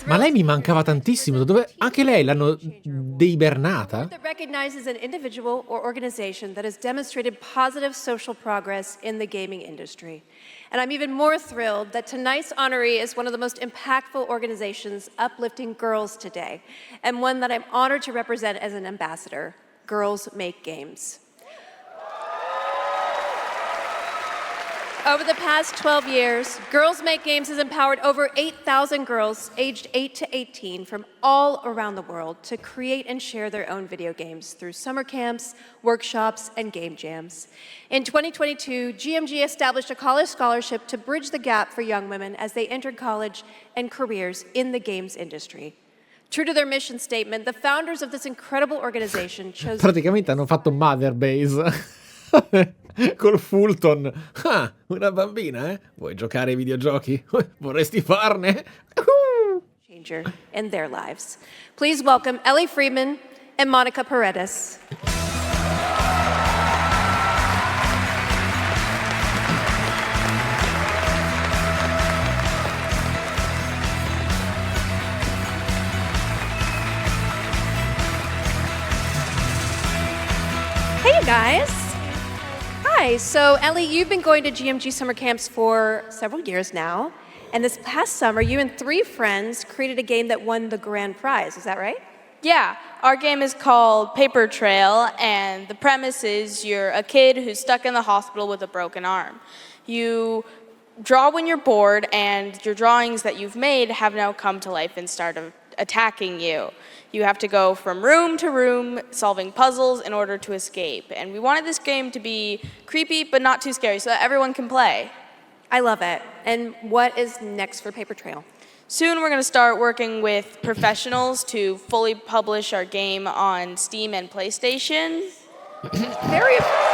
Ma lei mi mancava tantissimo. Dove... Anche lei l'hanno deibernata? That recognizes an individual or organization that has demonstrated positive social progress in the gaming industry. And I'm even more thrilled that tonight's honoree is one of the most impactful organizations uplifting girls today, and one that I'm honored to represent as an ambassador, Girls Make Games. Over the past 12 years, Girls Make Games has empowered over 8,000 girls aged 8 to 18 from all around the world to create and share their own video games through summer camps, workshops, and game jams. In 2022, GMG established a college scholarship to bridge the gap for young women as they entered college and careers in the games industry. True to their mission statement, the founders of this incredible organization chose... Praticamente hanno fatto Mother Base. Col Fulton. Ah, una bambina, eh? Vuoi giocare ai videogiochi? Vorresti farne? Changer in their lives. Please welcome Ellie Freeman and Monica Paredes. Hey, you guys. Hi, so Ellie, you've been going to GMG summer camps for several years now, and this past summer, you and 3 friends created a game that won the grand prize, is that right? Yeah, our game is called Paper Trail, and the premise is you're a kid who's stuck in the hospital with a broken arm. You draw when you're bored, and your drawings that you've made have now come to life and start attacking you. You have to go from room to room solving puzzles in order to escape. And we wanted this game to be creepy but not too scary so that everyone can play. I love it. And what is next for Paper Trail? Soon we're going to start working with professionals to fully publish our game on Steam and PlayStation. Very impressive.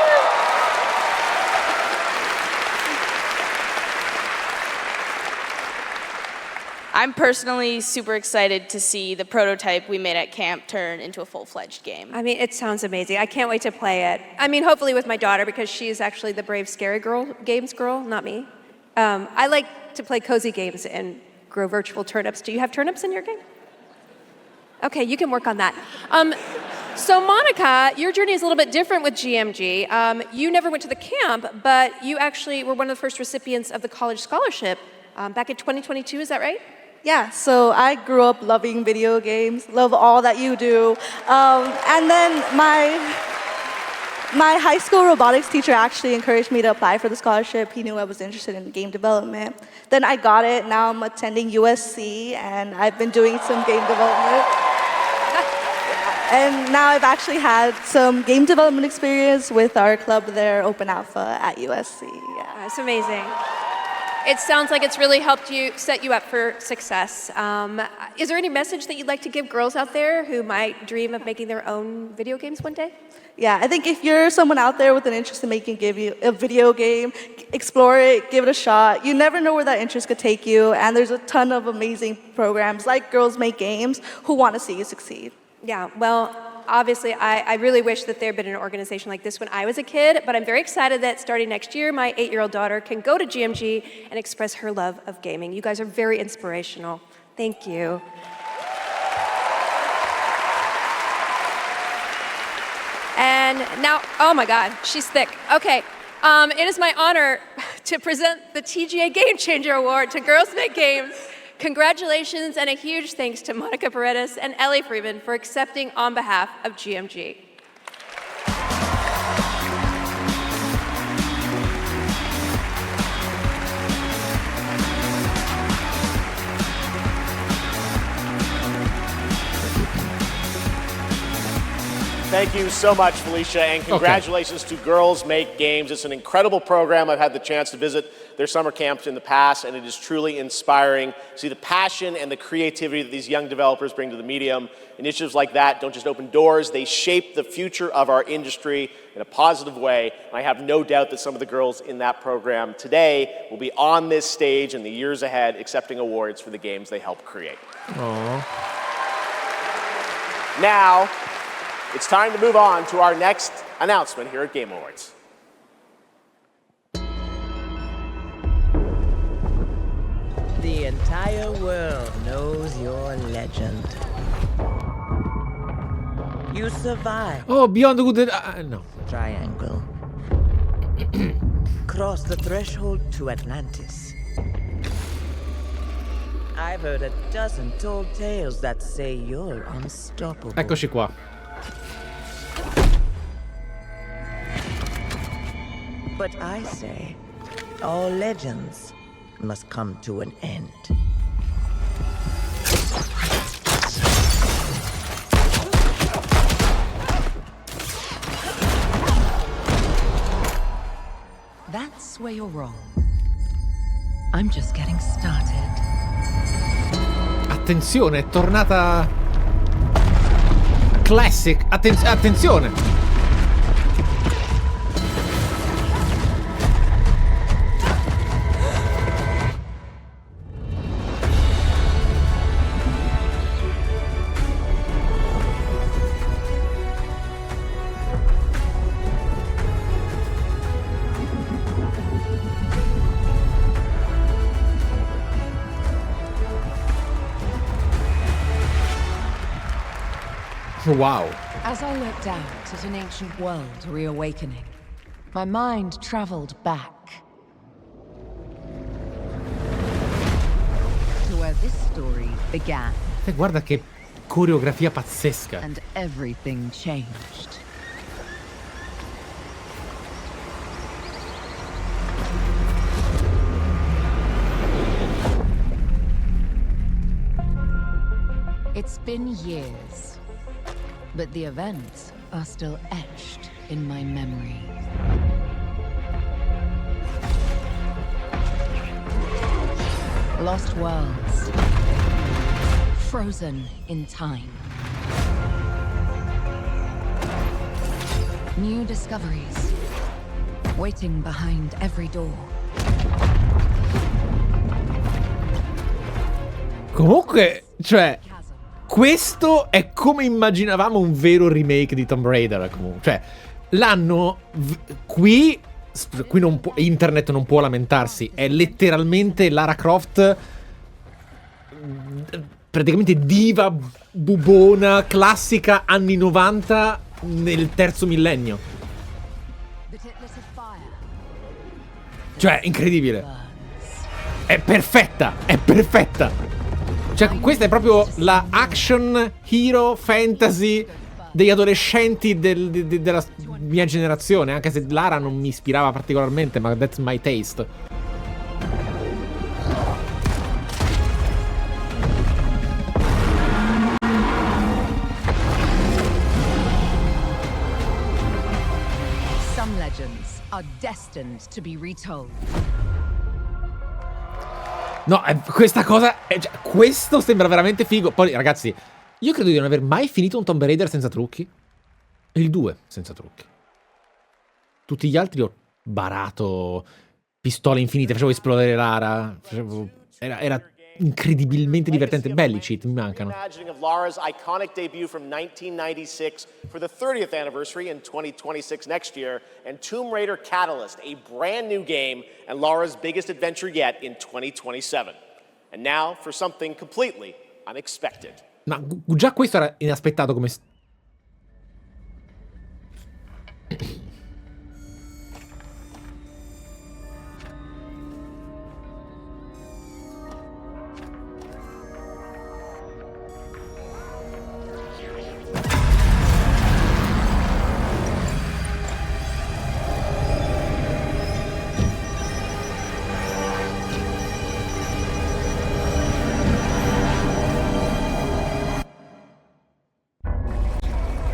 I'm personally super excited to see the prototype we made at camp turn into a full-fledged game. I mean, it sounds amazing. I can't wait to play it. I mean, hopefully with my daughter, because she's actually the brave, scary games girl, not me. I like to play cozy games and grow virtual turnips. Do you have turnips in your game? Okay, you can work on that. So Monica, your journey is a little bit different with GMG. You never went to the camp, but you actually were one of the first recipients of the college scholarship back in 2022, is that right? Yeah, so I grew up loving video games, love all that you do. And then my high school robotics teacher actually encouraged me to apply for the scholarship. He knew I was interested in game development. Then I got it. Now I'm attending USC, and I've been doing some game development. And now I've actually had some game development experience with our club there, Open Alpha at USC. Yeah. That's amazing. It sounds like it's really helped you, set you up for success. Is there any message that you'd like to give girls out there who might dream of making their own video games one day? Yeah, I think if you're someone out there with an interest in making a video game, explore it, give it a shot. You never know where that interest could take you, and there's a ton of amazing programs like Girls Make Games who want to see you succeed. Yeah, well, obviously, I really wish that there had been an organization like this when I was a kid, but I'm very excited that starting next year, my 8-year-old daughter can go to GMG and express her love of gaming. You guys are very inspirational. Thank you. And now, oh my God, she's thick. Okay, it is my honor to present the TGA Game Changer Award to Girls Make Games. Congratulations and a huge thanks to Monica Paredes and Ellie Freeman for accepting on behalf of GMG. Thank you so much, Felicia, and congratulations to Girls Make Games. It's an incredible program. I've had the chance to visit their summer camps in the past, and it is truly inspiring to see the passion and the creativity that these young developers bring to the medium. Initiatives like that don't just open doors, they shape the future of our industry in a positive way. And I have no doubt that some of the girls in that program today will be on this stage in the years ahead accepting awards for the games they helped create. Aww. Now, it's time to move on to our next announcement here at Game Awards. The The entire world knows your legend. You survived. Oh, Beyond the Good... no. Triangle. Cross the threshold to Atlantis. I've heard a dozen told tales that say you're unstoppable. Eccoci qua. But I say, all legends must come to an end. That's where you're wrong. I'm just getting started. Attenzione, è tornata classic. Attenzione. Wow. As I looked out at an ancient world reawakening, my mind traveled back to where this story began. Guarda che coreografia pazzesca. And everything changed. It's been years, but the events are still etched in my memory. Lost worlds, frozen in time. New discoveries, waiting behind every door. Comunque, cioè, questo è come immaginavamo un vero remake di Tomb Raider. Comunque, cioè, l'hanno qui non può, internet non può lamentarsi. È letteralmente Lara Croft, praticamente diva bubona classica anni 90 nel terzo millennio. Cioè, incredibile. È perfetta, è perfetta. Cioè, questa è proprio la action hero fantasy degli adolescenti della mia generazione. Anche se Lara non mi ispirava particolarmente, ma that's my taste. Some legends are destined to be retold. No, questa cosa, questo sembra veramente figo. Poi, ragazzi, io credo di non aver mai finito un Tomb Raider senza trucchi. Il 2 senza trucchi. Tutti gli altri ho barato pistole infinite, facevo esplodere Lara. Era incredibilmente divertente. Belli cheat, mi mancano. Imagining of Lara's iconic debut from 1996 for the 30th anniversary in 2026 next year, and Tomb Raider Catalyst, a brand new game and Lara's biggest adventure yet in 2027. And now for something completely unexpected. Ma già questo era inaspettato come...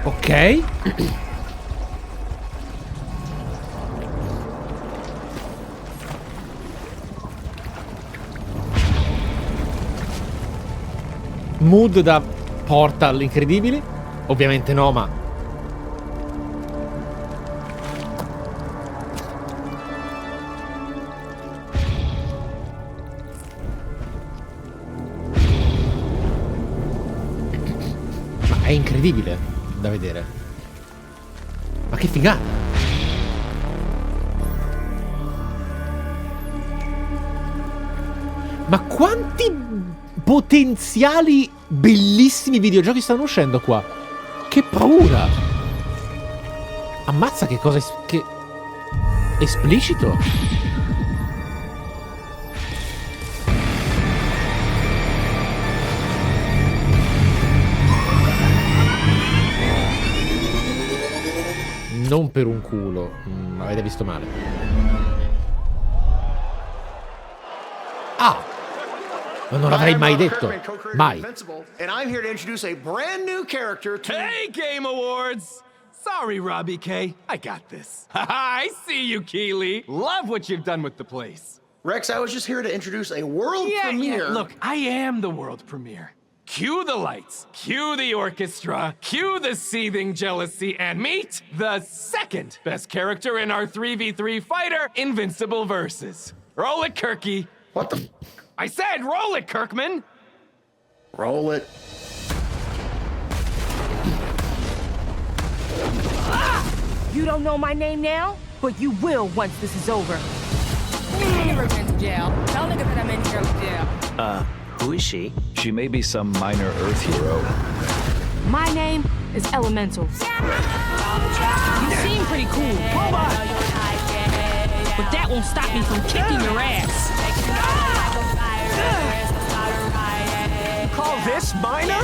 Ok. Mood da Portal incredibili. Ovviamente no, ma... ma è incredibile da vedere. Ma che figata! Ma quanti potenziali bellissimi videogiochi stanno uscendo qua? Che paura! Ammazza che cosa che esplicito. Non per un culo, avete visto male. Ah! Ma non l'avrei mai detto. Mai. And I'm here to introduce a brand new character to... Hey, Game Awards! Sorry, Robbie K. I got this. I see you, Keeley. Love what you've done with the place. Rex, I was just here to introduce a world premiere. Yeah, look, I am the world premiere. Cue the lights, cue the orchestra, cue the seething jealousy, and meet the second best character in our 3v3 fighter, Invincible Versus. Roll it, Kirky. What the... I said roll it, Kirkman. Roll it. You don't know my name now, but you will once this is over. Never been to jail. Tell niggas that I'm in here with jail. Who is she? She may be some minor Earth hero. My name is Elemental. You seem pretty cool. Hold on. But that won't stop me from kicking your ass. You call this minor?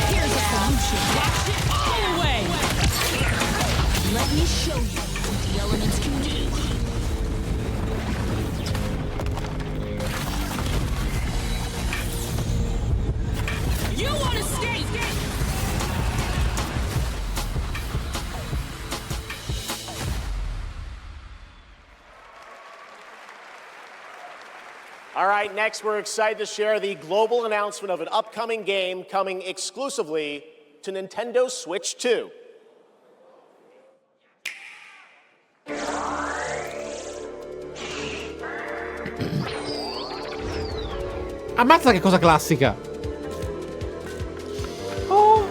Here's a solution. Watch it all away. Let me show you what the elements can do. You want to escape? All right, next we're excited to share the global announcement of an upcoming game coming exclusively to Nintendo Switch 2. Ammazza che cosa classica. Oh.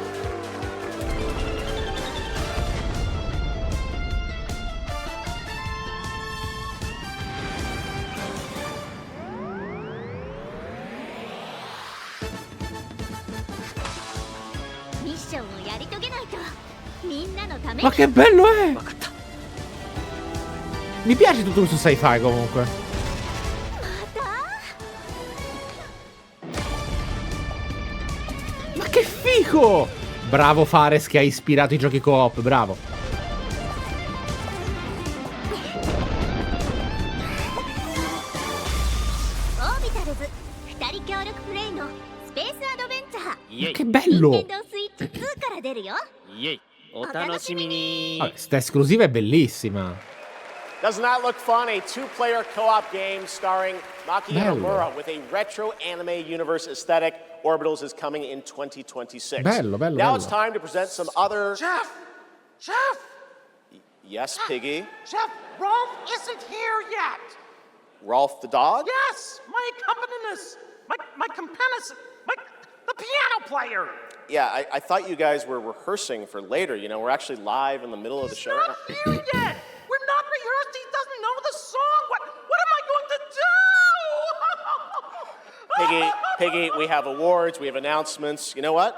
Ma che bello è! Mi piace tutto questo sci-fi comunque. Ma che figo! Bravo Fares che ha ispirato i giochi co-op, bravo. Ma che bello! Vabbè, sta esclusiva è bellissima. Doesn't that look fun? A two-player co-op game starring Maki Bello. Nomura with a retro anime universe aesthetic. Orbitals is coming in 2026. Bello, bello, Now bello. it's time to present some other... Chef! Yes, Piggy? Chef, Rolf isn't here yet. Rolf the dog? Yes, my accompanist, my companist, the piano player. Yeah, I thought you guys were rehearsing for later. You know, we're actually live in the middle of the show. Not here yet. We're not rehearsed. He doesn't know the song. What am I going to do? Piggy, we have awards, we have announcements. You know what?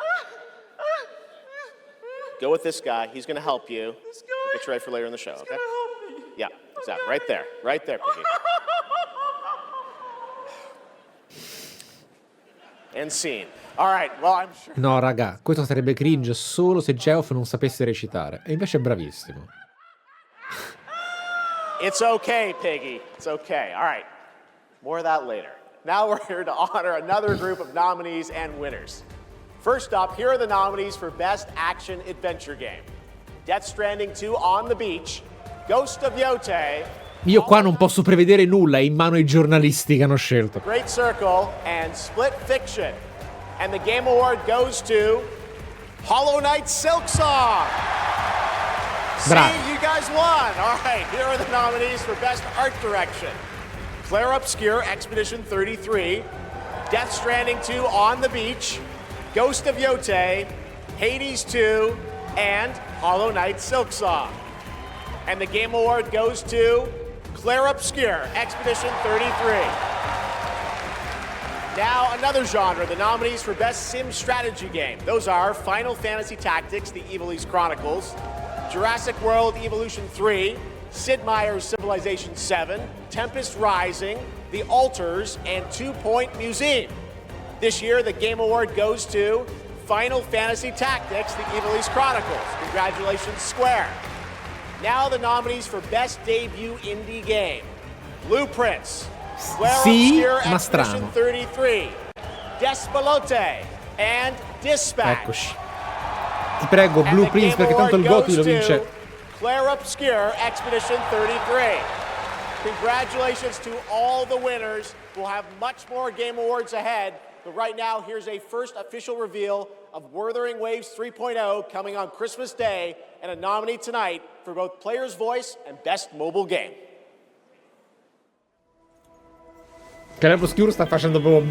Go with this guy. He's going to help you. This guy? Get you ready for later in the show, okay? Gonna help me. Yeah, exactly. Right there, Piggy. And scene. All right, well, I'm sure. No, raga, questo sarebbe cringe solo se Geoff non sapesse recitare. E invece è bravissimo. It's okay, Piggy. It's okay. All right. More of that later. Now we're here to honor another group of nominees and winners. First up, here are the nominees for Best Action Adventure Game. Death Stranding 2 On the Beach, Ghost of Yote, Io qua non posso prevedere nulla, è in mano ai giornalisti che hanno scelto. Great Circle, and Split Fiction. And the Game Award goes to Hollow Knight Silksong. Bravo. See, you guys won. All right, here are the nominees for Best Art Direction. Claire Obscure, Expedition 33, Death Stranding 2 On the Beach, Ghost of Yote, Hades 2, and Hollow Knight Silksong. And the Game Award goes to Claire Obscure, Expedition 33. Now, another genre, the nominees for Best Sim Strategy Game. Those are Final Fantasy Tactics, The Evilise Chronicles, Jurassic World Evolution 3, Sid Meier's Civilization 7, Tempest Rising, The Alters, and 2 Point Museum. This year, the Game Award goes to Final Fantasy Tactics, The Evilise Chronicles. Congratulations, Square. Now the nominees for Best Debut Indie Game. Blueprints, Claire Obscure Expedition 33, Despalote, and Dispatch. Eccoci. Ti prego, Blueprints, perché tanto il GOTY lo vince. Claire Obscure Expedition 33. Congratulations to all the winners. We'll have much more Game Awards ahead, but right now here's a first official reveal of Wuthering Waves 3.0 coming on Christmas Day, and a nominee tonight for both Player's Voice and Best Mobile Game. Claire Obscure sta facendo proprio...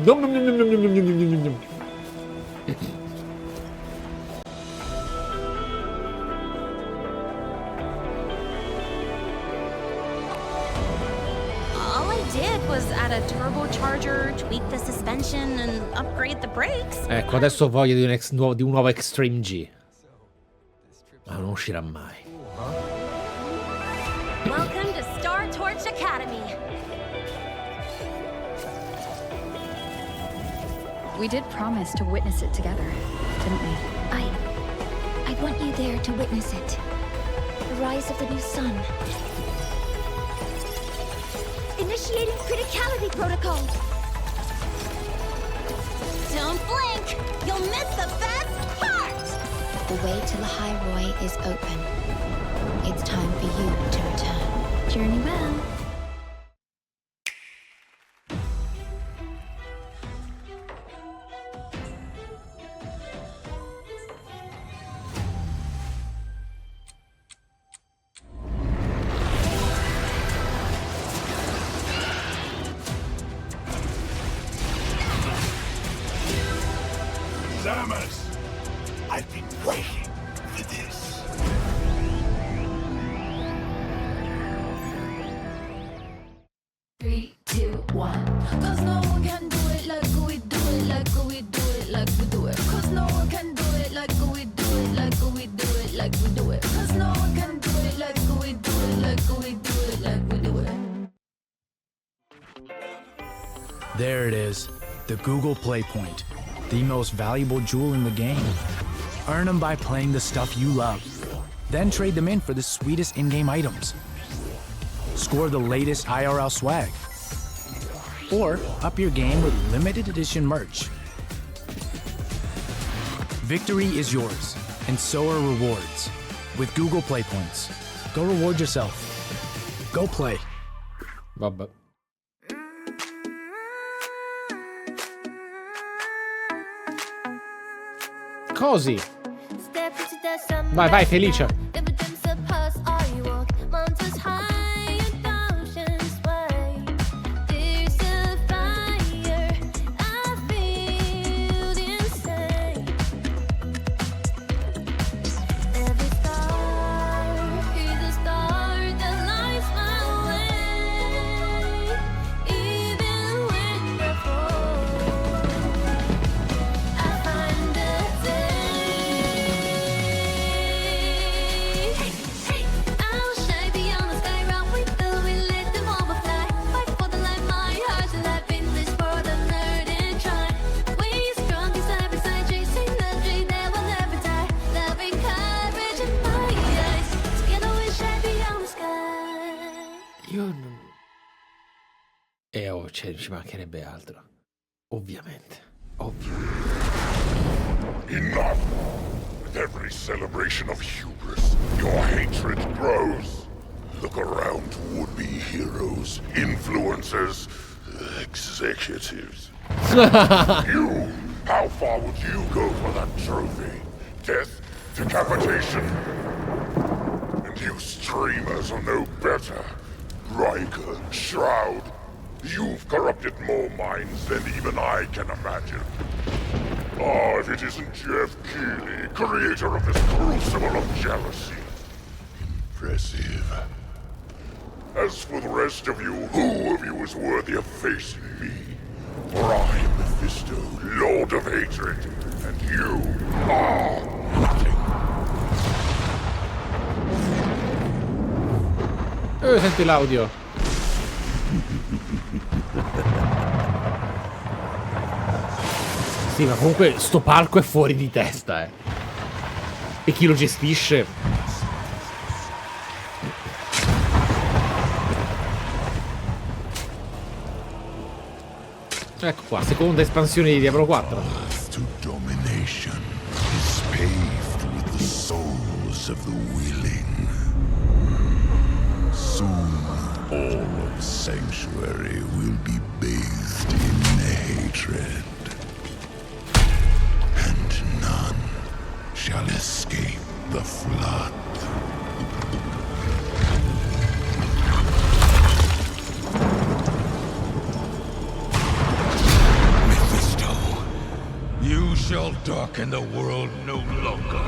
All I did was add a turbocharger, tweak the suspension, and upgrade the brakes. Ecco, adesso ho voglia di un nuovo Extreme G. Ma non uscirà mai. Welcome to Star Torch Academy. We did promise to witness it together, didn't we? I want you there to witness it. The rise of the new sun. Initiating criticality protocol. Don't blink! You'll miss the best part! The way to the High Roy is open. It's time for you to return. Journey well. I've been waiting for this. 3, 2, 1. 'Cause no one can do it like we do it, like we do it, like we do it. 'Cause no one can do it like we do it, like we do it, like we do it. 'Cause no one can do it like we do it, like we do it, like we do it. There it is, the Google Play Point, the most valuable jewel in the game. Earn them by playing the stuff you love. Then trade them in for the sweetest in-game items. Score the latest IRL swag. Or up your game with limited edition merch. Victory is yours, and so are rewards. With Google Play Points. Go reward yourself. Go play. Vabbè. Così. Vai, vai, Felicia. Ci mancherebbe altro. Ovviamente. Ovvio. Enough! With every celebration of hubris, your hatred grows. Look around to would-be heroes, influencers, executives. You! How far would you go for that trophy? Death? Decapitation? And you streamers are no better. Riker, Shroud, you've corrupted more minds than even I can imagine. Oh, if it isn't Jeff Keighley, creator of this crucible of jealousy. Impressive. As for the rest of you, who of you is worthy of facing me? For I am Mephisto, Lord of Hatred, and you are nothing. Senti l'audio. Sì, ma comunque sto palco è fuori di testa, E chi lo gestisce? Ecco qua, seconda espansione di Diablo 4. Path to domination is paved with the souls of the willing. Soon all of Sanctuary will be bathed in hatred. And none shall escape the flood. You shall darken the world no longer.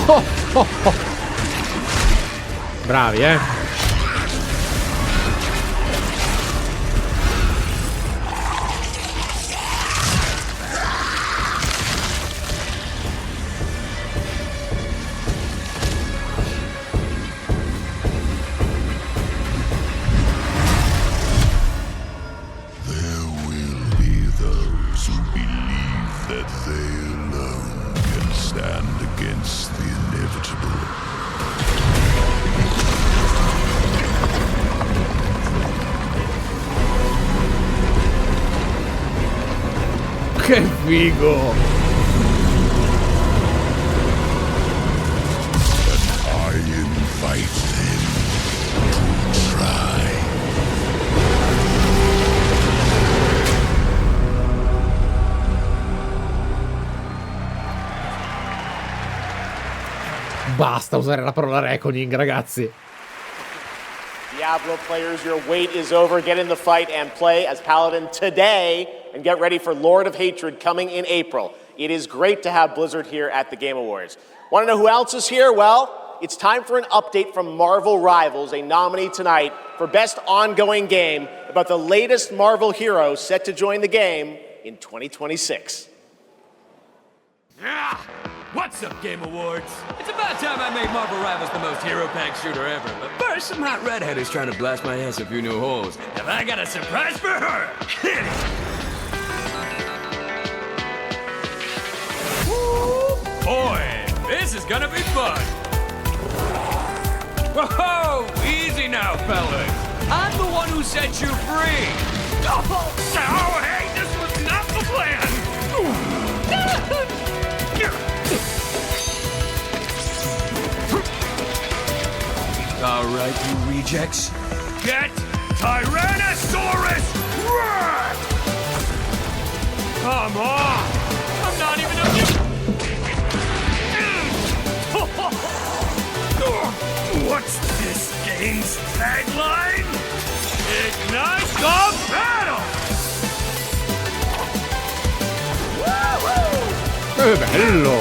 Oh, oh, oh. Bravi, Che figo! I invite them to try. Basta usare la parola reckoning, ragazzi. Diablo players, your wait is over. Get in the fight and play as Paladin today, and get ready for Lord of Hatred coming in April. It is great to have Blizzard here at the Game Awards. Want to know who else is here? Well, it's time for an update from Marvel Rivals, a nominee tonight for Best Ongoing Game, about the latest Marvel hero set to join the game in 2026. Yeah! What's up, Game Awards? It's about time I made Marvel Rivals the most hero-packed shooter ever. But first, some hot redhead is trying to blast my ass a few new holes. And I got a surprise for her! Hit it! Woo! Boy, this is gonna be fun! Whoa! Easy now, fellas! I'm the one who set you free! Oh, hey, this was not the plan! All right, you rejects. Get Tyrannosaurus Rex! Come on! I'm not even a... What's this game's tagline? Ignite the battle! Che bello!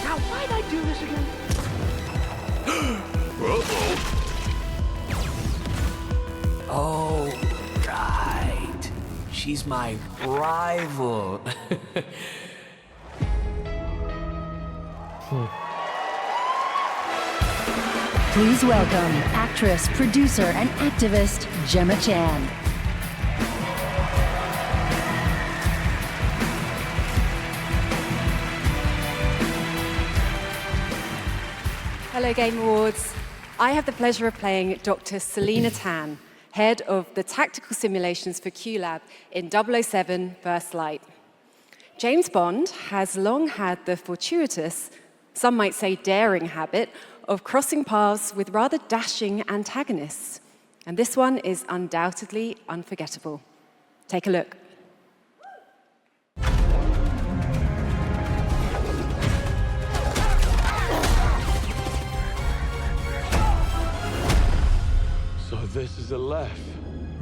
Now, why'd I do this again? Oh, right. She's my rival. Please welcome actress, producer, and activist Gemma Chan. Hello, Game Awards. I have the pleasure of playing Dr. Selena Tan, head of the tactical simulations for QLab in 007 First Light. James Bond has long had the fortuitous, some might say daring habit, of crossing paths with rather dashing antagonists. And this one is undoubtedly unforgettable. Take a look. So this is Aleph.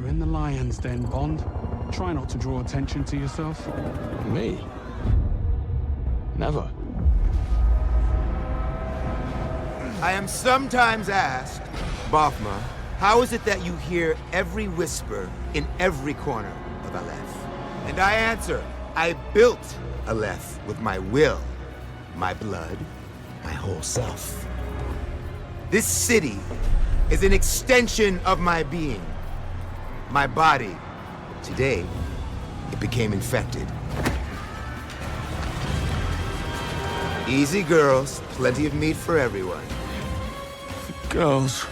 We're in the lion's den, Bond. Try not to draw attention to yourself. Me? Never. I am sometimes asked, Bafma, how is it that you hear every whisper in every corner of Aleph? And I answer, I built Aleph with my will, my blood, my whole self. This city is an extension of my being, my body. Today, it became infected. Easy, girls. Plenty of meat for everyone. Girls.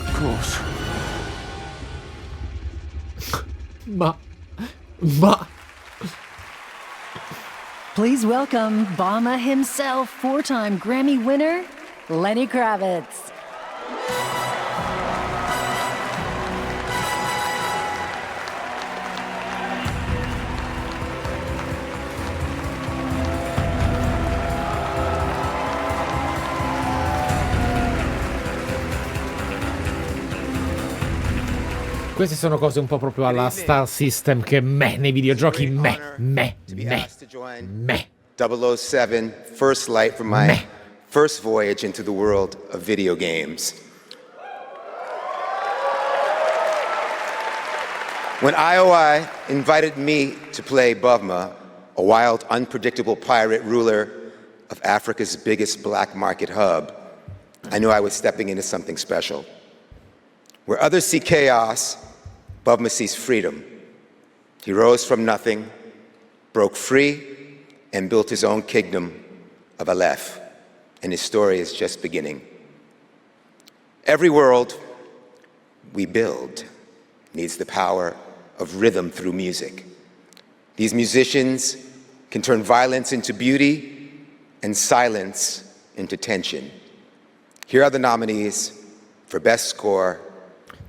Of course. Ma. Please welcome Obama himself, 4-time Grammy winner, Lenny Kravitz. Queste sono cose un po' proprio alla Star System che nei videogiochi me. 007, first light from my first voyage into the world of video games. When IOI invited me to play Bavma, a wild, unpredictable pirate ruler of Africa's biggest black market hub, I knew I was stepping into something special. Where others see chaos, Bavma sees freedom. He rose from nothing, broke free, and built his own kingdom of Aleph, and his story is just beginning. Every world we build needs the power of rhythm through music. These musicians can turn violence into beauty and silence into tension. Here are the nominees for Best Score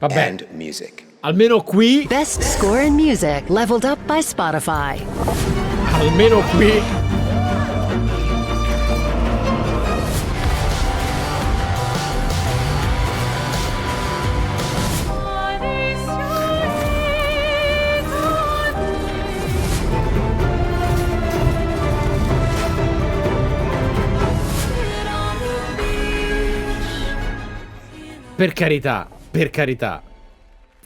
and Music. Almeno qui. Best Score in Music, leveled up by Spotify. Almeno qui. Per carità.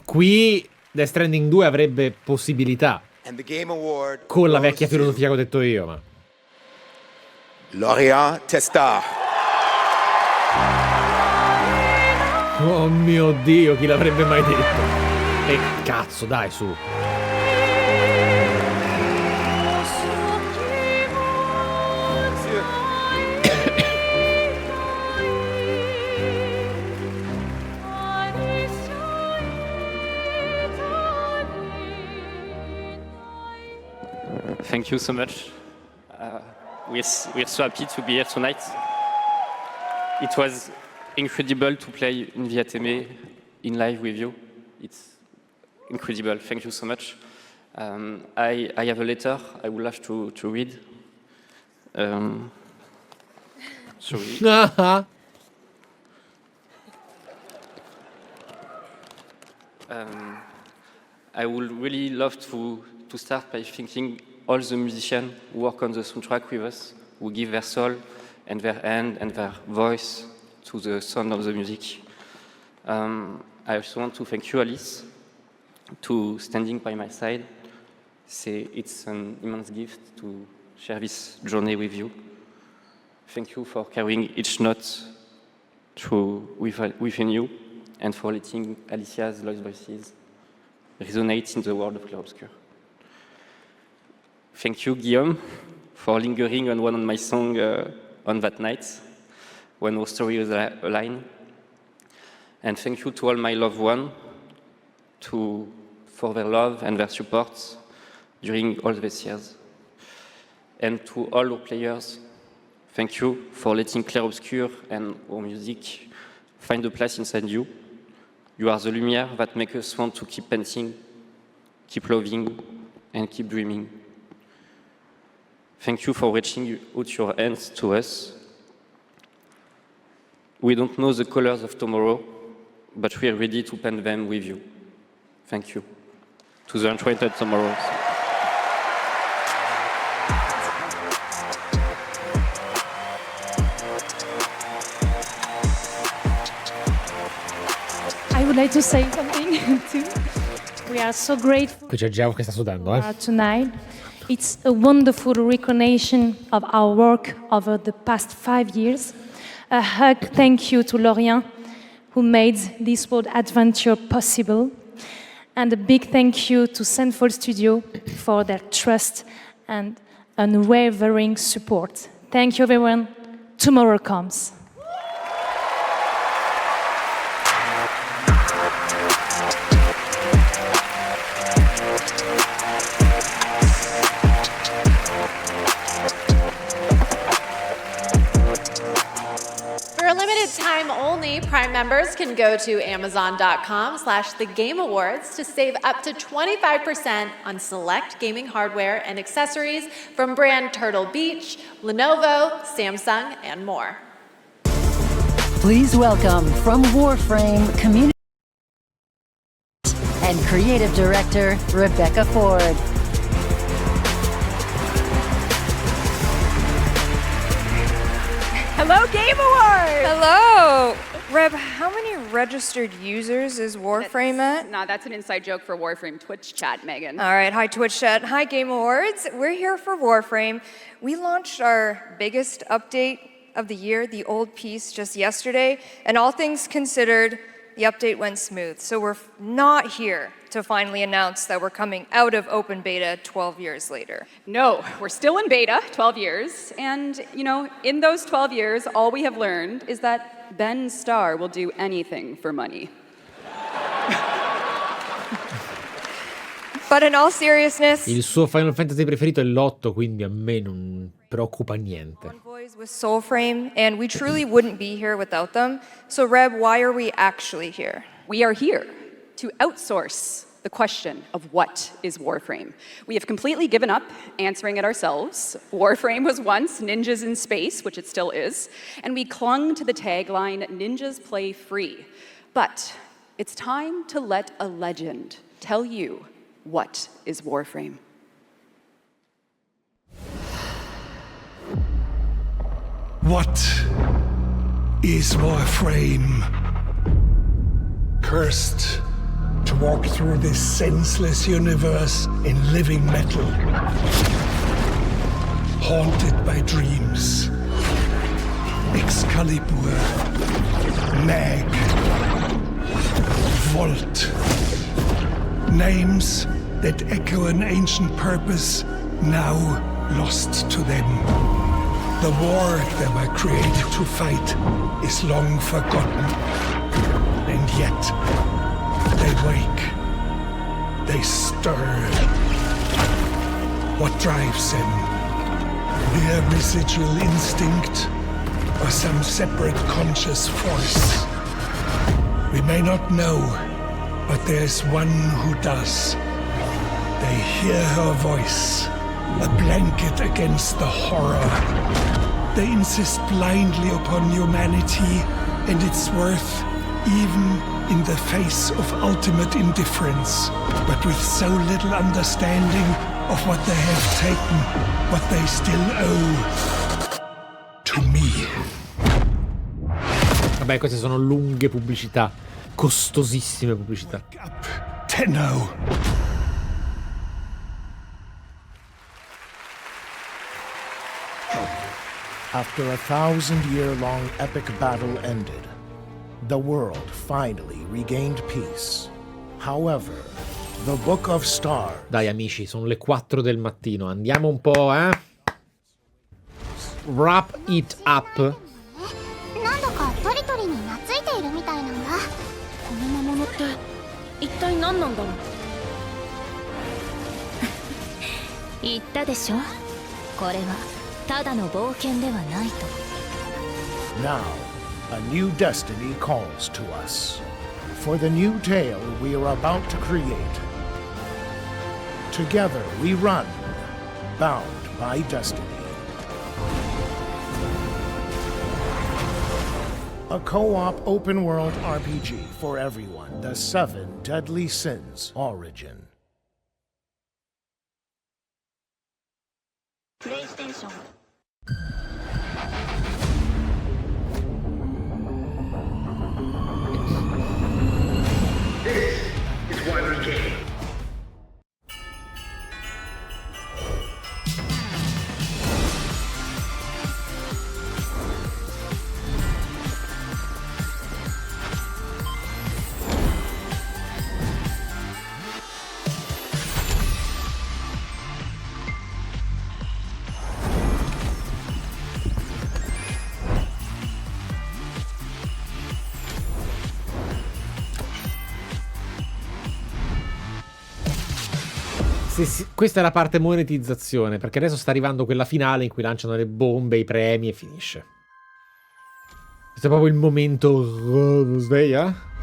Qui Death Stranding 2 avrebbe possibilità. Con la vecchia filosofia che ho detto io, ma. Lorient Testa. Oh mio Dio, chi l'avrebbe mai detto? E cazzo, dai, su. Thank you so much. We're so happy to be here tonight. It was incredible to play in the ATM in live with you. It's incredible. Thank you so much. I have a letter I would love to read. Sorry. I would really love to start by thanking all the musicians who work on the soundtrack with us, who give their soul and their hand and their voice to the sound of the music. I also want to thank you, Alice, to standing by my side. It's an immense gift to share this journey with you. Thank you for carrying each note within you and for letting Alicia's lost voices resonate in the world of Clarobscur. Thank you, Guillaume, for lingering on one of my songs on that night when our story was aligned. And thank you to all my loved ones for their love and their support during all these years. And to all our players, thank you for letting Clarobscur and our music find a place inside you. You are the lumière that makes us want to keep painting, keep loving, and keep dreaming. Thank you for reaching out your hands to us. We don't know the colors of tomorrow, but we are ready to paint them with you. Thank you. To the enchanted tomorrows. I would like to say something too. We are so grateful Qui c'è Geo che sta sudando, tonight. It's a wonderful recognition of our work over the past 5 years. A hug thank you to Lorient, who made this world adventure possible. And a big thank you to Sandford Studio for their trust and unwavering support. Thank you, everyone. Tomorrow comes. For a limited time only, Prime members can go to Amazon.com/thegameawards to save up to 25% on select gaming hardware and accessories from brand Turtle Beach, Lenovo, Samsung, and more. Please welcome from Warframe Community and Creative Director Rebecca Ford. Hello, Game Awards! Hello! Reb, how many registered users is Warframe at? Nah, that's an inside joke for Warframe Twitch chat, Megan. All right, hi Twitch chat, hi Game Awards. We're here for Warframe. We launched our biggest update of the year, the old piece, just yesterday, and all things considered, the update went smooth. So we're not here to finally announce that we're coming out of open beta 12 years later. No, we're still in beta, 12 years, and, you know, in those 12 years, all we have learned is that Ben Starr will do anything for money. But in all seriousness, Il suo Final Fantasy preferito è l'8, quindi a me non preoccupa niente. with Soulframe, and we truly wouldn't be here without them. So Reb, why are we actually here? We are here to outsource the question of what is Warframe. We have completely given up answering it ourselves. Warframe was once ninjas in space, which it still is, and we clung to the tagline, ninjas play free. But it's time to let a legend tell you what is Warframe. What is Warframe? Cursed to walk through this senseless universe in living metal. Haunted by dreams. Excalibur. Mag. Volt. Names that echo an ancient purpose now lost to them. The war they were created to fight is long forgotten. And yet, they wake. They stir. What drives them? Their residual instinct or some separate conscious force? We may not know, but there's one who does. They hear her voice, a blanket against the horror. They insist blindly upon humanity and its worth, even in the face of ultimate indifference, but with so little understanding of what they have taken, what they still owe to me. Vabbè, queste sono lunghe pubblicità, costosissime pubblicità. Tenno. After a 1,000-year-long epic battle ended, the world finally regained peace. However, the Book of Stars... Dai amici, sono le 4 del mattino, andiamo un po', Wrap it up. なんだかトリトリに懐いているみたいなんだ。この魔物って一体何なんだろう。言ったでしょ。これはただの冒険ではないと。Now, a new destiny calls to us. for the new tale we are about to create. Together we run, bound by destiny. A co-op open-world RPG for everyone, The 7 Deadly Sins Origin. PlayStation. This is why we came. Questa è la parte monetizzazione, perché adesso sta arrivando quella finale in cui lanciano le bombe, i premi e finisce. Questo è proprio il momento sveglia.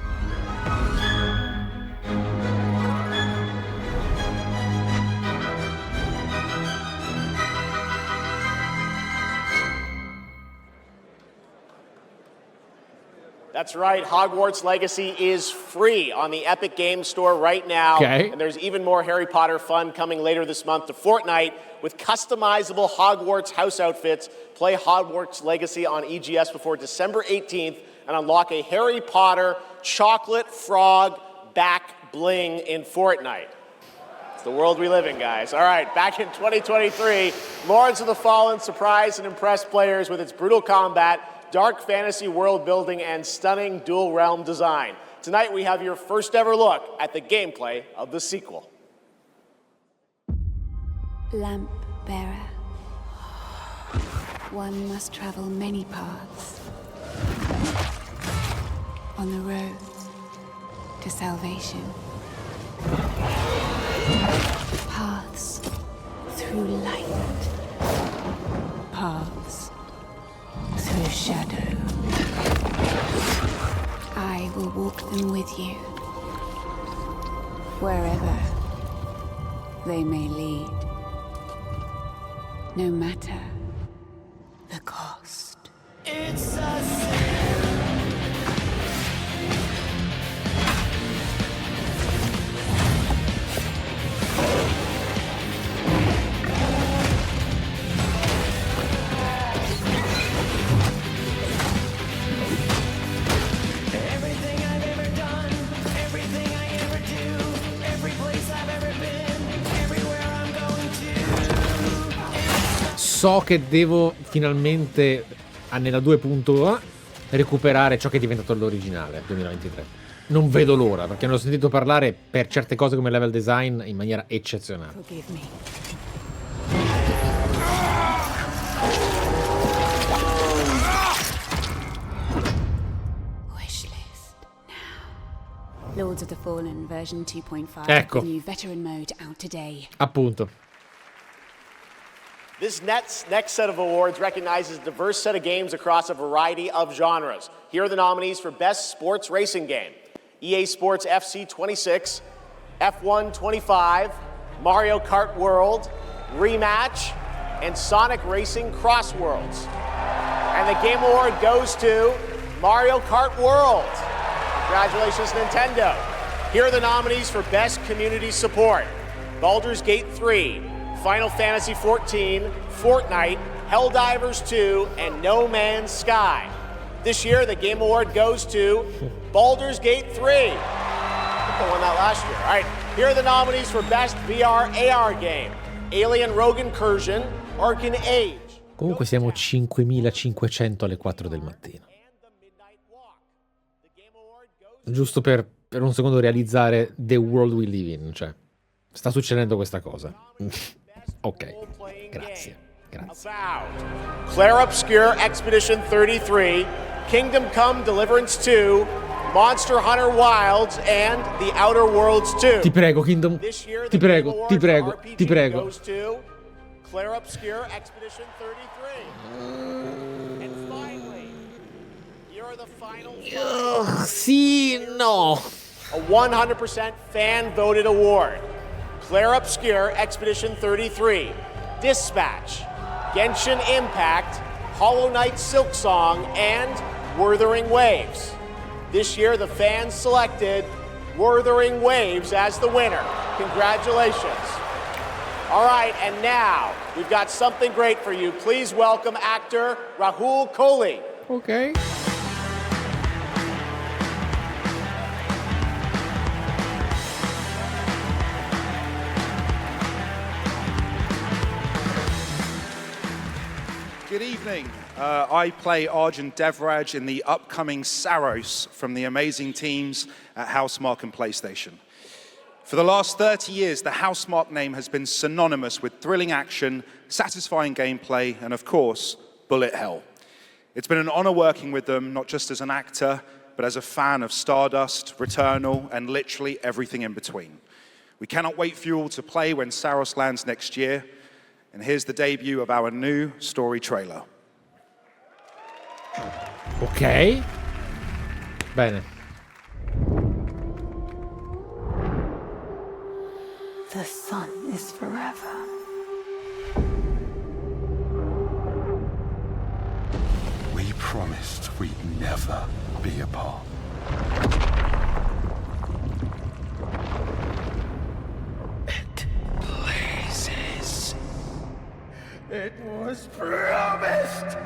That's right, Hogwarts Legacy is free on the Epic Games Store right now. Okay. And there's even more Harry Potter fun coming later this month to Fortnite with customizable Hogwarts house outfits. Play Hogwarts Legacy on EGS before December 18th and unlock a Harry Potter chocolate frog back bling in Fortnite. It's the world we live in, guys. All right, back in 2023, Lords of the Fallen surprised and impressed players with its brutal combat, dark fantasy world building, and stunning dual realm design. Tonight we have your first ever look at the gameplay of the sequel. Lamp bearer. One must travel many paths on the road to salvation. Paths through light. Paths through shadow. I will walk them with you, wherever they may lead, no matter the cost. It's a sin. So che devo finalmente nella 2.A recuperare ciò che è diventato l'originale 2023. Non vedo l'ora, perché ne ho sentito parlare per certe cose come level design in maniera eccezionale. Wishlist now. Lords of the Fallen version 2.5. Ecco. The new veteran mode out today. Appunto. This next set of awards recognizes a diverse set of games across a variety of genres. Here are the nominees for Best Sports Racing Game: EA Sports FC 26, F1 25, Mario Kart World, Rematch, and Sonic Racing Cross Worlds. And the Game Award goes to Mario Kart World. Congratulations, Nintendo. Here are the nominees for Best Community Support: Baldur's Gate 3, Final Fantasy XIV, Fortnite, Helldivers 2, and No Man's Sky. This year, the Game Award goes to Baldur's Gate 3. I think I won that last year. All right, here are the nominees for Best VR AR Game: Alien Rogue Incursion, Arcane Age. Comunque siamo 5500 alle 4 del mattino. Giusto per un secondo realizzare the world we live in, cioè sta succedendo questa cosa. Ok, grazie. Claire Obscure Expedition 33, Kingdom Come Deliverance 2, Monster Hunter Wilds, and The Outer Worlds 2. Ti prego, Kingdom. Ti prego, ti prego, ti prego. Claire Obscure Expedition 33. And finally, here are Sì, no. A 100% fan-voted award. Claire Obscure, Expedition 33, Dispatch, Genshin Impact, Hollow Knight Silksong, and Wuthering Waves. This year, the fans selected Wuthering Waves as the winner. Congratulations. All right, and now we've got something great for you. Please welcome actor Rahul Kohli. Ok. Good evening. I play Arjun Devraj in the upcoming Saros from the amazing teams at Housemarque and PlayStation. For the last 30 years, the Housemarque name has been synonymous with thrilling action, satisfying gameplay, and of course, bullet hell. It's been an honor working with them, not just as an actor, but as a fan of Stardust, Returnal, and literally everything in between. We cannot wait for you all to play when Saros lands next year. And here's the debut of our new story trailer. Ok. Bene. The sun is forever. We promised we'd never be apart. It blazes. It was promised!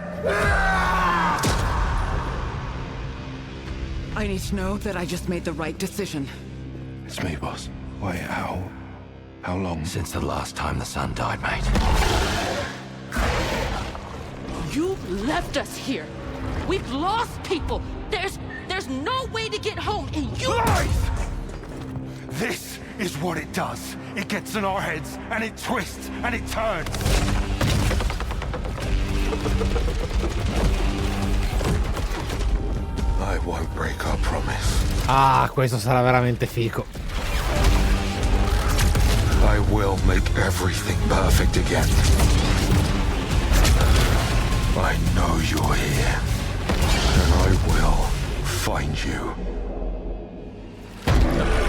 I need to know that I just made the right decision. It's me, boss. Wait, how long? Since the last time the sun died, mate. You left us here. We've lost people. There's no way to get home, and you... Lies! This is what it does. It gets in our heads, and it twists, and it turns. I won't break our promise. Ah, questo sarà veramente fico. I will make everything perfect again. I know you're here, and I will find you.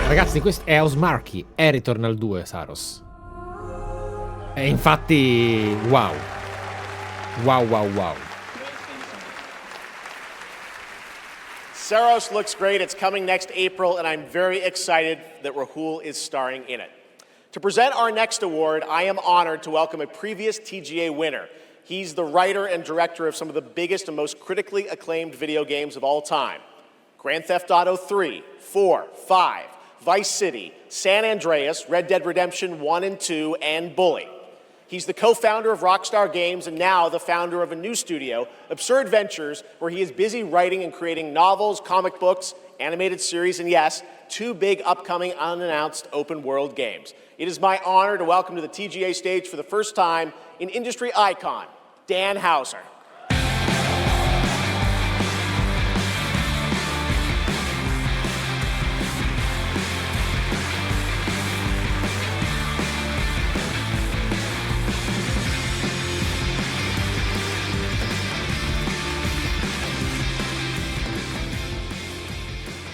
Ragazzi, questo è Housemarque, è Returnal 2 Saros. E infatti, wow. Wow. Saros looks great. It's coming next April, and I'm very excited that Rahul is starring in it. To present our next award, I am honored to welcome a previous TGA winner. He's the writer and director of some of the biggest and most critically acclaimed video games of all time. Grand Theft Auto 3, 4, 5, Vice City, San Andreas, Red Dead Redemption 1 and 2, and Bully. He's the co-founder of Rockstar Games and now the founder of a new studio, Absurd Ventures, where he is busy writing and creating novels, comic books, animated series, and yes, 2 big upcoming unannounced open world games. It is my honor to welcome to the TGA stage for the first time an industry icon, Dan Houser.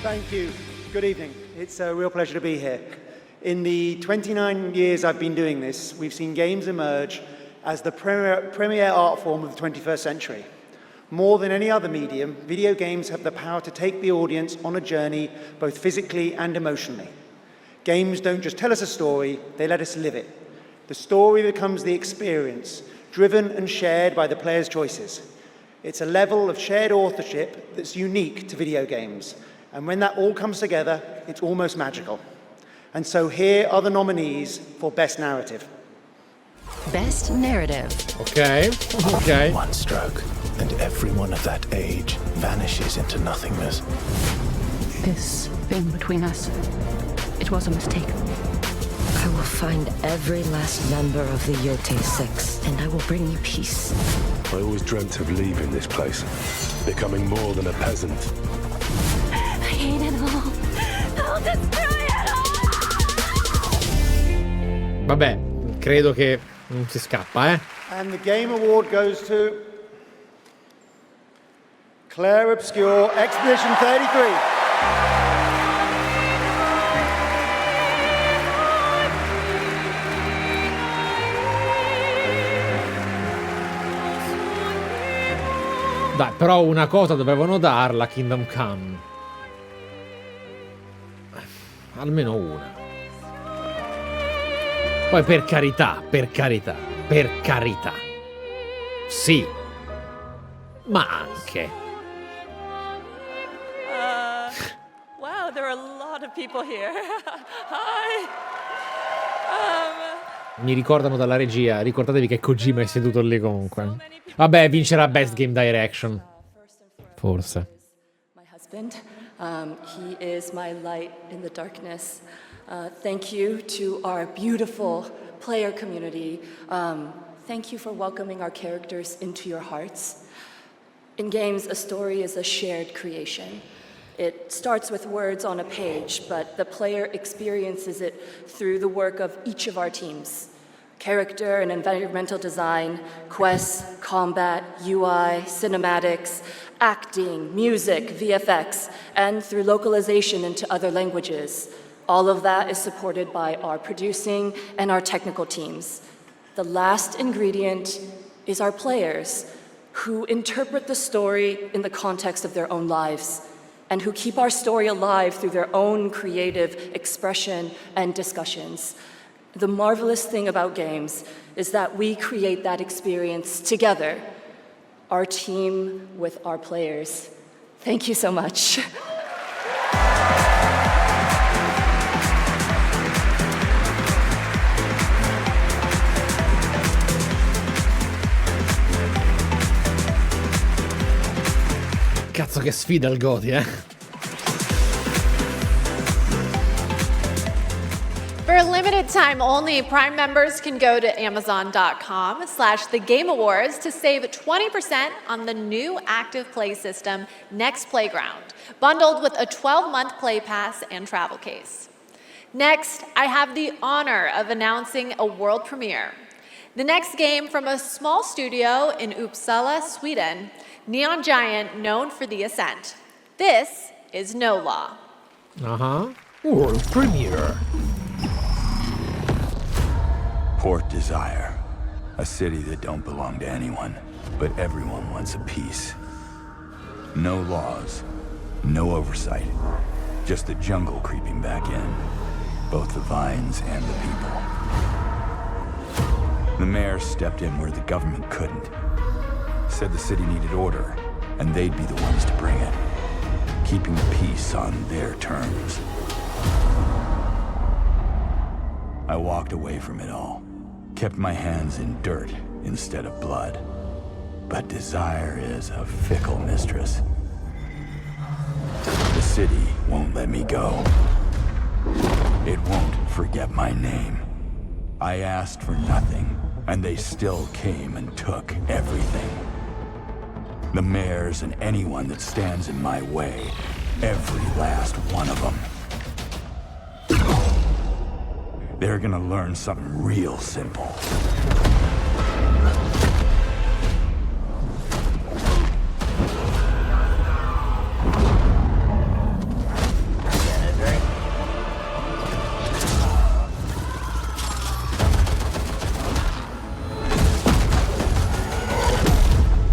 Thank you. Good evening. It's a real pleasure to be here. In the 29 years I've been doing this, we've seen games emerge as the premier art form of the 21st century. More than any other medium, video games have the power to take the audience on a journey, both physically and emotionally. Games don't just tell us a story, they let us live it. The story becomes the experience, driven and shared by the player's choices. It's a level of shared authorship that's unique to video games. And when that all comes together, it's almost magical. And so here are the nominees for Best Narrative. Best Narrative. Okay. One stroke, and everyone of that age vanishes into nothingness. This thing between us, it was a mistake. I will find every last member of the Yote Six, and I will bring you peace. I always dreamt of leaving this place, becoming more than a peasant. I hate it all. I'll destroy it all! Vabbè, credo che non si scappa, eh? And the Game Award goes to Claire Obscure, Expedition 33. Dai, però una cosa dovevano darla a Kingdom Come. Almeno una. Poi per carità. Sì. Ma anche. Wow, there are a lot of people here. Hi. Mi ricordano dalla regia, ricordatevi che Kojima è seduto lì comunque. Vabbè, vincerà Best Game Direction. Forse. My husband, he is my light in the darkness. Thank you to our beautiful player community. Thank you for welcoming our characters into your hearts. In games, a story is a shared creation. It starts with words on a page, but the player experiences it through the work of each of our teams. Character and environmental design, quests, combat, UI, cinematics, acting, music, VFX, and through localization into other languages. All of that is supported by our producing and our technical teams. The last ingredient is our players, who interpret the story in the context of their own lives, and who keep our story alive through their own creative expression and discussions. The marvelous thing about games is that we create that experience together, our team with our players. Thank you so much. Cazzo che sfida il Goti, For a limited time only, Prime members can go to Amazon.com/thegameawards to save 20% on the new active play system, Next Playground, bundled with a 12-month play pass and travel case. Next, I have the honor of announcing a world premiere. The next game from a small studio in Uppsala, Sweden, Neon Giant, known for The Ascent. This is No Law. World premiere. Port Desire, a city that don't belong to anyone, but everyone wants a piece. No laws, no oversight, just the jungle creeping back in, both the vines and the people. The mayor stepped in where the government couldn't. Said the city needed order, and they'd be the ones to bring it, keeping the peace on their terms. I walked away from it all, kept my hands in dirt instead of blood. But desire is a fickle mistress. The city won't let me go. It won't forget my name. I asked for nothing, and they still came and took everything. The mayors and anyone that stands in my way, every last one of them. They're gonna learn something real simple.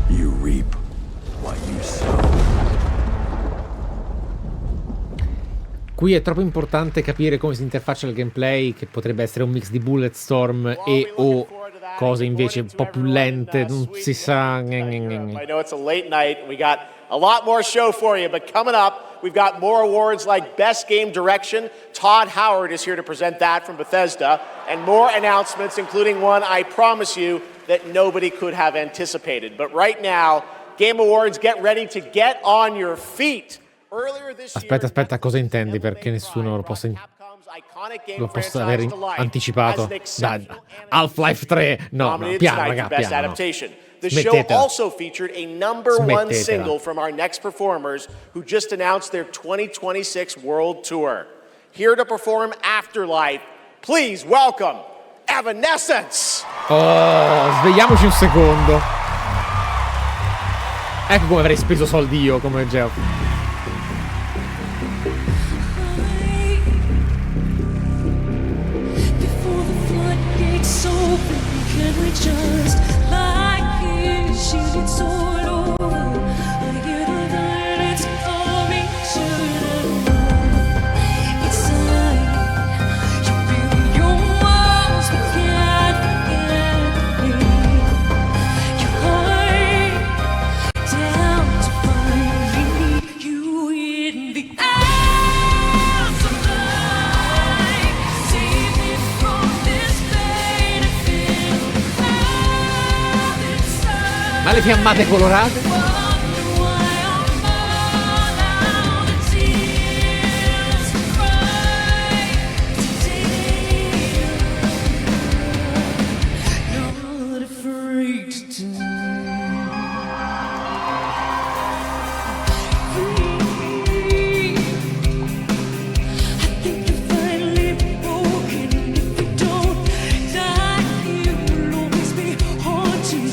You reap what you sow. Qui è troppo importante capire come si interfaccia il gameplay, che potrebbe essere un mix di Bulletstorm e o cose invece un po' più lente, non si sa. I know it's a late night. We got a lot more show for you, but coming up, we've got more awards like Best Game Direction. Todd Howard is here to present that from Bethesda, and more announcements, including one I promise you that nobody could have anticipated. But right now, Game Awards, get ready to get on your feet. Aspetta, cosa intendi? Perché nessuno lo possa aver anticipato. Dai, Half-Life 3. No, piano, raga, piano. The show also featured a #1 single from our next performers who just announced their 2026 World Tour. Here to perform Afterlife, please welcome Evanescence! Oh, svegliamoci un secondo. Ecco come avrei speso soldi io come Geoff. Before the floodgates open, can we just lie here, shielded sword over? I hear the violence coming to the light. It's time you build your walls, but can't forget me. You hide down to find you in the hours of light. Save me from this battlefield. Ma le fiammate colorate? Not afraid to free. I think you're finally broken. If you don't die, you will always be haunted. I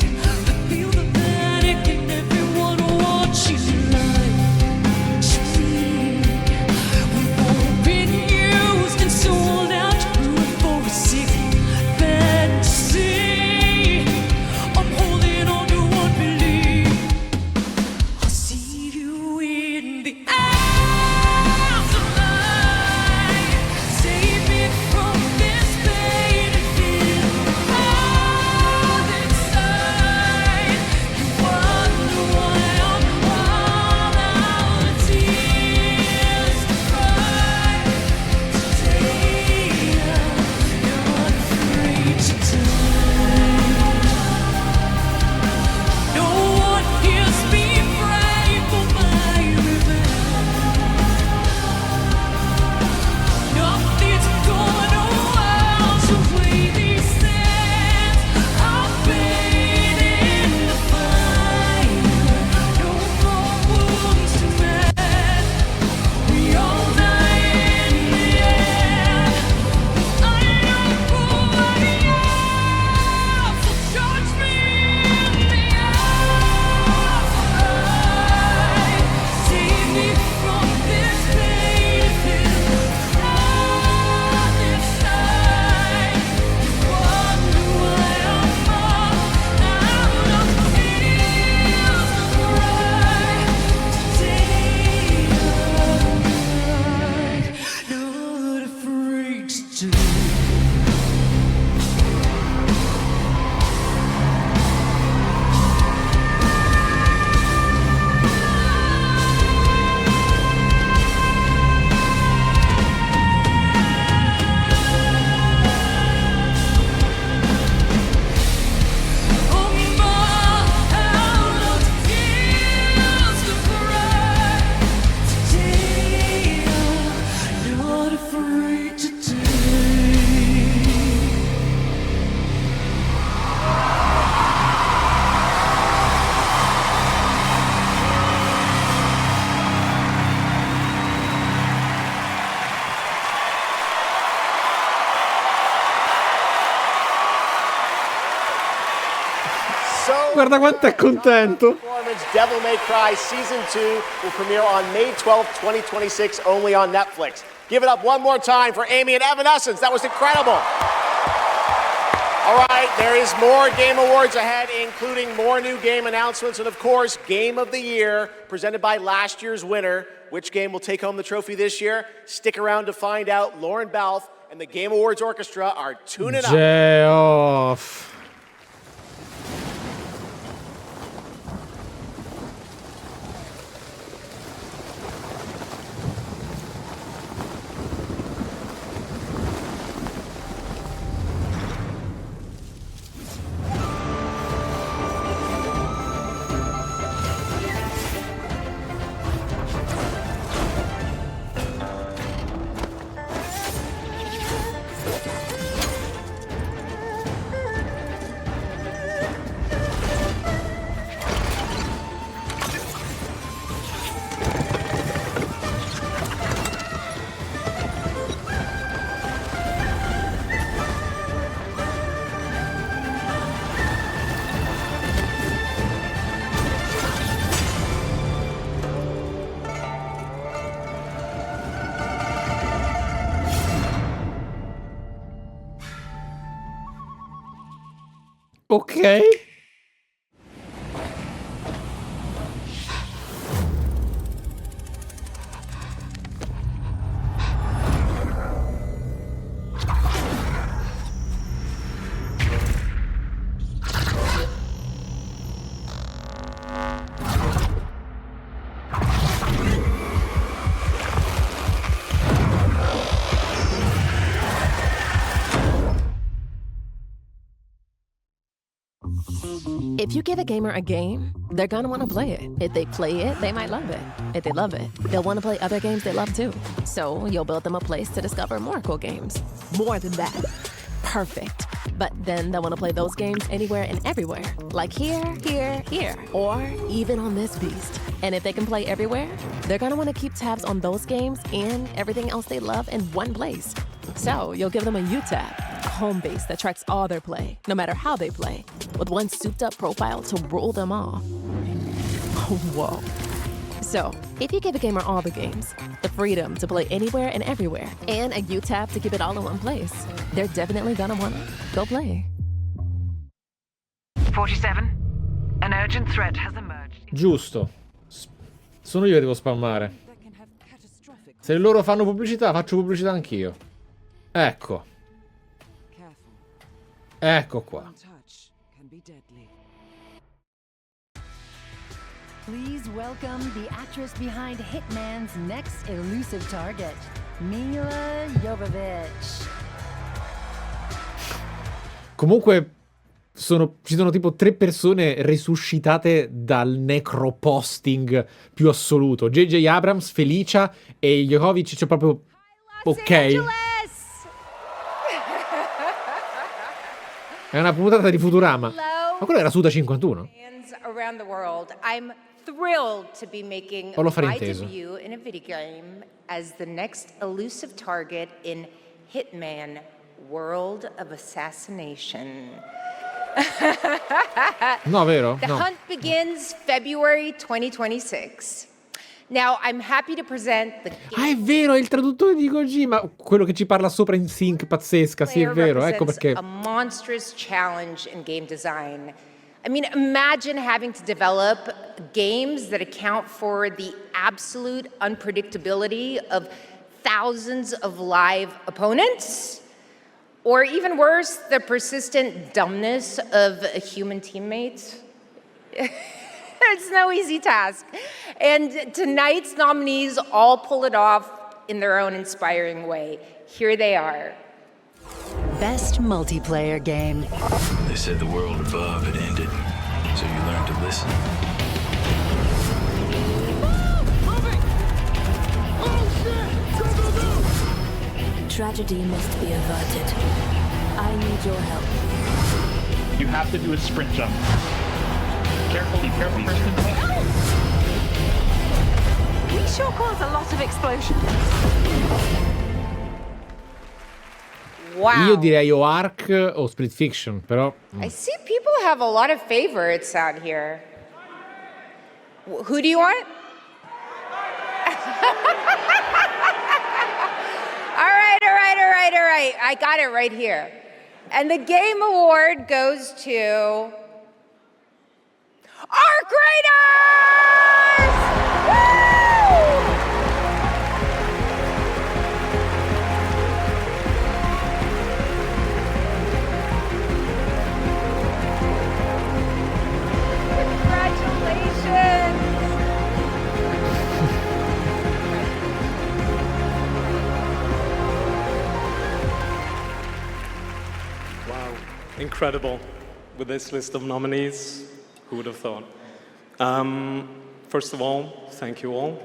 feel the panic in everyone watching life. We've all been used and sold out for a sick fantasy. I'm holding on to one belief. I'll see you in the hours of light. Save me from this battlefield. All inside, you wonder why I'm all out of tears to cry. Today I'm not afraid to die. No one hears me pray for my revenge. Nothing's gonna wash away these sins. I've been in the fire. No more wounds to mend. We all die in the end. I know who I am, so judge me in the hours of light. Save me from this battlefield. Not inside. You wonder why I'm all out of tears to cry. Today I'm not afraid to die. Guarda quanto è contento. Performance Devil May Cry Season 2 will premiere on May 12th, 2026, only on Netflix. Give it up one more time for Amy and Evanescence. That was incredible. All right, there is more Game Awards ahead, including more new game announcements and, of course, Game of the Year, presented by last year's winner. Which game will take home the trophy this year? Stick around to find out. Lauren Balfe and the Game Awards Orchestra are tuning up. Geoff. Ok. If you give a gamer a game, they're gonna want to play it. If they play it, they might love it. If they love it, they'll want to play other games they love too. So you'll build them a place to discover more cool games. More than that. Perfect. But then they'll want to play those games anywhere and everywhere. Like here, here, here. Or even on this beast. And if they can play everywhere, they're gonna want to keep tabs on those games and everything else they love in one place. So you'll give them a U-tab, a home base that tracks all their play, no matter how they play, with one souped-up profile to rule them all. Whoa. So, if you give a gamer all the games, the freedom to play anywhere and everywhere, and a U-tab to keep it all in one place, they're definitely gonna wanna go play. 47. An urgent threat has emerged. Giusto. Sono io che devo spammare. Se loro fanno pubblicità, faccio pubblicità anch'io. Ecco. Ecco qua. Please welcome the actress behind Hitman's next elusive target, Mila Jovovich. Comunque ci sono tipo 3 persone resuscitate dal necroposting più assoluto. J.J. Abrams, Felicia e Jokovic, cioè proprio ok. È una puntata di Futurama. Ma quello era Suda 51. Around the world, I'm thrilled to be making O l'ho my frainteso? debut in a video game as the next elusive target in Hitman: World of Assassination. No, vero? The No. hunt begins February 2026. Now, I'm happy to present the Ah, è vero, è il traduttore di Kojima. Quello che ci parla sopra in sync, pazzesca. Sì, è vero, ecco perché. A monstrous challenge in game design. I mean, imagine having to develop games that account for the absolute unpredictability of thousands of live opponents, or even worse, the persistent dumbness of a human teammate. It's no easy task. And tonight's nominees all pull it off in their own inspiring way. Here they are. Best multiplayer game. They said the world above had ended, so you learned to listen. Tragedy must be averted. I need your help. You have to do a sprint jump. Carefully, Kristen. We sure cause a lot of explosions. Wow. Io direi o Ark o Split Fiction, però. I see people have a lot of favorites out here. Who do you want? All right. I got it right here. And the game award goes to Arc Raiders! Woo! Congratulations! Wow, incredible with this list of nominees. Who would have thought? First of all, thank you all.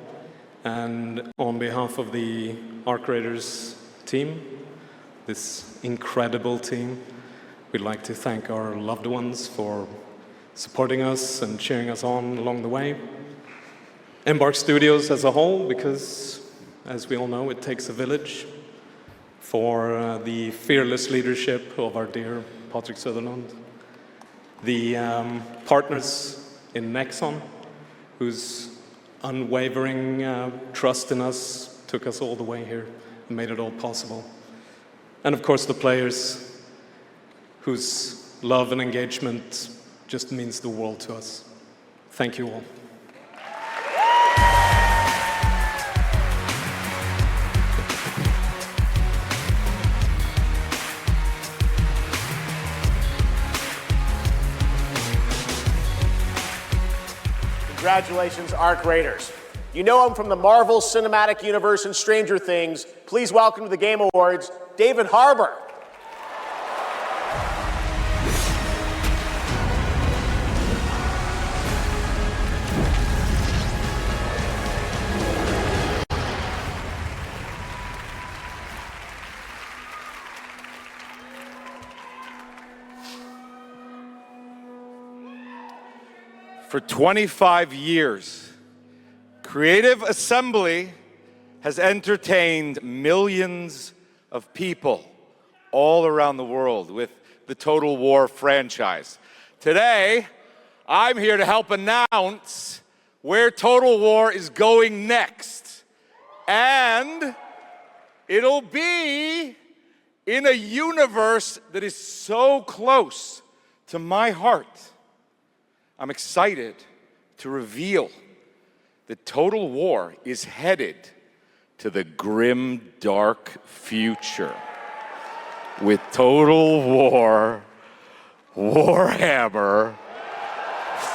And on behalf of the Arc Raiders team, this incredible team, we'd like to thank our loved ones for supporting us and cheering us on along the way. Embark Studios as a whole, because as we all know, it takes a village, for the fearless leadership of our dear Patrick Sutherland. The partners in Nexon, whose unwavering trust in us took us all the way here and made it all possible. And of course the players, whose love and engagement just means the world to us. Thank you all. Congratulations, Arc Raiders. You know him from the Marvel Cinematic Universe and Stranger Things. Please welcome to the Game Awards, David Harbour. For 25 years, Creative Assembly has entertained millions of people all around the world with the Total War franchise. Today, I'm here to help announce where Total War is going next. And it'll be in a universe that is so close to my heart. I'm excited to reveal that Total War is headed to the grim, dark future with Total War Warhammer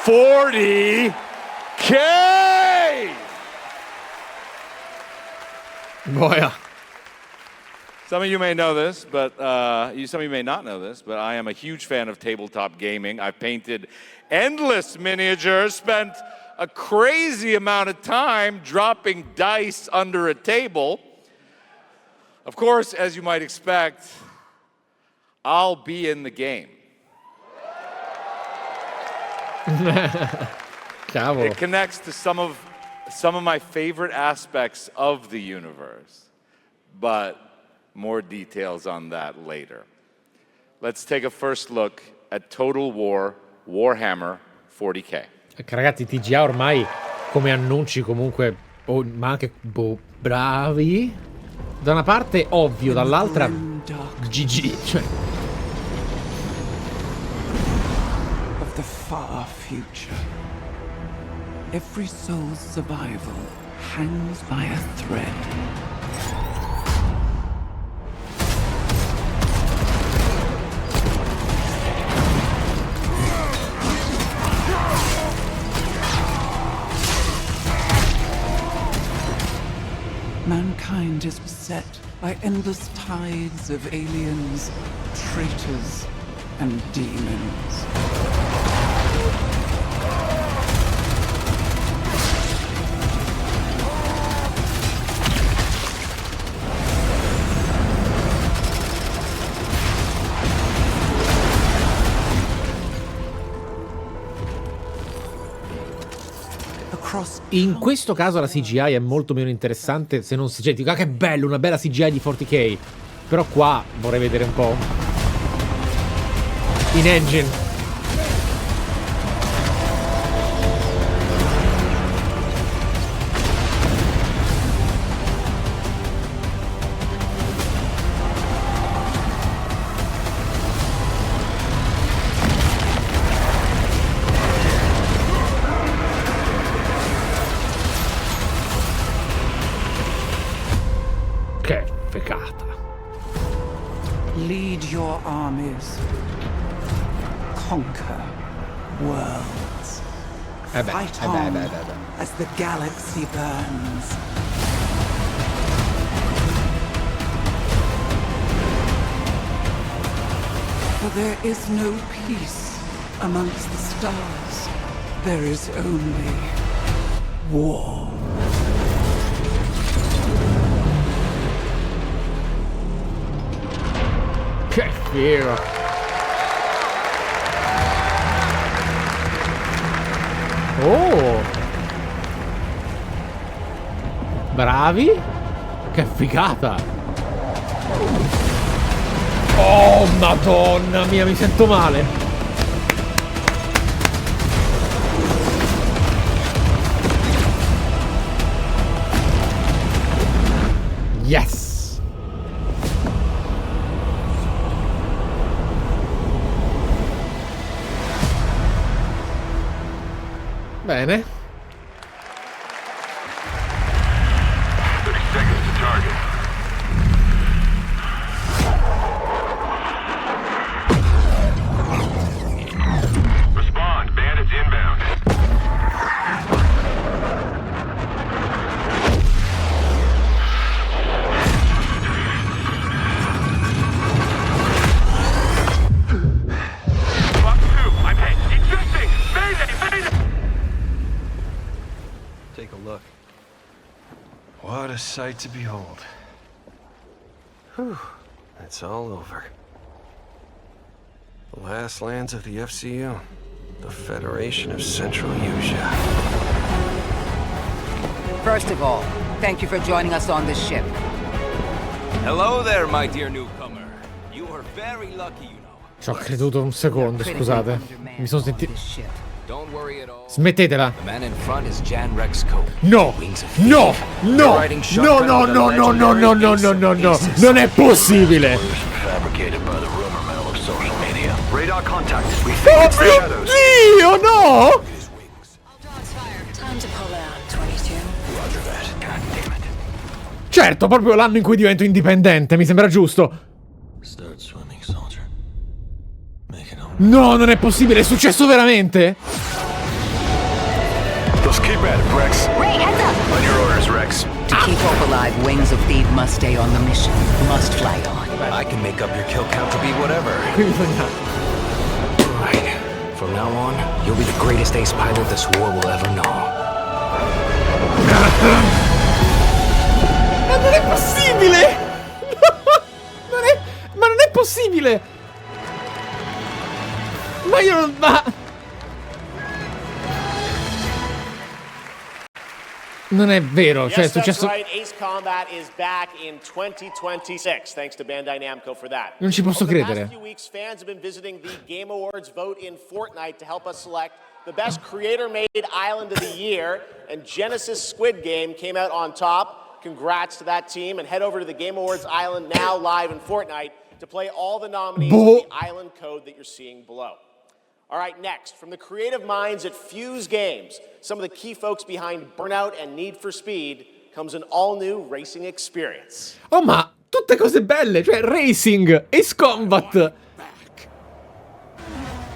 40K! Boia. Some of you may know this, but some of you may not know this, but I am a huge fan of tabletop gaming. I've painted endless miniatures, spent a crazy amount of time dropping dice under a table. Of course, as you might expect, I'll be in the game. It connects to some of my favorite aspects of the universe, but more details on that later. Let's take a first look at Total War Warhammer 40K. Ragazzi, TGA ormai come annunci comunque, ma anche bravi. Da una parte ovvio, dall'altra GG. Cioè. Of the far future, every soul's survival hangs by a thread. Mankind is beset by endless tides of aliens, traitors, and demons. In questo caso la CGI è molto meno interessante se non si... Cioè, dico, ah, che bello, una bella CGI di 40K. Però qua vorrei vedere un po' in engine. Lead your armies. Conquer worlds. Fight on as the galaxy burns. For there is no peace amongst the stars. There is only war. Che figo! Oh! Bravi! Che figata! Oh, madonna mia, mi sento male! Yes! Bene. 30 seconds to target. Respond. Bandits inbound. Box 2, I'm hit. Existing. Mayday. Take a look. What a sight to behold. Whew, that's all over. The last lands of the FCU, the Federation of Central Asia. First of all, thank you for joining us on this ship. Hello there, my dear newcomer. You are very lucky, you know. Ci ho creduto un secondo, scusate. Mi sono sentito... Don't worry at all. Smettetela. The man in front is Jan Rex Cope. No! No! No! No, no, no, no, no, no, no, no, no, no! Non è possibile! Fabricated by the rumor mill of social media. Radar contact. We Oh think it's the mio shadows. Dio, no! Time to pull out, 22. Roger that. God damn it. Certo, proprio l'anno in cui divento indipendente, mi sembra giusto. Start swimming, soldier. Make it home. No, non è possibile, è successo veramente? Let's keep at it, Rex. Ray, heads up! On your orders, Rex. To keep hope alive, Wings of Thief must stay on the mission. Must fly on. I can make up your kill count to be whatever. Right. From now on, you'll be the greatest ace pilot this war will ever know. Ma non è possibile! Ma non è possibile! Ma io non... Non è vero, cioè è successo... That's right. Ace Combat is back in 2026, thanks to Bandai Namco for that. Non ci posso Over the credere. past few weeks, fans have been visiting the Game Awards vote in Fortnite to help us select the best creator-made island of the year, and Genesis Squid Game came out on top. Congrats to that team, and head over to the Game Awards island now live in Fortnite to play all the nominees with the island code that you're seeing below. All right, next, from the creative minds at Fuse Games, some of the key folks behind Burnout and Need for Speed, comes an all-new racing experience. Oh, ma tutte cose belle, cioè Racing, Ace Combat.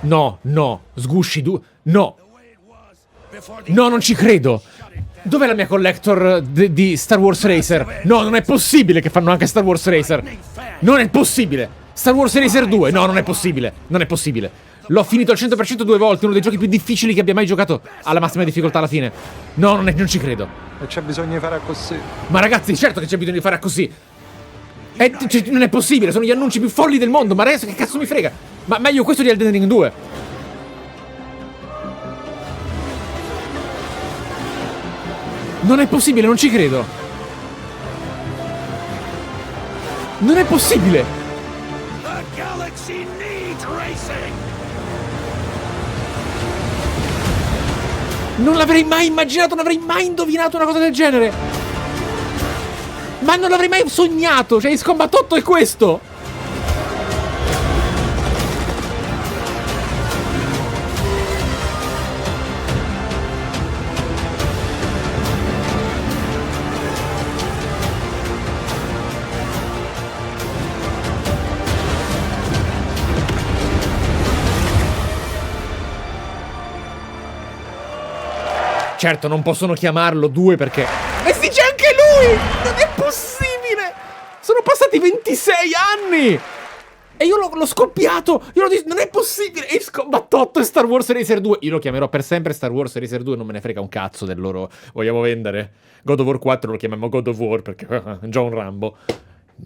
No, no, Sgusci, no. No, non ci credo. Dov'è la mia collector di Star Wars Racer? No, non è possibile che fanno anche Star Wars Racer. Non è possibile. Star Wars Racer 2, no, non è possibile. Non è possibile. L'ho finito al 100% 2 volte, uno dei giochi più difficili che abbia mai giocato alla massima difficoltà alla fine. No, non ci credo. E c'è bisogno di fare così. Ma ragazzi, certo che c'è bisogno di fare così. Non è possibile, sono gli annunci più folli del mondo, ma adesso che cazzo mi frega? Ma meglio questo di Elden Ring 2. Non è possibile, non ci credo. Non è possibile. The galaxy needs racing. Non l'avrei mai immaginato, non avrei mai indovinato una cosa del genere. Ma non l'avrei mai sognato. Cioè, Ace Combat 8 è questo. Certo, non possono chiamarlo 2 perché... E sì, c'è anche lui! Non è possibile! Sono passati 26 anni! E io l'ho scoppiato! Io l'ho detto, non è possibile! Ace Combat 8 e Star Wars Racer 2! Io lo chiamerò per sempre Star Wars Racer 2, non me ne frega un cazzo del loro... Vogliamo vendere? God of War 4 lo chiamiamo God of War perché è già un Rambo.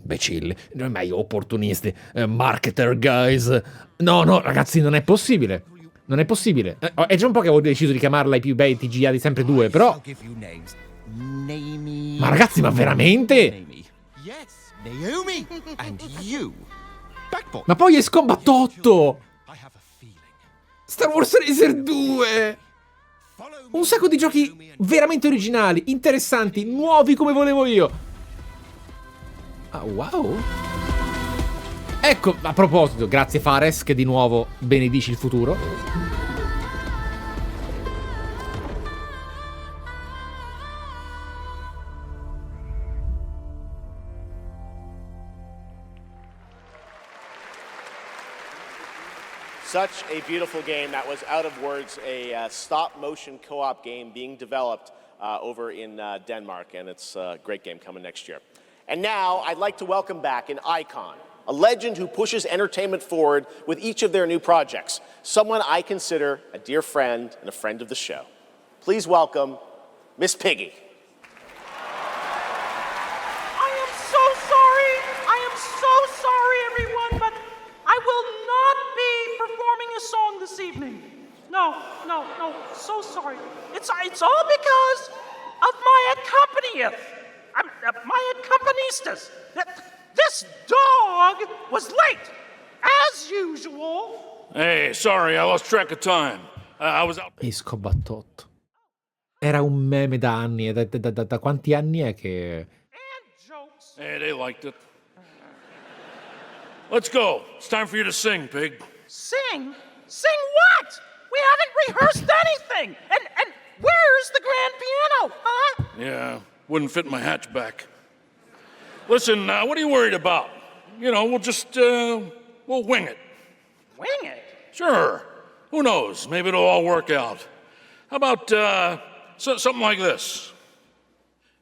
Imbecilli. Ma io opportunisti. Marketer guys. No, ragazzi, non è possibile. Non è possibile. È già un po' che avevo deciso di chiamarla i più bei TGA di sempre 2, però... Ma ragazzi, ma veramente? Ma poi è Ace Combat 8! Star Wars Racer 2! Un sacco di giochi veramente originali, interessanti, nuovi come volevo io. Ah, wow! Ecco, a proposito, grazie Fares che di nuovo benedici il futuro. Such a beautiful game. That was Out of Words, a stop-motion co-op game being developed over in Denmark, and it's a great game coming next year. And now I'd like to welcome back an icon, a legend who pushes entertainment forward with each of their new projects, someone I consider a dear friend and a friend of the show. Please welcome Miss Piggy. I am so sorry, everyone, but I will not be performing a song this evening. No, so sorry. It's all because of my accompanist. This dog was late, as usual. Hey, sorry, I lost track of time. I was out. E scobattotto. Era un meme da anni, da quanti anni è che... Hey, they liked it. Let's go. It's time for you to sing, pig. Sing? Sing what? We haven't rehearsed anything. And where's the grand piano, huh? Yeah, wouldn't fit my hatchback. Listen, what are you worried about? You know, we'll just, we'll wing it. Wing it? Sure. Who knows? Maybe it'll all work out. How about, something like this?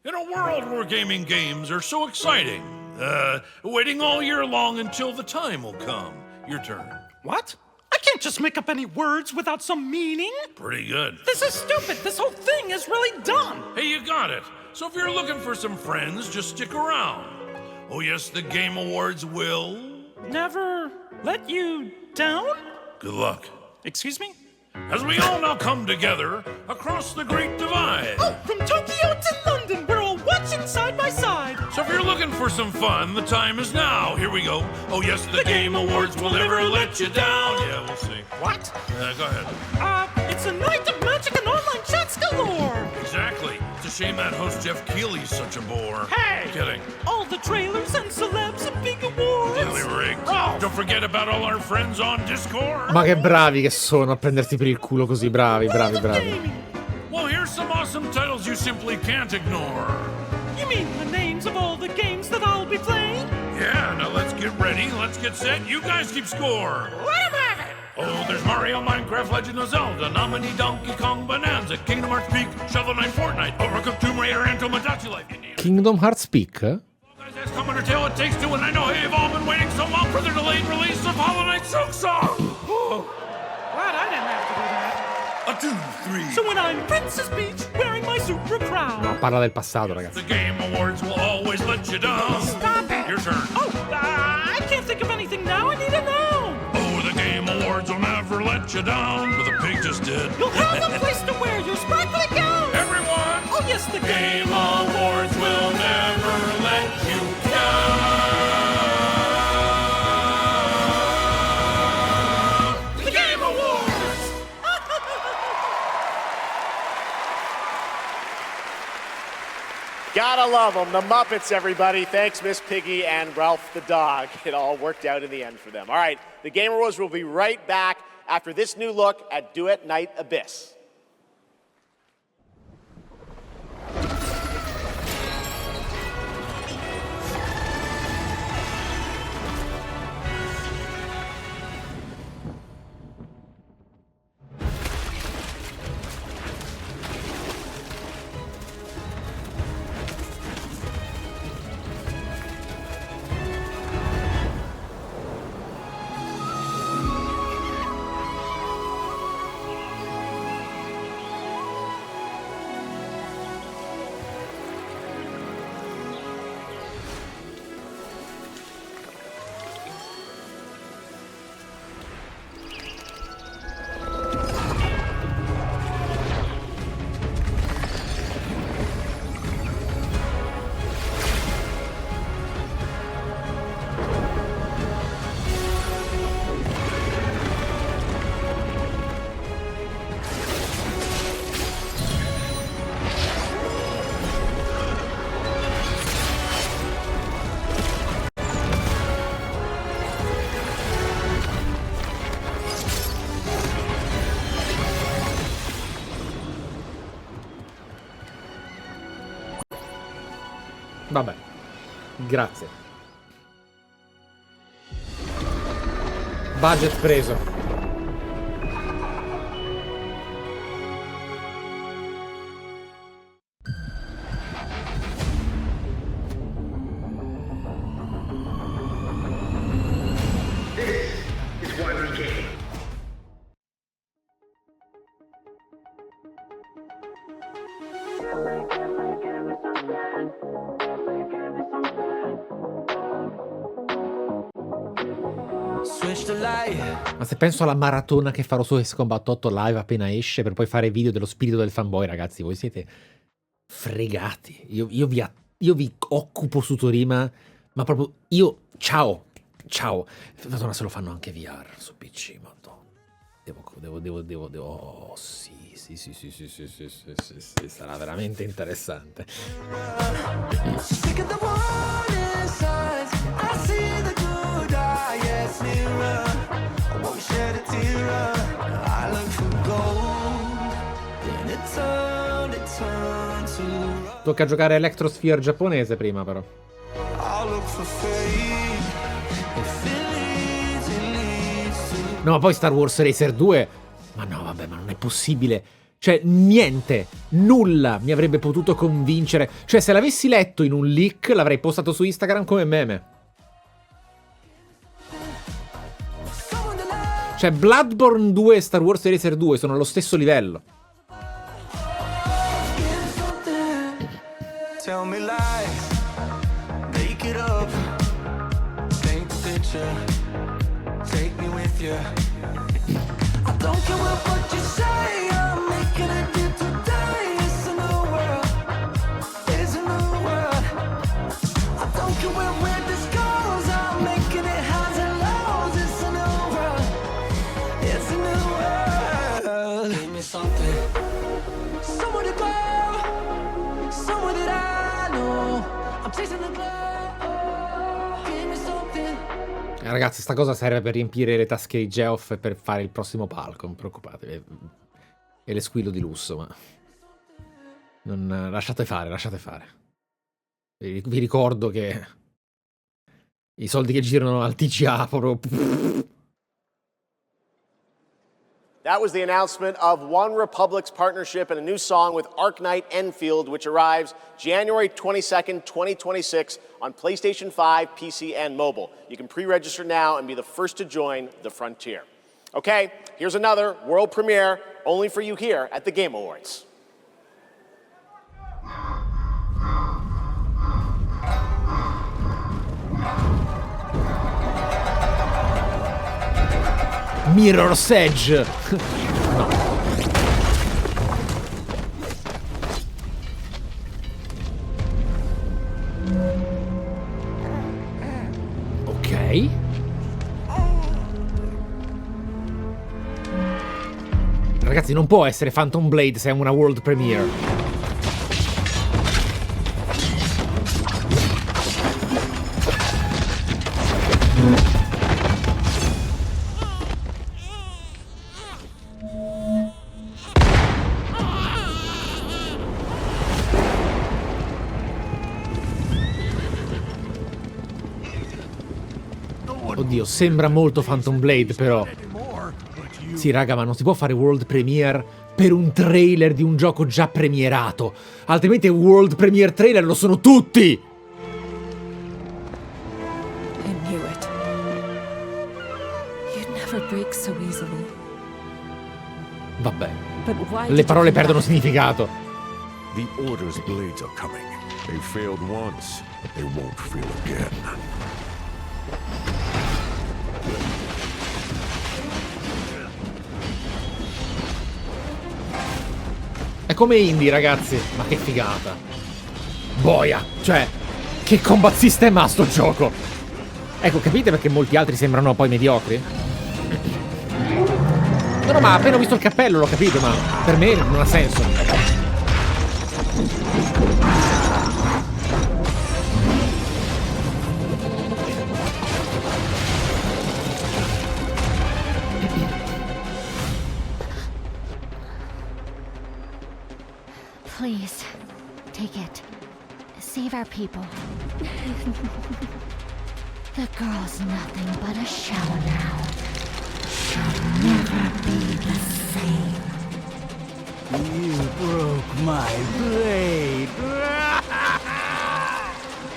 In a world where gaming games are so exciting, waiting all year long until the time will come. Your turn. What? I can't just make up any words without some meaning. Pretty good. This is stupid. This whole thing is really dumb. Hey, you got it. So if you're looking for some friends, just stick around. Oh yes, the Game Awards will... Never let you down? Good luck. Excuse me? As we all now come together across the Great Divide. Oh, from Tokyo to London, we're all watching side by side. So if you're looking for some fun, the time is now. Here we go. Oh yes, the Game Awards will never let you down. Yeah, we'll see. What? Go ahead. It's a night of magic and online chats galore. Exactly. It's a shame that host Jeff Keighley's such a bore. Hey! Kidding. All the trailers and celebs and big awards. Really rigged. Oh. Don't forget about all our friends on Discord. Ma che bravi che sono a prenderti per il culo così, bravi. Well, here's some awesome titles you simply can't ignore. You mean the names of all the games that I'll be playing? Yeah, now let's get ready, let's get set, you guys keep score. Let 'em have it! Oh, there's Mario, Minecraft, Legend of Zelda, Nominee, Donkey Kong, Bonanza, Kingdom Hearts Peak, Shovel Knight, Fortnite, Overcooked, Tomb Raider, and Tomodachi Life. Kingdom Hearts Peak? Guys, that's coming to tell it takes two, and I know hey, you've all been waiting so long for the delayed release of Hollow Knight Silk Song. Glad I didn't have to do that. 1, 2, 3. So when I'm Princess Peach, wearing my super crown. No, parla del passato, ragazzi. The Game Awards will always let you down. Stop it! Your turn. Oh, I can't think of anything now. I need to know. Oh, the Game Awards will never let you down. But the pig just did. You'll have a place to wear your sparkly gown. Everyone! Oh, yes, the Game Awards will never let you down. The Game Awards! Gotta love them. The Muppets, everybody. Thanks, Miss Piggy and Ralph the dog. It all worked out in the end for them. All right, the Game Awards will be right back after this new look at Duet Night Abyss. Vabbè, grazie. Budget preso. Ma se penso alla maratona che farò su Ace Combat 8 live appena esce per poi fare video dello spirito del fanboy, ragazzi, voi siete fregati. Io vi occupo Sutoriimaa, ma proprio io... Ciao. Madonna, se lo fanno anche VR su PC, madonna. Devo... Sì, sarà veramente interessante. Tocca giocare Electrosphere giapponese prima, però. No, ma poi Star Wars Racer 2... Ma no, vabbè, ma non è possibile. Cioè, niente, nulla mi avrebbe potuto convincere. Cioè, se l'avessi letto in un leak, l'avrei postato su Instagram come meme. Cioè, Bloodborne 2 e Star Wars Racer 2 sono allo stesso livello. Tell me lies, make it up, paint the picture, take me with you. I don't care what you say, I'm making a dip today. It's a new world, it's a new world. I don't care where this goes, I'm making it highs and lows. It's a new world, it's a new world. Give me something, somewhere to go, somewhere that I know. I'm chasing the glow, give me something. Ragazzi, sta cosa serve per riempire le tasche di Geoff e per fare il prossimo palco, non preoccupatevi. È le squillo di lusso, ma... Non... Lasciate fare. Vi ricordo che... I soldi che girano al TGA proprio... That was the announcement of One Republic's partnership and a new song with Arknight Enfield, which arrives January 22nd, 2026 on PlayStation 5, PC, and mobile. You can pre-register now and be the first to join the frontier. Okay, here's another world premiere only for you here at the Game Awards. Mirror's Edge. No. Ok. Ragazzi, non può essere Phantom Blade se è una world premiere. Oddio, sembra molto Phantom Blade, però. Sì, raga, ma non si può fare world premiere per un trailer di un gioco già premierato. Altrimenti world premiere trailer lo sono tutti! I knew it. You'd never break so easily. Vabbè. Le parole perdono significato. The Order's blades are coming. They failed once. They won't fail again. È come indie, ragazzi. Ma che figata. Boia. Cioè, che combat system ha sto gioco. Ecco, capite perché molti altri sembrano poi mediocri? No, ma appena ho visto il cappello l'ho capito, ma per me non ha senso. Please, take it. Save our people. The girl's nothing but a shell now. She'll never be the same. You broke my blade.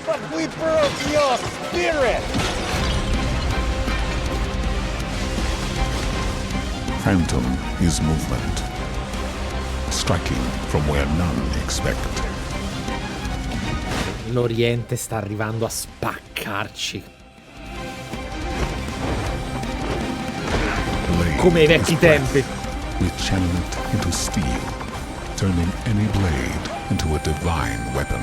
But we broke your spirit. Phantom is movement. Striking from where none expect. L'Oriente sta arrivando a spaccarci. Come ai vecchi tempi. We channel it into steel, turning any blade into a divine weapon.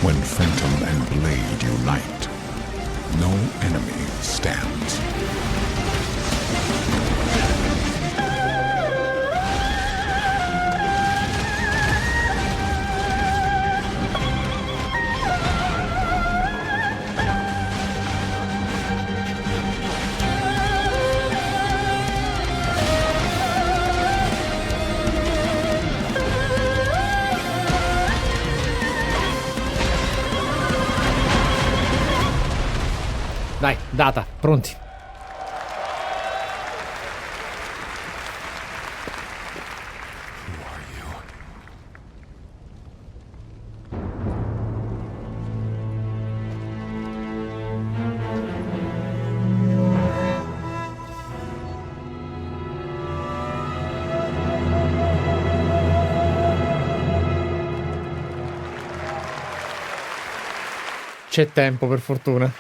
When Phantom and Blade unite, no enemy stands. Dai, data, pronti. C'è tempo, per fortuna.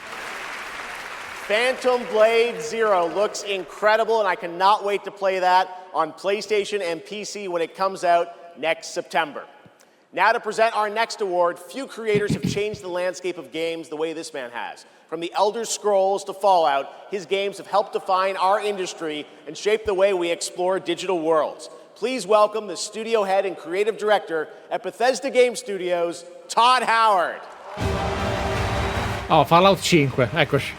Phantom Blade Zero looks incredible, and I cannot wait to play that on PlayStation and PC when it comes out next September. Now to present our next award, few creators have changed the landscape of games the way this man has. From the Elder Scrolls to Fallout, his games have helped define our industry and shape the way we explore digital worlds. Please welcome the studio head and creative director at Bethesda Game Studios, Todd Howard. Oh, Fallout 5, eccoci.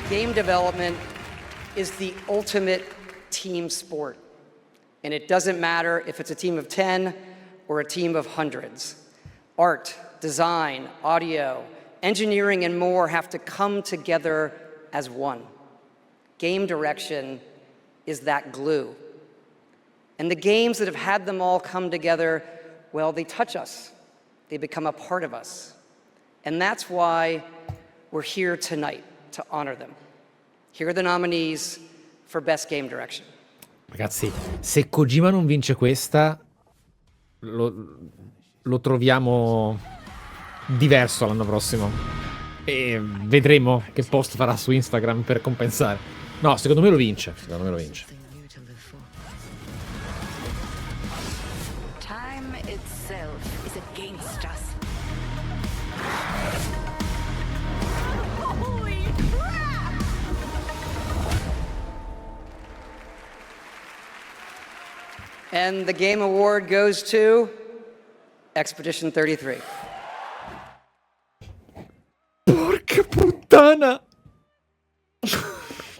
Game development is the ultimate team sport. And it doesn't matter if it's a team of 10 or a team of hundreds. Art, design, audio, engineering, and more have to come together as one. Game direction is that glue. And the games that have had them all come together, well, they touch us. They become a part of us. And that's why we're here tonight, to honor them. Here are the nominees for Best Game Direction. Ragazzi, se Kojima non vince questa, lo troviamo diverso l'anno prossimo. E vedremo che post farà su Instagram per compensare. No, secondo me lo vince. Secondo me lo vince. Time itself is against us. Holy crap! And the Game Award goes to Expedition 33. Porca puttana!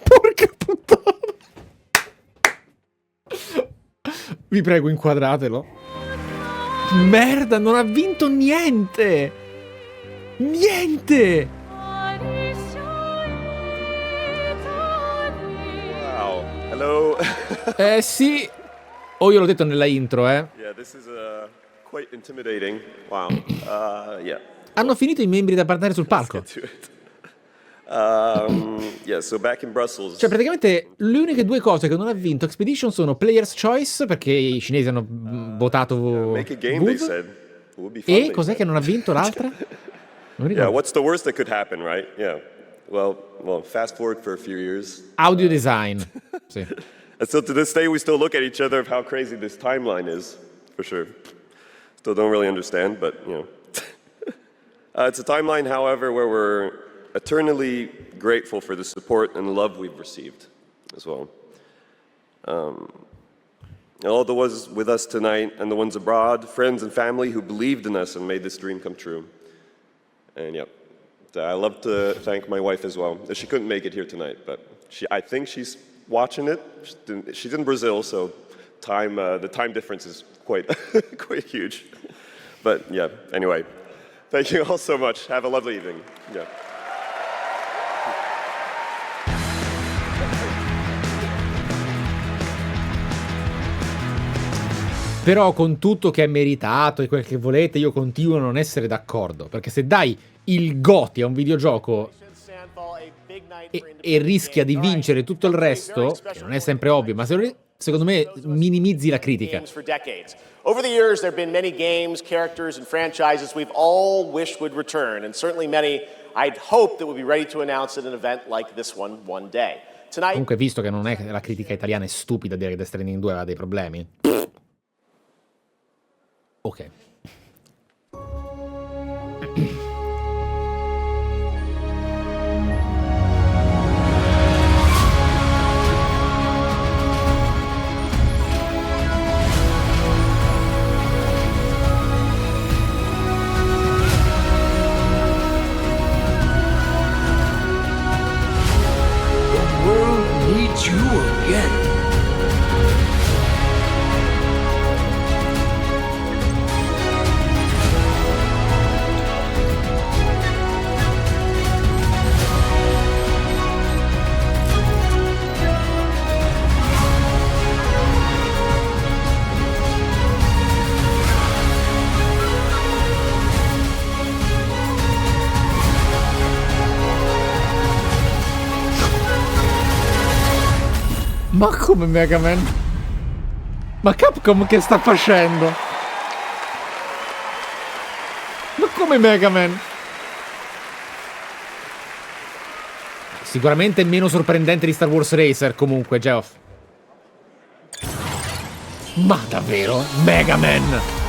Porca puttana! Vi prego, inquadratelo. Merda, non ha vinto niente! Niente! Wow. Hello. Sì. Oh, io l'ho detto nella intro, eh. Yeah, this is quite intimidating. Wow. Yeah. Hanno finito i membri da parlare sul palco. Yeah, so back in Brussels. Cioè, praticamente le uniche due cose che non ha vinto Expedition sono Player's Choice, perché i cinesi hanno votato Make a game, Good, they said. It would be fun, e cos'è che non ha vinto l'altra? Non Yeah, what's the worst that could happen, right? Yeah. Well, fast forward for a few years. Audio design. Sì. And so to this day, we still look at each other of how crazy this timeline is, for sure. Still don't really understand, but, you know. It's a timeline, however, where we're eternally grateful for the support and love we've received as well. And all the ones with us tonight and the ones abroad, friends and family who believed in us and made this dream come true. And yeah, I love to thank my wife as well. She couldn't make it here tonight, but I think she's watching it. She's in Brazil, so the time difference is quite quite huge. But yeah, anyway, thank you all so much. Have a lovely evening. Yeah. Però con tutto che è meritato e quel che volete, io continuo a non essere d'accordo. Perché se dai il GOTY a un videogioco e rischia di vincere tutto il resto, che non è sempre ovvio, ma secondo me minimizzi la critica. Over the years, there have been many games, characters, and franchises we've all wished would return, and certainly many I'd hoped that would be ready to announce at an event like this one day. Tonight... Comunque, visto che non è che la critica italiana è stupida a dire che Death Stranding 2 aveva dei problemi. Ok. You again. Ma come Mega Man? Ma Capcom che sta facendo? Ma come Mega Man? Sicuramente meno sorprendente di Star Wars Racer comunque, Geoff. Ma davvero? Mega Man?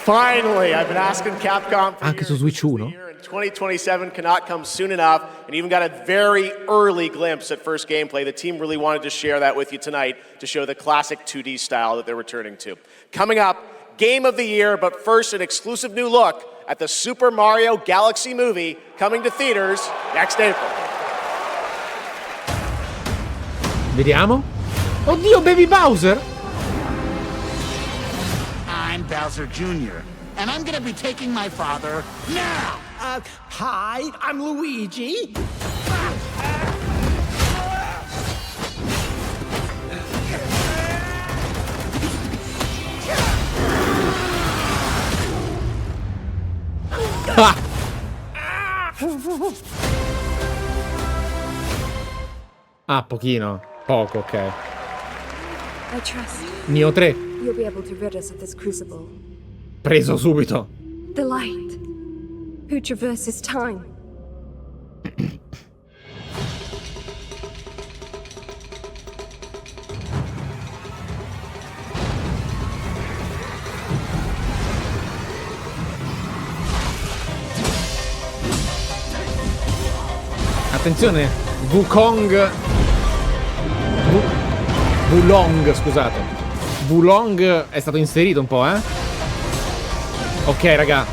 Finally, I've been asking Capcom for anche su Switch 1? 2027 cannot come soon enough, and even got a very early glimpse at first gameplay. The team really wanted to share that with you tonight to show the classic 2D style that they're returning to. Coming up, Game of the Year, but first an exclusive new look at the Super Mario Galaxy movie coming to theaters next April. Vediamo. Oddio, Baby Bowser! I'm Bowser Jr., and I'm gonna be taking my father now! Hi, I'm Luigi. Ah, pochino. Poco, ok. I trust Neo 3. you'll be able to rid us of this crucible. Preso subito. The light, who traverses time. Attenzione, Wukong. Wulong, scusate. Wulong è stato inserito un po', eh? Ok, raga.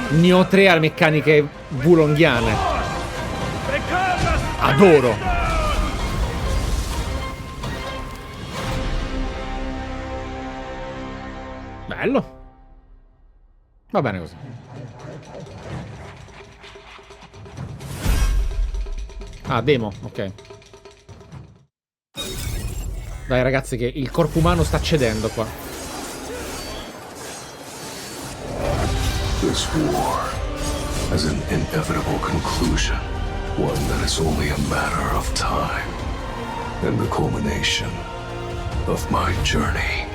Neo 3 ha meccaniche wulonghiane. Adoro. Bello. Va bene così. Ah, demo, ok. Dai ragazzi che il corpo umano sta cedendo qua. This war has an inevitable conclusion, one that is only a matter of time, and the culmination of my journey.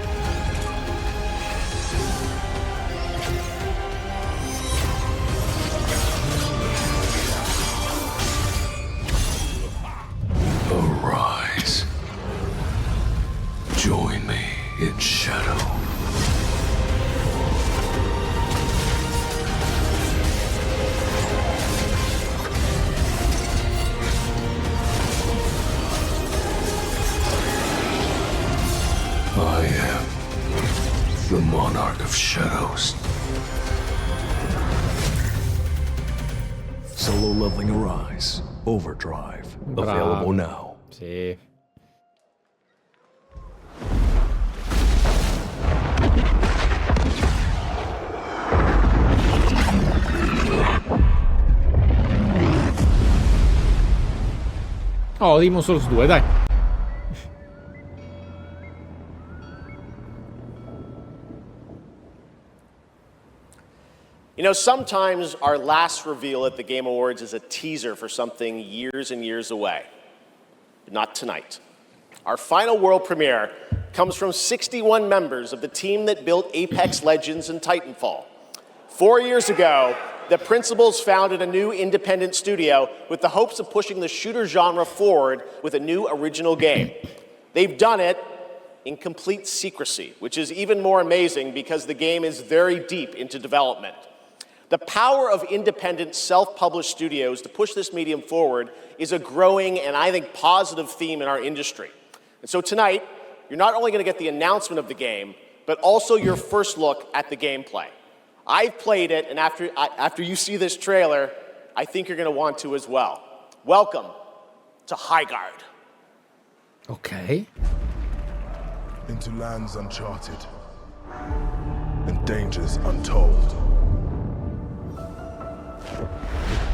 Arise. Join me in shadow. I am the Monarch of Shadows. Solo leveling Arise. Overdrive. Bravo. Available now. Sì. Oh, Demon Souls 2, dai. You know, sometimes our last reveal at the Game Awards is a teaser for something years and years away. But not tonight. Our final world premiere comes from 61 members of the team that built Apex Legends and Titanfall. 4 years ago, the principals founded a new independent studio with the hopes of pushing the shooter genre forward with a new original game. They've done it in complete secrecy, which is even more amazing because the game is very deep into development. The power of independent, self-published studios to push this medium forward is a growing and I think positive theme in our industry. And so tonight, you're not only going to get the announcement of the game, but also your first look at the gameplay. I've played it, and after you see this trailer, I think you're going to want to as well. Welcome to Highguard. Ok. Into lands uncharted and dangers untold.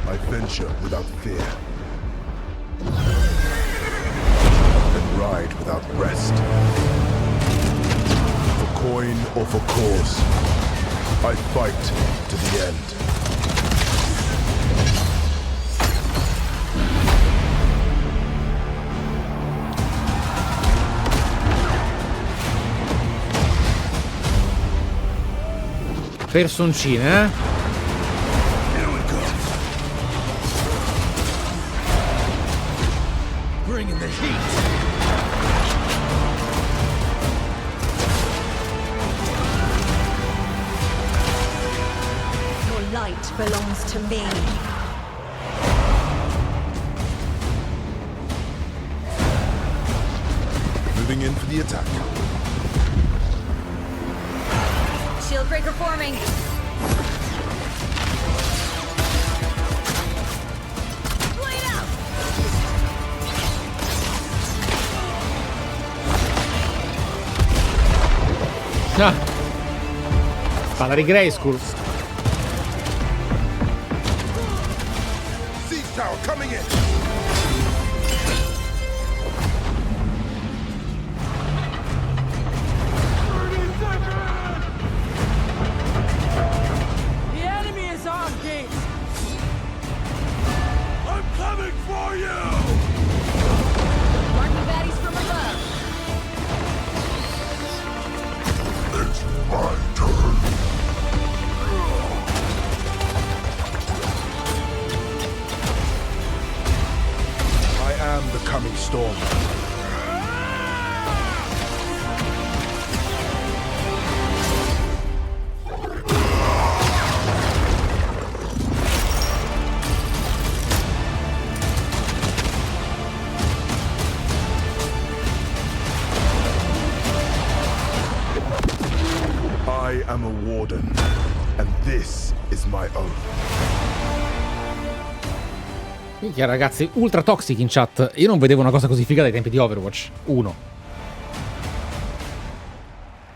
I venture without fear and ride without rest. For coin or for cause, I fight to the end. Personcine, eh? Bringing the heat. Your light belongs to me. Moving in for the attack. Shield breaker forming. Blade out. Ah. Spada di Grayskull. Siege tower coming in. The enemy is on gate. I'm coming for you. Marking baddies from above. It's my turn. I am the coming storm. I am a warden, and this is my oath. Minchia ragazzi, ultra toxic in chat. Io non vedevo una cosa così figa dai tempi di Overwatch 1.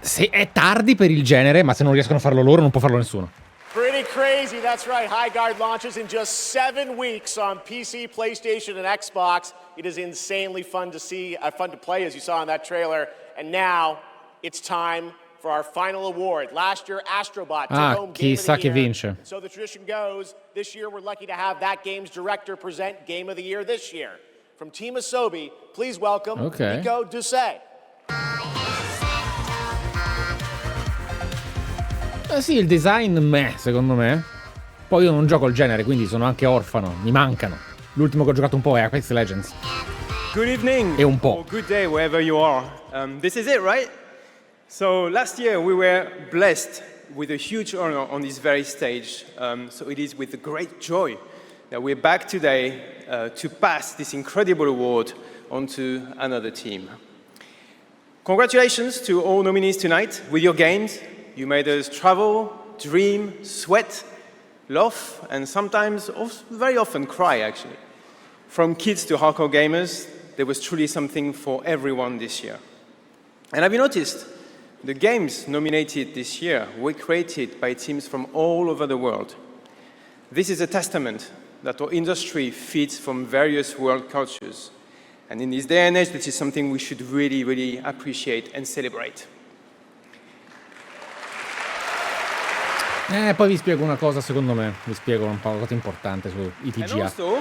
Se è tardi per il genere, ma se non riescono a farlo loro non può farlo nessuno. Pretty crazy, that's right. Highguard launches in just 7 weeks on PC, PlayStation, and Xbox. It is insanely fun to see, fun to play, as you saw in that trailer. And now it's time for our final award. Last year, Astrobot took home Game of chissà the chi Year. vince. So the tradition goes, this year we're lucky to have that game's director present Game of the Year this year. From Team Asobi, please welcome Nico Doucet. Sì, il design secondo me. Poi io non gioco il genere, quindi sono anche orfano, mi mancano. L'ultimo che ho giocato un po' è Apex Legends. Good evening. E un po'. Or good day, wherever you are. This is it, right? So last year we were blessed with a huge honor on this very stage. So it is with great joy that we're back today to pass this incredible award on to another team. Congratulations to all nominees tonight. With your games, you made us travel, dream, sweat, laugh, and sometimes, very often, cry, actually. From kids to hardcore gamers, there was truly something for everyone this year. And have you noticed? The games nominated this year were created by teams from all over the world. This is a testament that our industry feeds from various world cultures. And in this day and age, this is something we should really, really appreciate and celebrate. Poi vi spiego una cosa, secondo me, vi spiego un po' una cosa importante sui TGA. And also,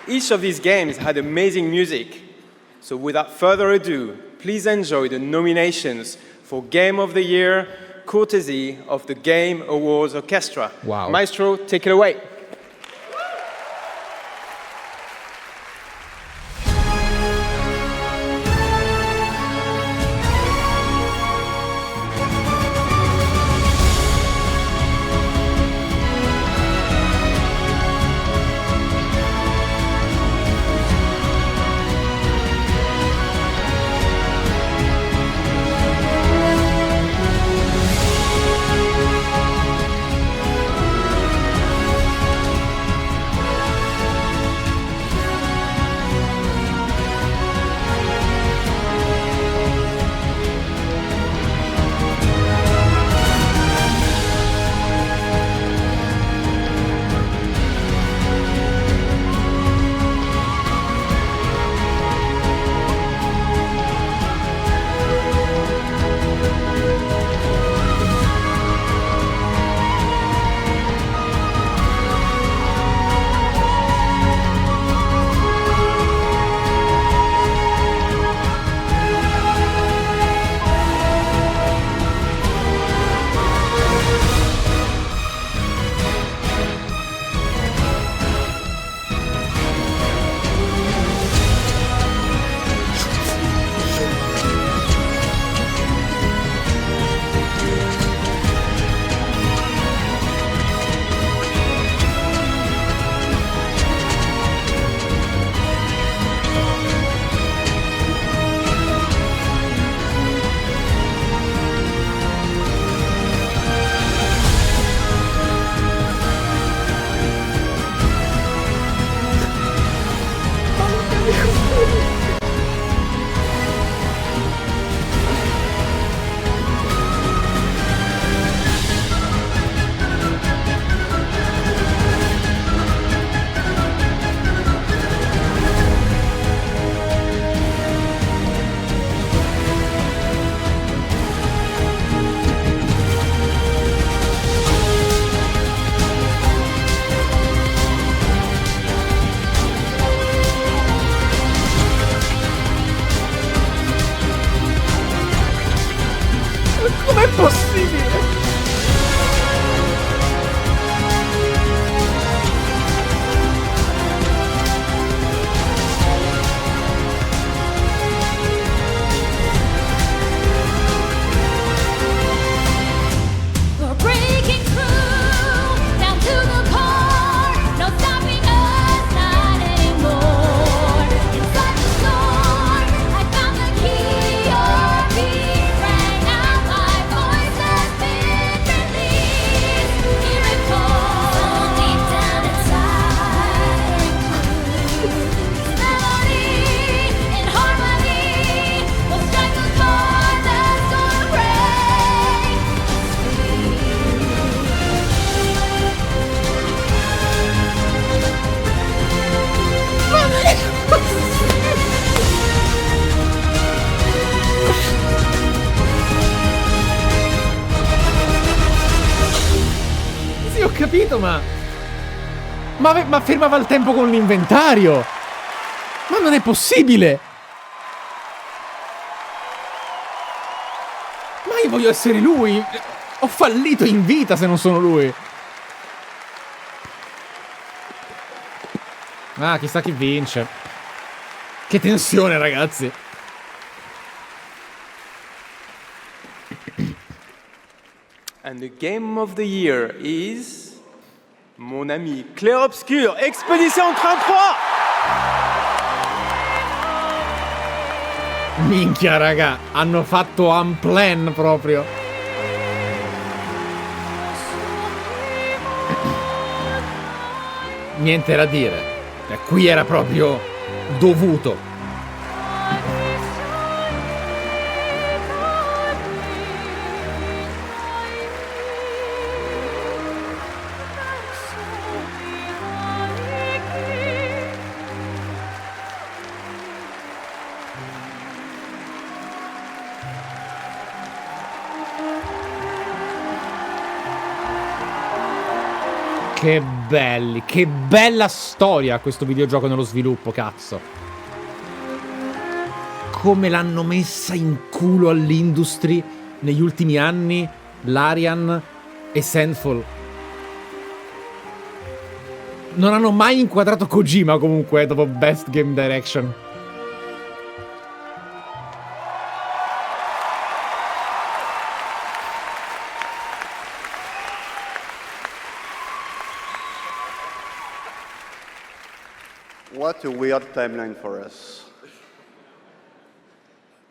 each of these games had amazing music. So without further ado, please enjoy the nominations for Game of the Year, courtesy of the Game Awards Orchestra. Wow. Maestro, take it away. capito, ma fermava il tempo con l'inventario. Ma non è possibile. Ma io voglio essere lui. Ho fallito in vita se non sono lui. Ah, chissà chi vince. Che tensione, ragazzi. And the game of the year is mon ami Clair Obscur, Expédition 33. Minchia, raga, hanno fatto un plan proprio. Niente da dire. Qui era proprio dovuto. Che belli, che bella storia questo videogioco nello sviluppo, cazzo. Come l'hanno messa in culo all'industry negli ultimi anni Larian e Sandfall. Non hanno mai inquadrato Kojima comunque dopo Best Game Direction. What a weird timeline for us.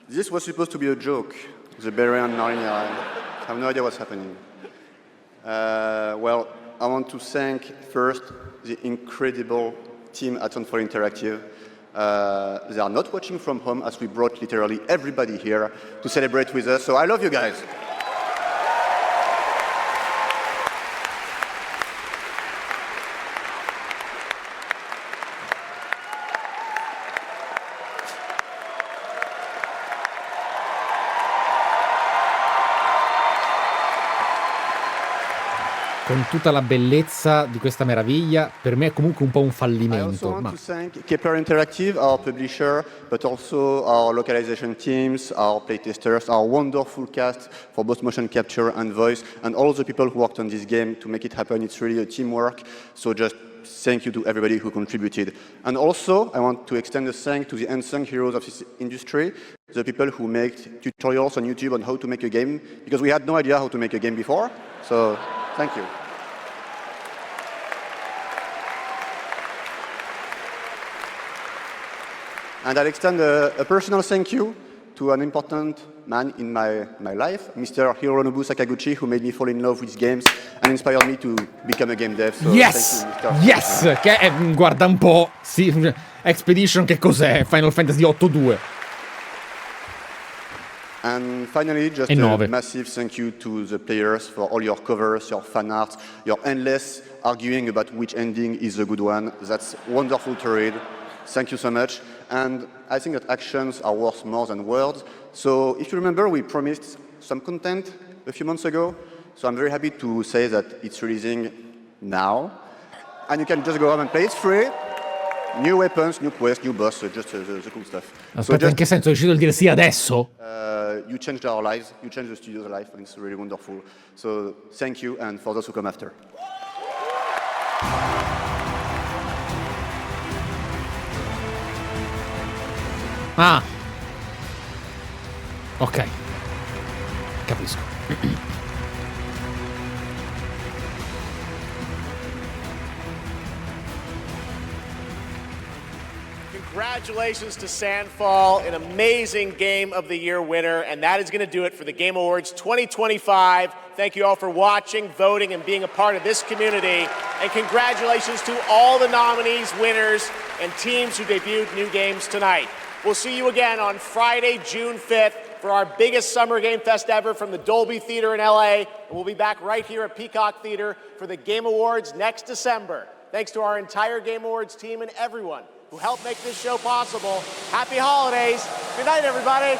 This was supposed to be a joke, the Berian Narnia. I have no idea what's happening. Well, I want to thank first the incredible team at Sunfall Interactive. They are not watching from home as we brought literally everybody here to celebrate with us, so I love you guys. Con tutta la bellezza di questa meraviglia, per me è comunque un po' un fallimento. I also want to thank Kepler Interactive, our publisher, but also our localization teams, our playtesters, our wonderful cast for both motion capture and voice, and all the people who worked on this game to make it happen. It's really a teamwork, so just thank you to everybody who contributed. And also, I want to extend a thank to the unsung heroes of this industry, the people who make tutorials on YouTube on how to make a game, because we had no idea how to make a game before, so thank you. And I'll extend a personal thank you to an important man in my life, Mr. Hironobu Sakaguchi, who made me fall in love with games and inspired me to become a game dev. So yes! Thank you, Mr. Yes! Che è, guarda un po', sì, Expedition che cos'è? Final Fantasy 8-2. And finally, just a massive thank you to the players for all your covers, your fan art, your endless arguing about which ending is the good one. That's wonderful to read. Thank you so much. And I think that actions are worth more than words. So if you remember, we promised some content a few months ago. So I'm very happy to say that it's releasing now. And you can just go home and play. It's free. New weapons, new quests, new boss, just the cool stuff. Aspetta, in che senso? È uscito il DLC adesso? You changed our lives, you changed the studio's life, and it's really wonderful. So thank you, and for those who come after. Ah. Ok. Capisco. Congratulations to Sandfall, an amazing Game of the Year winner, and that is going to do it for the Game Awards 2025. Thank you all for watching, voting, and being a part of this community. And congratulations to all the nominees, winners, and teams who debuted new games tonight. We'll see you again on Friday, June 5th for our biggest summer game fest ever from the Dolby Theater in LA. And we'll be back right here at Peacock Theater for the Game Awards next December. Thanks to our entire Game Awards team and everyone who helped make this show possible. Happy holidays. Good night, everybody.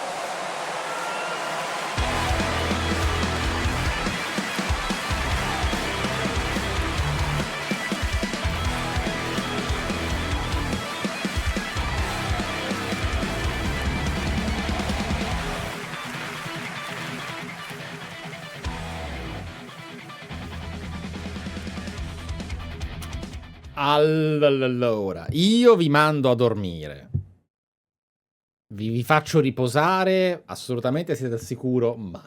Allora, io vi mando a dormire. Vi faccio riposare, assolutamente siete al sicuro, ma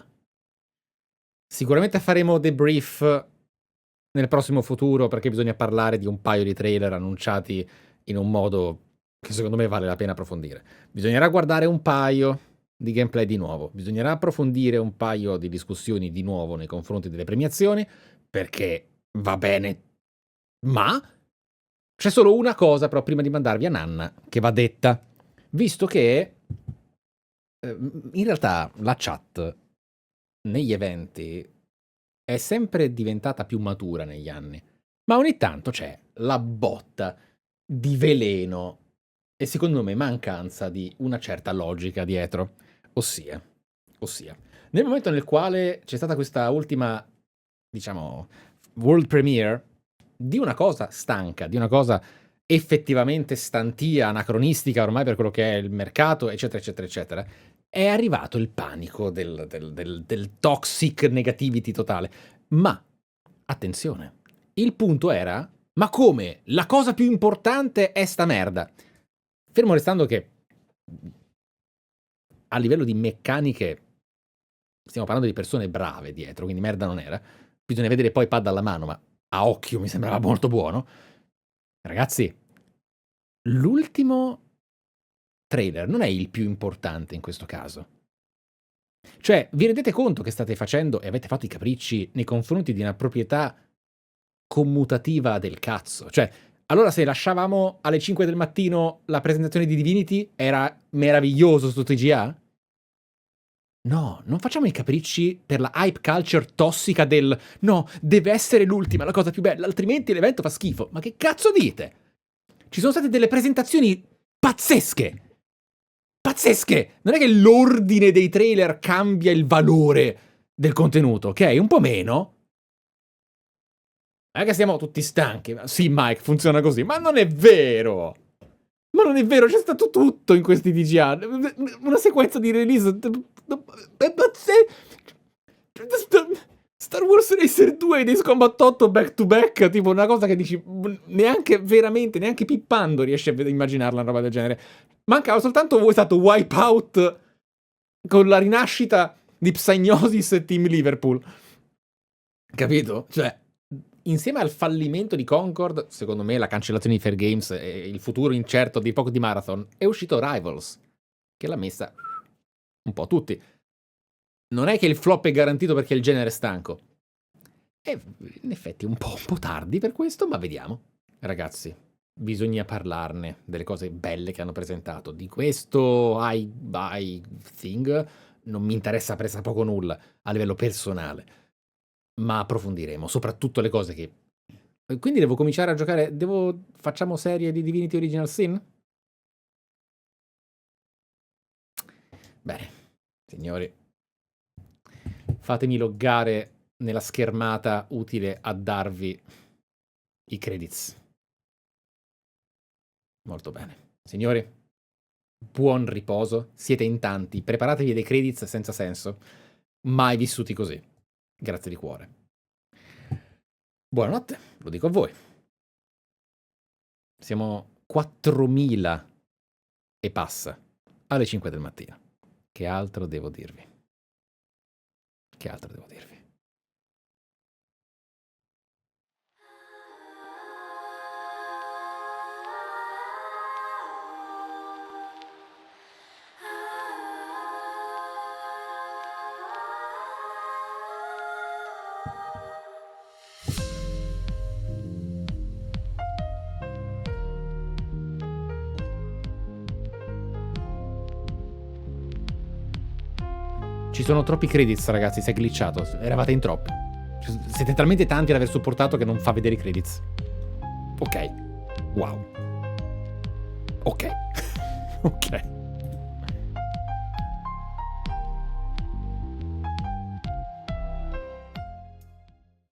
sicuramente faremo debrief nel prossimo futuro perché bisogna parlare di un paio di trailer annunciati in un modo che secondo me vale la pena approfondire. Bisognerà guardare un paio, di gameplay di nuovo. Bisognerà approfondire un paio di discussioni di nuovo nei confronti delle premiazioni, perché va bene, ma c'è solo una cosa però prima di mandarvi a nanna che va detta, visto che in realtà la chat negli eventi è sempre diventata più matura negli anni, ma ogni tanto c'è la botta di veleno e secondo me mancanza di una certa logica dietro, ossia nel momento nel quale c'è stata questa ultima, diciamo, world premiere di una cosa stanca, di una cosa effettivamente stantia, anacronistica ormai per quello che è il mercato, eccetera, eccetera, eccetera, è arrivato il panico del toxic negativity totale. Ma, attenzione, il punto era, ma come? La cosa più importante è sta merda. Fermo restando che a livello di meccaniche stiamo parlando di persone brave dietro, quindi merda non era. Bisogna vedere poi pad alla mano, ma a occhio mi sembrava molto buono. Ragazzi, l'ultimo trailer non è il più importante in questo caso. Cioè, vi rendete conto che state facendo e avete fatto i capricci nei confronti di una proprietà commutativa del cazzo? Cioè, allora se lasciavamo alle 5 del mattino la presentazione di Divinity era meraviglioso su TGA? No, non facciamo i capricci per la hype culture tossica del no, deve essere l'ultima, la cosa più bella, altrimenti l'evento fa schifo. Ma che cazzo dite? Ci sono state delle presentazioni pazzesche! Pazzesche! Non è che l'ordine dei trailer cambia il valore del contenuto, ok? Un po' meno. Non è che siamo tutti stanchi. Sì, Mike, funziona così. Ma non è vero! Ma non è vero, c'è stato tutto in questi TGA. Una sequenza di release. Star Wars Racer 2 e Ace Combat 8 back to back. Tipo una cosa che dici, neanche veramente, neanche pippando riesci a immaginarla una roba del genere. Mancava soltanto voi stato Wipeout con la rinascita di Psygnosis e Team Liverpool. Capito? Cioè, insieme al fallimento di Concord, secondo me la cancellazione di Fair Games e il futuro incerto di poco di Marathon, è uscito Rivals, che l'ha messa un po' tutti. Non è che il flop è garantito perché il genere è stanco. E in effetti un po' tardi per questo, ma vediamo. Ragazzi, bisogna parlarne delle cose belle che hanno presentato. Di questo I thing non mi interessa presa poco nulla a livello personale, ma approfondiremo soprattutto le cose che... Quindi devo cominciare a giocare... Facciamo serie di Divinity Original Sin? Bene, signori, fatemi loggare nella schermata utile a darvi i credits. Molto bene. Signori, buon riposo. Siete in tanti. Preparatevi dei credits senza senso. Mai vissuti così. Grazie di cuore. Buonanotte, lo dico a voi. Siamo 4.000 e passa alle 5 del mattino. Che altro devo dirvi? Che altro devo dirvi? Ci sono troppi credits, ragazzi, si è glitchato. Eravate in troppi. Siete talmente tanti ad aver supportato che non fa vedere i credits. Ok. Wow. Ok. Ok.